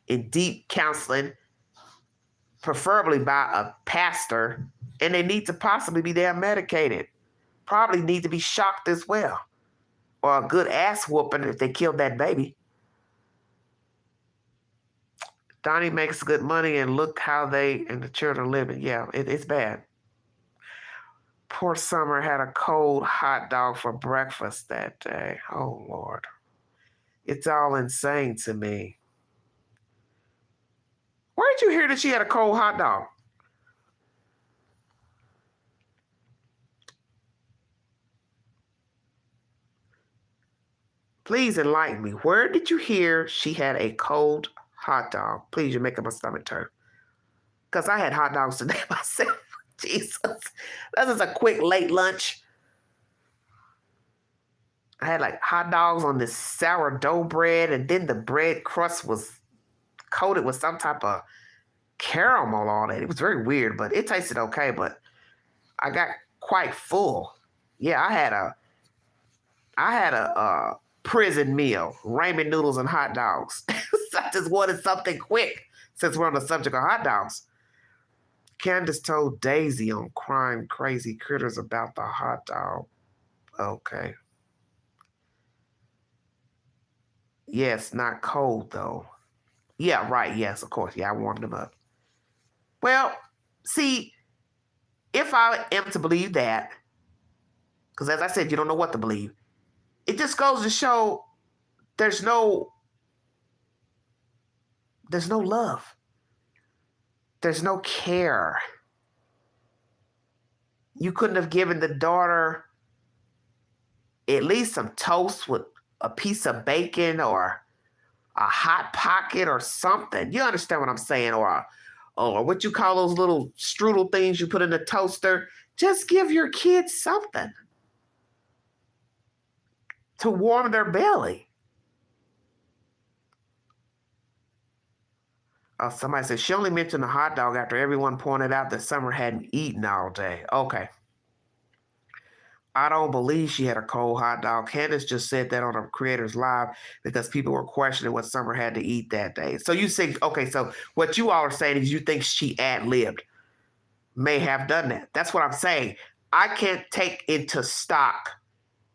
in deep counseling, preferably by a pastor, and they need to possibly be damn medicated. Probably need to be shocked as well, or a good ass whooping if they killed that baby. Donnie makes good money, and look how they and the children living. Yeah, it's bad. Poor Summer had a cold hot dog for breakfast that day. Oh, Lord. It's all insane to me. Where did you hear that she had a cold hot dog? Please enlighten me. Where did you hear she had a cold hot dog? Please, you're making my stomach turn. Because I had hot dogs today myself. Jesus. This is a quick late lunch. I had like hot dogs on this sourdough bread, and then the bread crust was coated with some type of caramel on it. It was very weird, but it tasted okay, but I got quite full. Yeah, I had a prison meal, ramen noodles and hot dogs. I just wanted something quick since we're on the subject of hot dogs. Candace told Daisy on Crime Crazy Critters about the hot dog. Okay. Yes, not cold though. Yeah, right. Yes, of course. Yeah, I warmed them up. Well, see, if I am to believe that, because as I said, you don't know what to believe, it just goes to show there's no love. There's no care. You couldn't have given the daughter at least some toast with a piece of bacon or a hot pocket or something. You understand what I'm saying? Or what you call those little strudel things you put in the toaster. Just give your kids something to warm their belly. Somebody said she only mentioned the hot dog after everyone pointed out that Summer hadn't eaten all day. Okay. I don't believe she had a cold hot dog. Candace just said that on her Creators Live because people were questioning what Summer had to eat that day. So you think, okay, so what you all are saying is you think she ad-libbed, may have done that. That's what I'm saying. I can't take into stock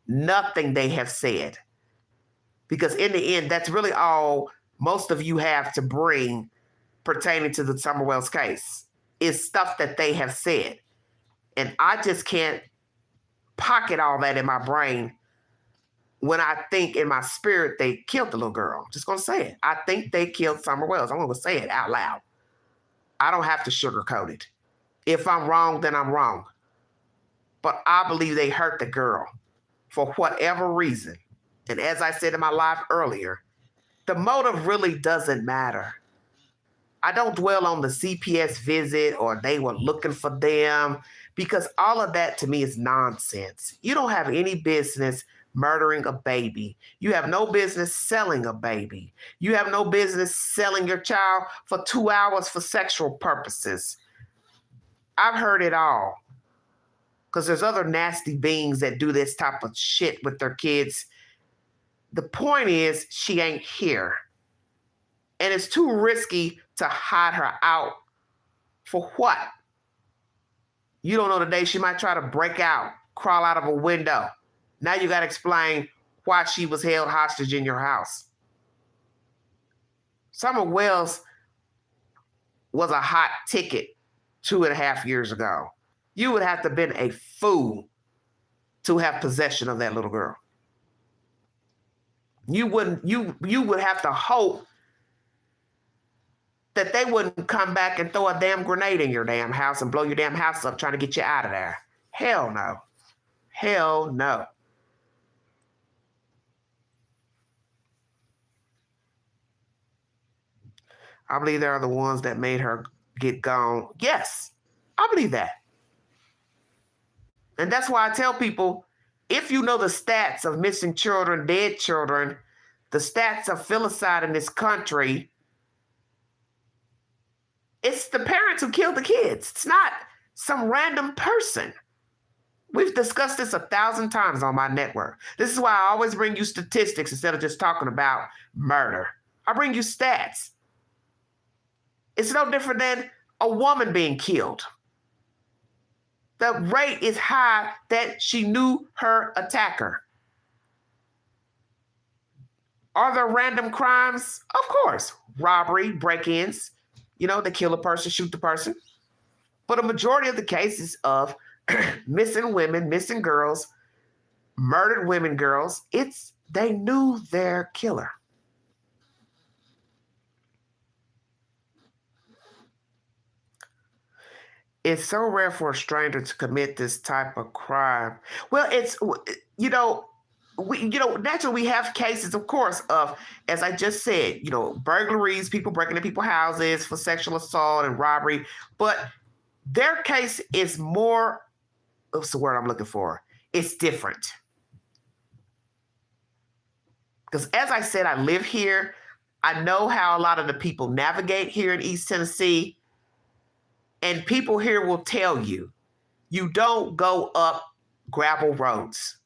nothing they have said because in the end, that's really all most of you have to bring pertaining to the Summer Wells case is stuff that they have said. And I just can't pocket all that in my brain when I think in my spirit they killed the little girl. I'm just going to say it. I think they killed Summer Wells. I'm going to say it out loud. I don't have to sugarcoat it. If I'm wrong, then I'm wrong. But I believe they hurt the girl for whatever reason. And as I said in my live earlier, the motive really doesn't matter. I don't dwell on the CPS visit or they were looking for them because all of that to me is nonsense. You don't have any business murdering a baby. You have no business selling a baby. You have no business selling your child for 2 hours for sexual purposes. I've heard it all because there's other nasty beings that do this type of shit with their kids. The point is she ain't here. And it's too risky to hide her out. For what? You don't know the day she might try to break out, crawl out of a window. Now you got to explain why she was held hostage in your house. Summer Wells was a hot ticket 2.5 years ago. You would have to have been a fool to have possession of that little girl. You would have to hope that they wouldn't come back and throw a damn grenade in your damn house and blow your damn house up trying to get you out of there. Hell no. Hell no. I believe they are the ones that made her get gone. Yes, I believe that. And that's why I tell people, if you know the stats of missing children, dead children, the stats of filicide in this country, it's the parents who killed the kids. It's not some random person. We've discussed this 1,000 times on my network. This is why I always bring you statistics instead of just talking about murder. I bring you stats. It's no different than a woman being killed. The rate is high that she knew her attacker. Are there random crimes? Of course. Robbery, break-ins, they kill a person, shoot the person. But a majority of the cases of missing women, missing girls, murdered women, girls, they knew their killer. It's so rare for a stranger to commit this type of crime. Well, naturally we have cases, of course, of, as I just said, burglaries, people breaking into people's houses for sexual assault and robbery. But their case is more, what's the word I'm looking for? It's different. Because as I said, I live here. I know how a lot of the people navigate here in East Tennessee. And people here will tell you, you don't go up gravel roads.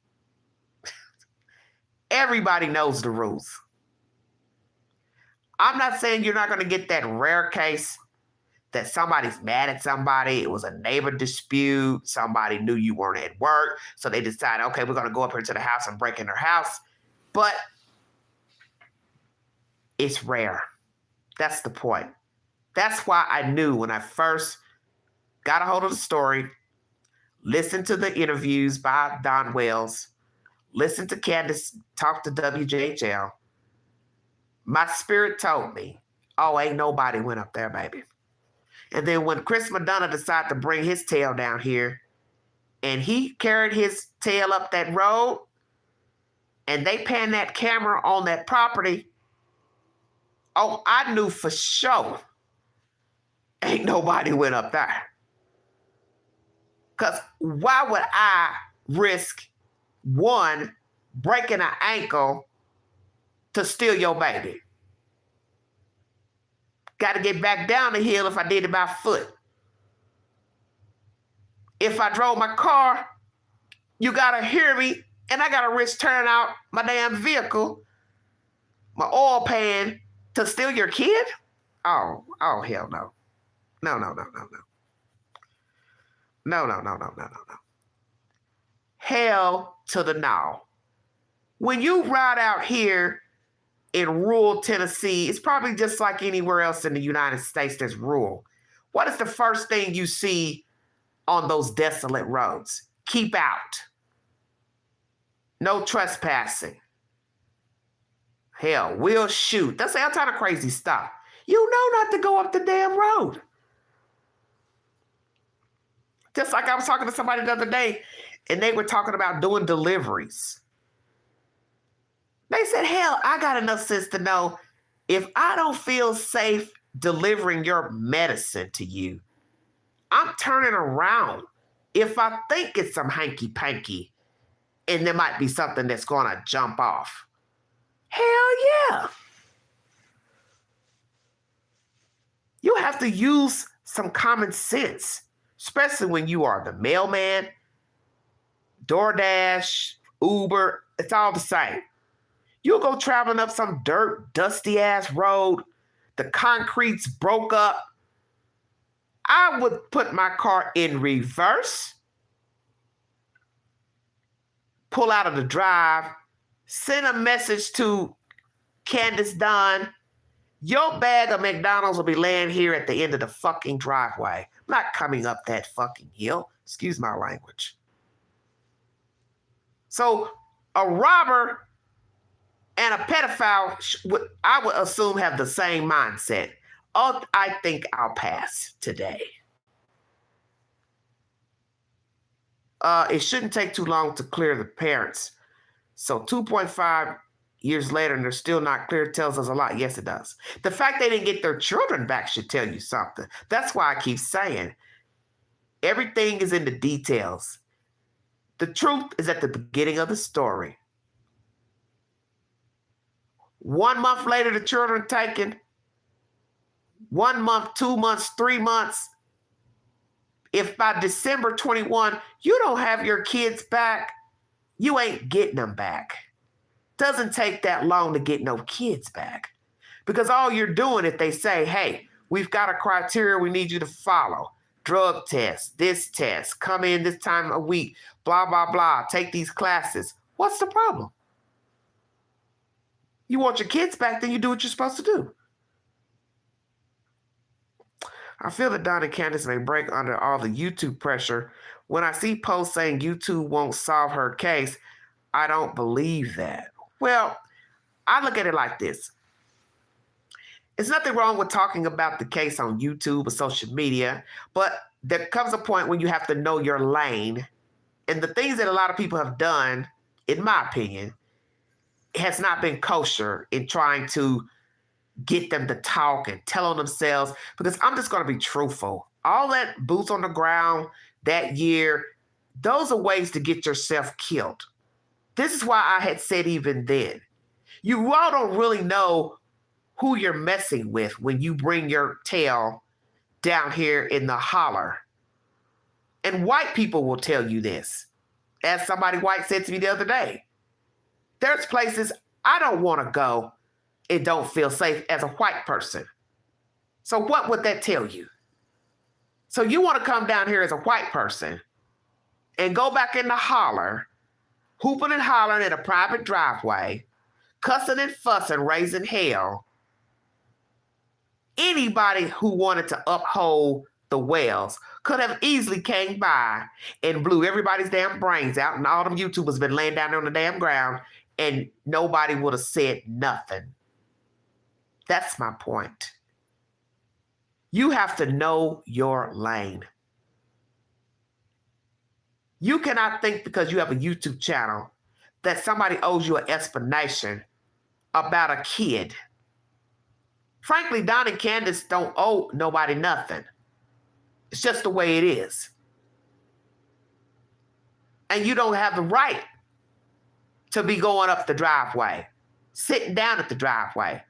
Everybody knows the rules. I'm not saying you're not going to get that rare case that somebody's mad at somebody. It was a neighbor dispute. Somebody knew you weren't at work. So they decided, okay, we're going to go up here to the house and break in their house. But it's rare. That's the point. That's why I knew when I first got a hold of the story, listened to the interviews by Don Wells, listened to Candace talk to WJHL, my spirit told me, oh, ain't nobody went up there, baby. And then when Chris Madonna decided to bring his tail down here, and he carried his tail up that road, and they panned that camera on that property, oh, I knew for sure ain't nobody went up there. Because why would I risk, one, breaking an ankle to steal your baby? Got to get back down the hill if I did it by foot. If I drove my car, you got to hear me, and I got to risk turning out my damn vehicle, my oil pan, to steal your kid? Oh, hell no. No. No. Hell to the no. When you ride out here in rural Tennessee, it's probably just like anywhere else in the United States that's rural. What is the first thing you see on those desolate roads? Keep out. No trespassing. Hell, we'll shoot. That's all kind of crazy stuff. You know not to go up the damn road. Just like I was talking to somebody the other day, and they were talking about doing deliveries. They said, hell, I got enough sense to know if I don't feel safe delivering your medicine to you, I'm turning around. If I think it's some hanky-panky and there might be something that's going to jump off. Hell yeah. You have to use some common sense, especially when you are the mailman, DoorDash, Uber, it's all the same. You'll go traveling up some dirt, dusty-ass road, the concrete's broke up. I would put my car in reverse, pull out of the drive, send a message to Candace Dunn. Your bag of McDonald's will be laying here at the end of the fucking driveway. I'm not coming up that fucking hill. Excuse my language. So a robber and a pedophile, I would assume, have the same mindset. Oh, I think I'll pass today. It shouldn't take too long to clear the parents. So 2.5 years later, and they're still not clear, tells us a lot. Yes, it does. The fact they didn't get their children back should tell you something. That's why I keep saying everything is in the details. The truth is at the beginning of the story. 1 month later, the children taken. 1 month, 2 months, 3 months. If by December 21, you don't have your kids back, you ain't getting them back. Doesn't take that long to get no kids back. Because all you're doing, if they say, hey, we've got a criteria we need you to follow. Drug test, this test, come in this time a week, blah, blah, blah, take these classes. What's the problem? You want your kids back, then you do what you're supposed to do. I feel that Don and Candace may break under all the YouTube pressure. When I see posts saying YouTube won't solve her case, I don't believe that. Well, I look at it like this. There's nothing wrong with talking about the case on YouTube or social media, but there comes a point when you have to know your lane. And the things that a lot of people have done, in my opinion, has not been kosher in trying to get them to talk and tell on themselves. Because I'm just going to be truthful. All that boots on the ground that year, those are ways to get yourself killed. This is why I had said even then, you all don't really know who you're messing with when you bring your tail down here in the holler. And white people will tell you this. As somebody white said to me the other day, there's places I don't want to go and don't feel safe as a white person. So what would that tell you? So you want to come down here as a white person and go back in the holler, hooping and hollering at a private driveway, cussing and fussing, raising hell. Anybody who wanted to uphold the Wells could have easily came by and blew everybody's damn brains out, and all them YouTubers been laying down there on the damn ground, and nobody would have said nothing. That's my point. You have to know your lane. You cannot think because you have a YouTube channel that somebody owes you an explanation about a kid. Frankly, Don and Candace don't owe nobody nothing. It's just the way it is. And you don't have the right to be going up the driveway, sitting down at the driveway,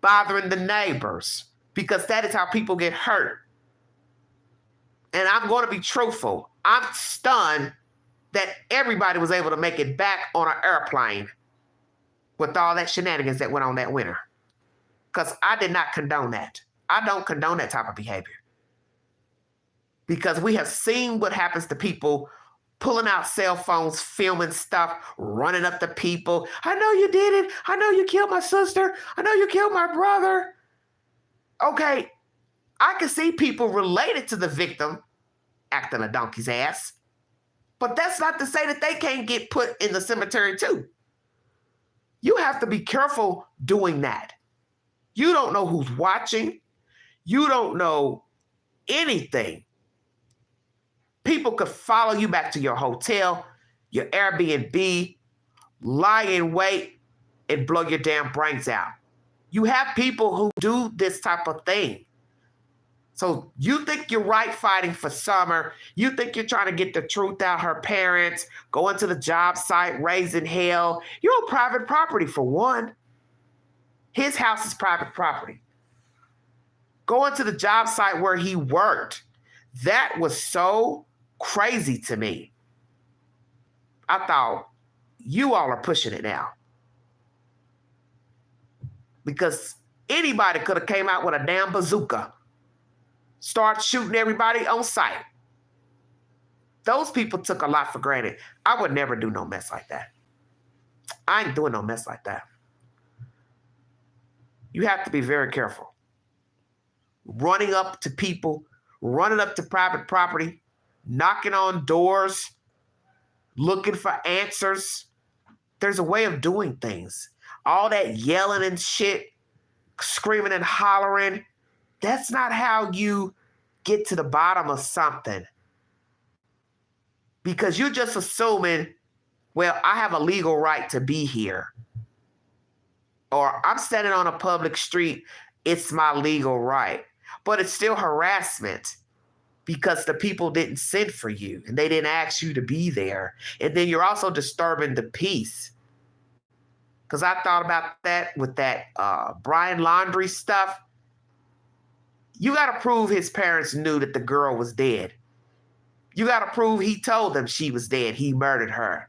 bothering the neighbors, because that is how people get hurt. And I'm going to be truthful. I'm stunned that everybody was able to make it back on an airplane with all that shenanigans that went on that winter. Because I did not condone that. I don't condone that type of behavior. Because we have seen what happens to people pulling out cell phones, filming stuff, running up to people. I know you did it. I know you killed my sister. I know you killed my brother. Okay, I can see people related to the victim acting a donkey's ass. But that's not to say that they can't get put in the cemetery too. You have to be careful doing that. You don't know who's watching. You don't know anything. People could follow you back to your hotel, your Airbnb, lie in wait, and blow your damn brains out. You have people who do this type of thing. So you think you're right fighting for Summer. You think you're trying to get the truth out her parents, going to the job site, raising hell. You're on private property for one. His house is private property. Going to the job site where he worked, that was so crazy to me. I thought, you all are pushing it now. Because anybody could have came out with a damn bazooka, start shooting everybody on sight. Those people took a lot for granted. I would never do no mess like that. I ain't doing no mess like that. You have to be very careful. Running up to people, running up to private property, knocking on doors, looking for answers. There's a way of doing things. All that yelling and shit, screaming and hollering, that's not how you get to the bottom of something. Because you're just assuming, well, I have a legal right to be here. Or I'm standing on a public street, it's my legal right. But it's still harassment because the people didn't send for you and they didn't ask you to be there. And then you're also disturbing the peace. Because I thought about that with that Brian Laundrie stuff. You got to prove his parents knew that the girl was dead. You got to prove he told them she was dead. He murdered her.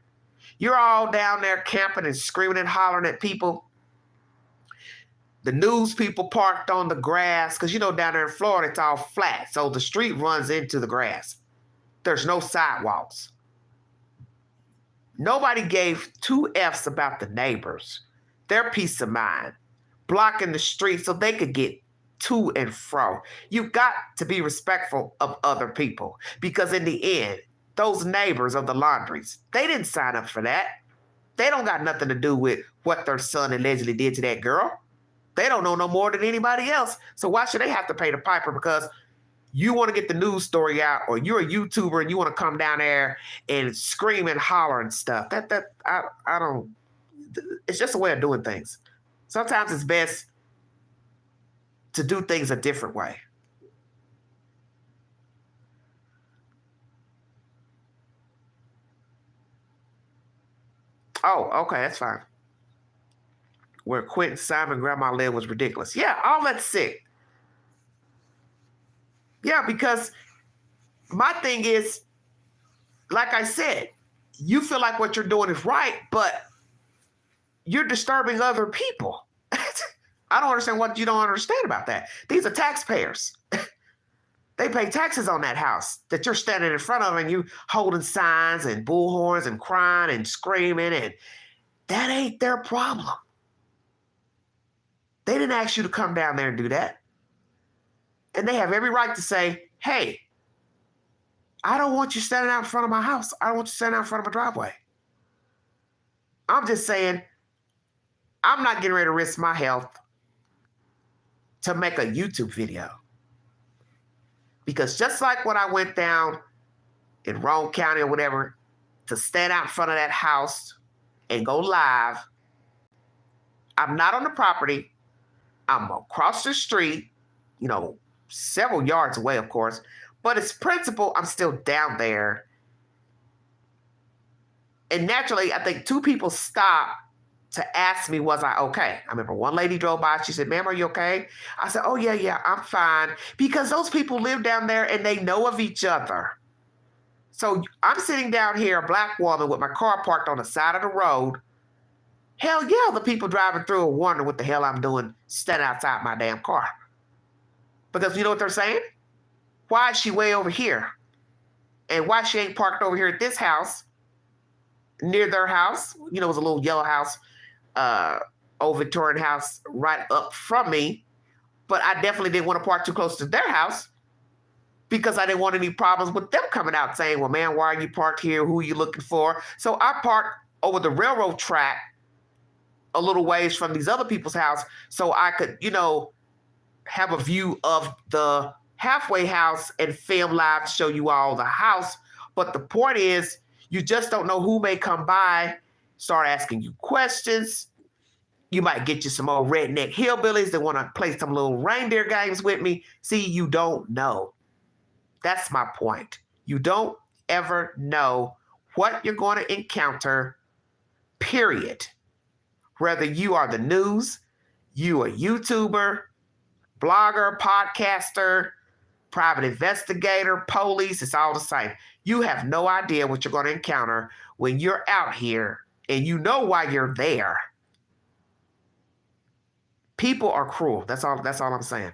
You're all down there camping and screaming and hollering at people. The news people parked on the grass, because you know down there in Florida, it's all flat. So the street runs into the grass. There's no sidewalks. Nobody gave two F's about the neighbors. their peace of mind, blocking the street so they could get to and fro. You got to be respectful of other people because in the end, those neighbors of the laundries, they didn't sign up for that. They don't got nothing to do with what their son allegedly did to that girl. They don't know no more than anybody else. So why should they have to pay the piper because you want to get the news story out or you're a YouTuber and you want to come down there and scream and holler and stuff? I don't, it's just a way of doing things. Sometimes it's best to do things a different way. Oh, okay, that's fine. Where Quentin Simon grandma lived was ridiculous. Yeah, all that's sick. Yeah, because my thing is, like I said, you feel like what you're doing is right, but you're disturbing other people. I don't understand what you don't understand about that. These are taxpayers. They pay taxes on that house that you're standing in front of and you holding signs and bullhorns and crying and screaming, and that ain't their problem. They didn't ask you to come down there and do that. And they have every right to say, hey, I don't want you standing out in front of my house. I don't want you standing out in front of my driveway. I'm just saying, I'm not getting ready to risk my health to make a YouTube video. Because just like when I went down in Roane County or whatever to stand out in front of that house and go live, I'm not on the property. I'm across the street, several yards away, of course. But it's principle, I'm still down there. And naturally, I think two people stopped to ask me, was I okay? I remember one lady drove by. She said, ma'am, are you okay? I said, oh, yeah, I'm fine. Because those people live down there and they know of each other. So I'm sitting down here, a black woman with my car parked on the side of the road. Hell yeah, the people driving through will wonder what the hell I'm doing standing outside my damn car. Because you know what they're saying? Why is she way over here? And why she ain't parked over here at this house, near their house? It was a little yellow house, old Victorian house right up from me. But I definitely didn't want to park too close to their house because I didn't want any problems with them coming out saying, well, man, why are you parked here? Who are you looking for? So I parked over the railroad track a little ways from these other people's house so I could, have a view of the halfway house and film live to show you all the house. But the point is, you just don't know who may come by, start asking you questions. You might get you some old redneck hillbillies that want to play some little reindeer games with me. See, you don't know. That's my point. You don't ever know what you're going to encounter, period. Whether you are the news, you a YouTuber, blogger, podcaster, private investigator, police, it's all the same. You have no idea what you're going to encounter when you're out here and you know why you're there. People are cruel. That's all I'm saying.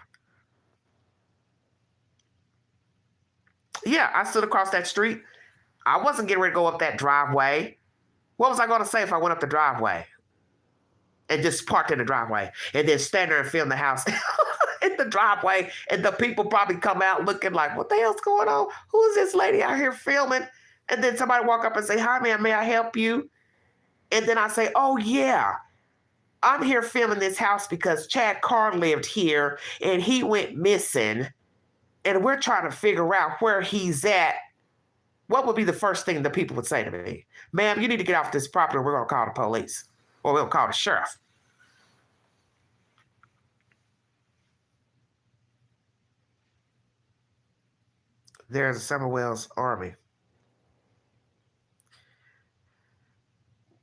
Yeah, I stood across that street. I wasn't getting ready to go up that driveway. What was I going to say if I went up the driveway and just parked in the driveway and then stand there and film the house in the driveway, and the people probably come out looking like, what the hell's going on? Who is this lady out here filming? And then somebody walk up and say, hi, ma'am, may I help you? And then I say, oh, yeah, I'm here filming this house because Chad Carr lived here and he went missing. And we're trying to figure out where he's at. What would be the first thing the people would say to me? Ma'am, you need to get off this property or we're going to call the police. Or we'll call the sheriff. There's a Summer Wells Army.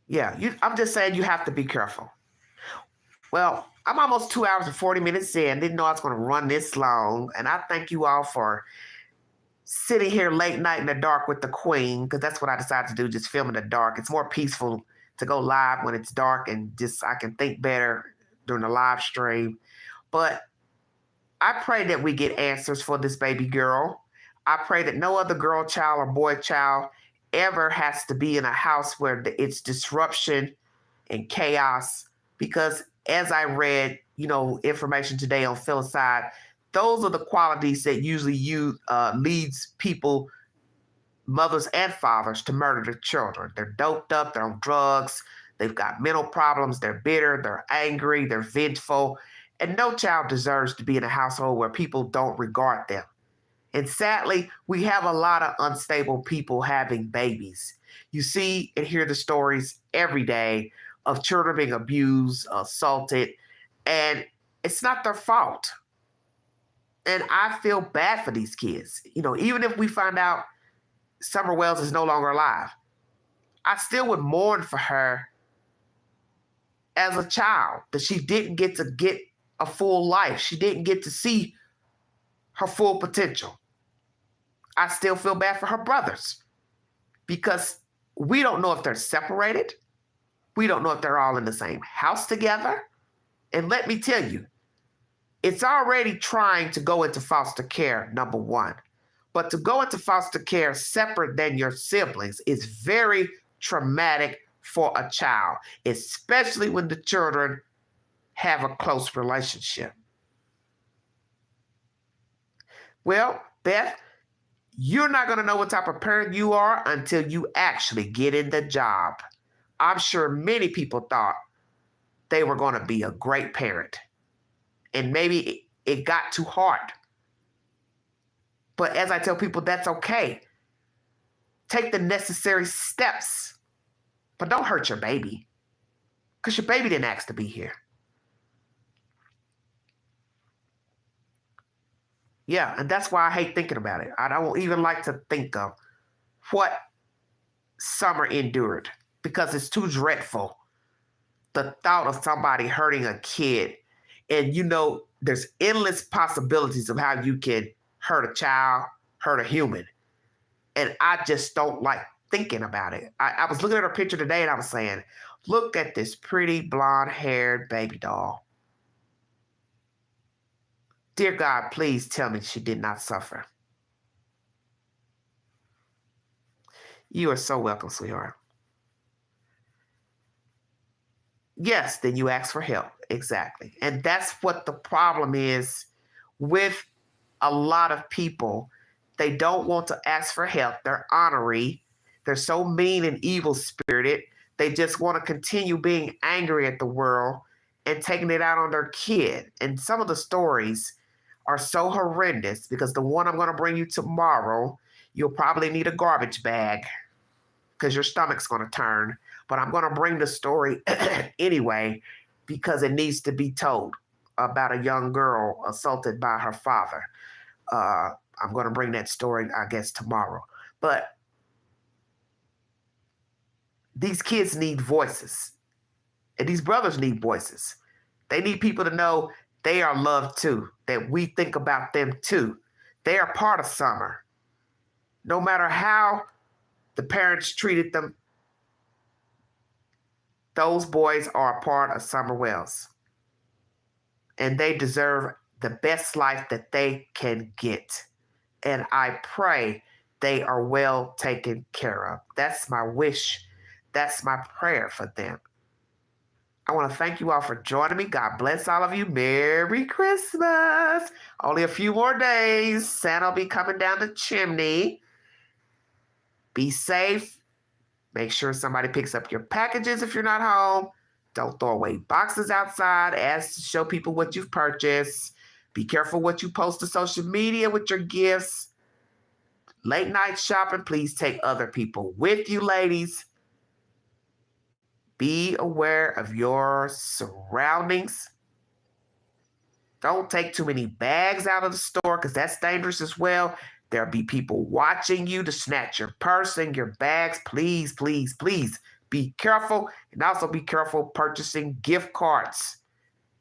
Yeah, I'm just saying you have to be careful. Well, I'm almost 2 hours and 40 minutes in. Didn't know I was going to run this long. And I thank you all for sitting here late night in the dark with the queen, because that's what I decided to do, just film in the dark. It's more peaceful to go live when it's dark and just I can think better during the live stream. But I pray that we get answers for this baby girl. I pray that no other girl child or boy child ever has to be in a house where it's disruption and chaos because as I read, information today on filicide, those are the qualities that usually leads people, mothers and fathers, to murder their children. They're doped up, they're on drugs, they've got mental problems, they're bitter, they're angry, they're vengeful, and no child deserves to be in a household where people don't regard them. And sadly, we have a lot of unstable people having babies. You see and hear the stories every day of children being abused, assaulted, and it's not their fault. And I feel bad for these kids. Even if we find out Summer Wells is no longer alive, I still would mourn for her as a child, that she didn't get to get a full life. She didn't get to see her full potential. I still feel bad for her brothers because we don't know if they're separated. We don't know if they're all in the same house together. And let me tell you, it's already trying to go into foster care, number one. But to go into foster care separate than your siblings is very traumatic for a child, especially when the children have a close relationship. Well, Beth, you're not going to know what type of parent you are until you actually get in the job. I'm sure many people thought they were going to be a great parent, and maybe it got too hard. But as I tell people, that's okay. Take the necessary steps, but don't hurt your baby, because your baby didn't ask to be here. Yeah, and that's why I hate thinking about it. I don't even like to think of what Summer endured, because it's too dreadful. The thought of somebody hurting a kid, and there's endless possibilities of how you can hurt a child, hurt a human. And I just don't like thinking about it. I was looking at her picture today and I was saying, look at this pretty blonde-haired baby doll. Dear God, please tell me she did not suffer. You are so welcome, sweetheart. Yes, then you ask for help. Exactly. And that's what the problem is with a lot of people. They don't want to ask for help. They're ornery. They're so mean and evil-spirited. They just want to continue being angry at the world and taking it out on their kid. And some of the stories are so horrendous, because the one I'm going to bring you tomorrow, you'll probably need a garbage bag because your stomach's going to turn. But I'm going to bring the story anyway, because it needs to be told, about a young girl assaulted by her father. I'm going to bring that story, I guess, tomorrow. But these kids need voices, and these brothers need voices. They need people to know they are loved too, that we think about them too. They are part of Summer. No matter how the parents treated them, those boys are a part of Summer Wells. And they deserve the best life that they can get. And I pray they are well taken care of. That's my wish. That's my prayer for them. I want to thank you all for joining me. God bless all of you. Merry Christmas. Only a few more days. Santa will be coming down the chimney. Be safe. Make sure somebody picks up your packages if you're not home. Don't throw away boxes outside. Ask to show people what you've purchased. Be careful what you post to social media with your gifts. Late night shopping, please take other people with you, ladies. Be aware of your surroundings. Don't take too many bags out of the store, because that's dangerous as well. There'll be people watching you to snatch your purse and your bags. Please, please, please be careful. And also be careful purchasing gift cards.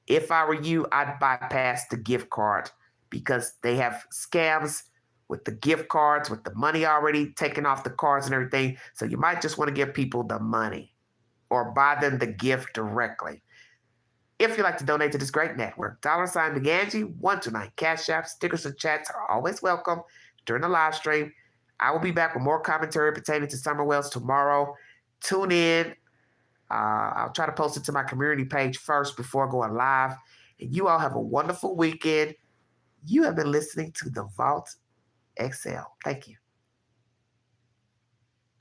If I were you, I'd bypass the gift card, because they have scams with the gift cards, with the money already taken off the cards and everything. So you might just want to give people the money or buy them the gift directly. If you'd like to donate to this great network, $BigAngie129 Cash App, stickers and chats are always welcome during the live stream. I will be back with more commentary pertaining to Summer Wells tomorrow. Tune in. I'll try to post it to my community page first before going live. And you all have a wonderful weekend. You have been listening to The Vault XL. Thank you.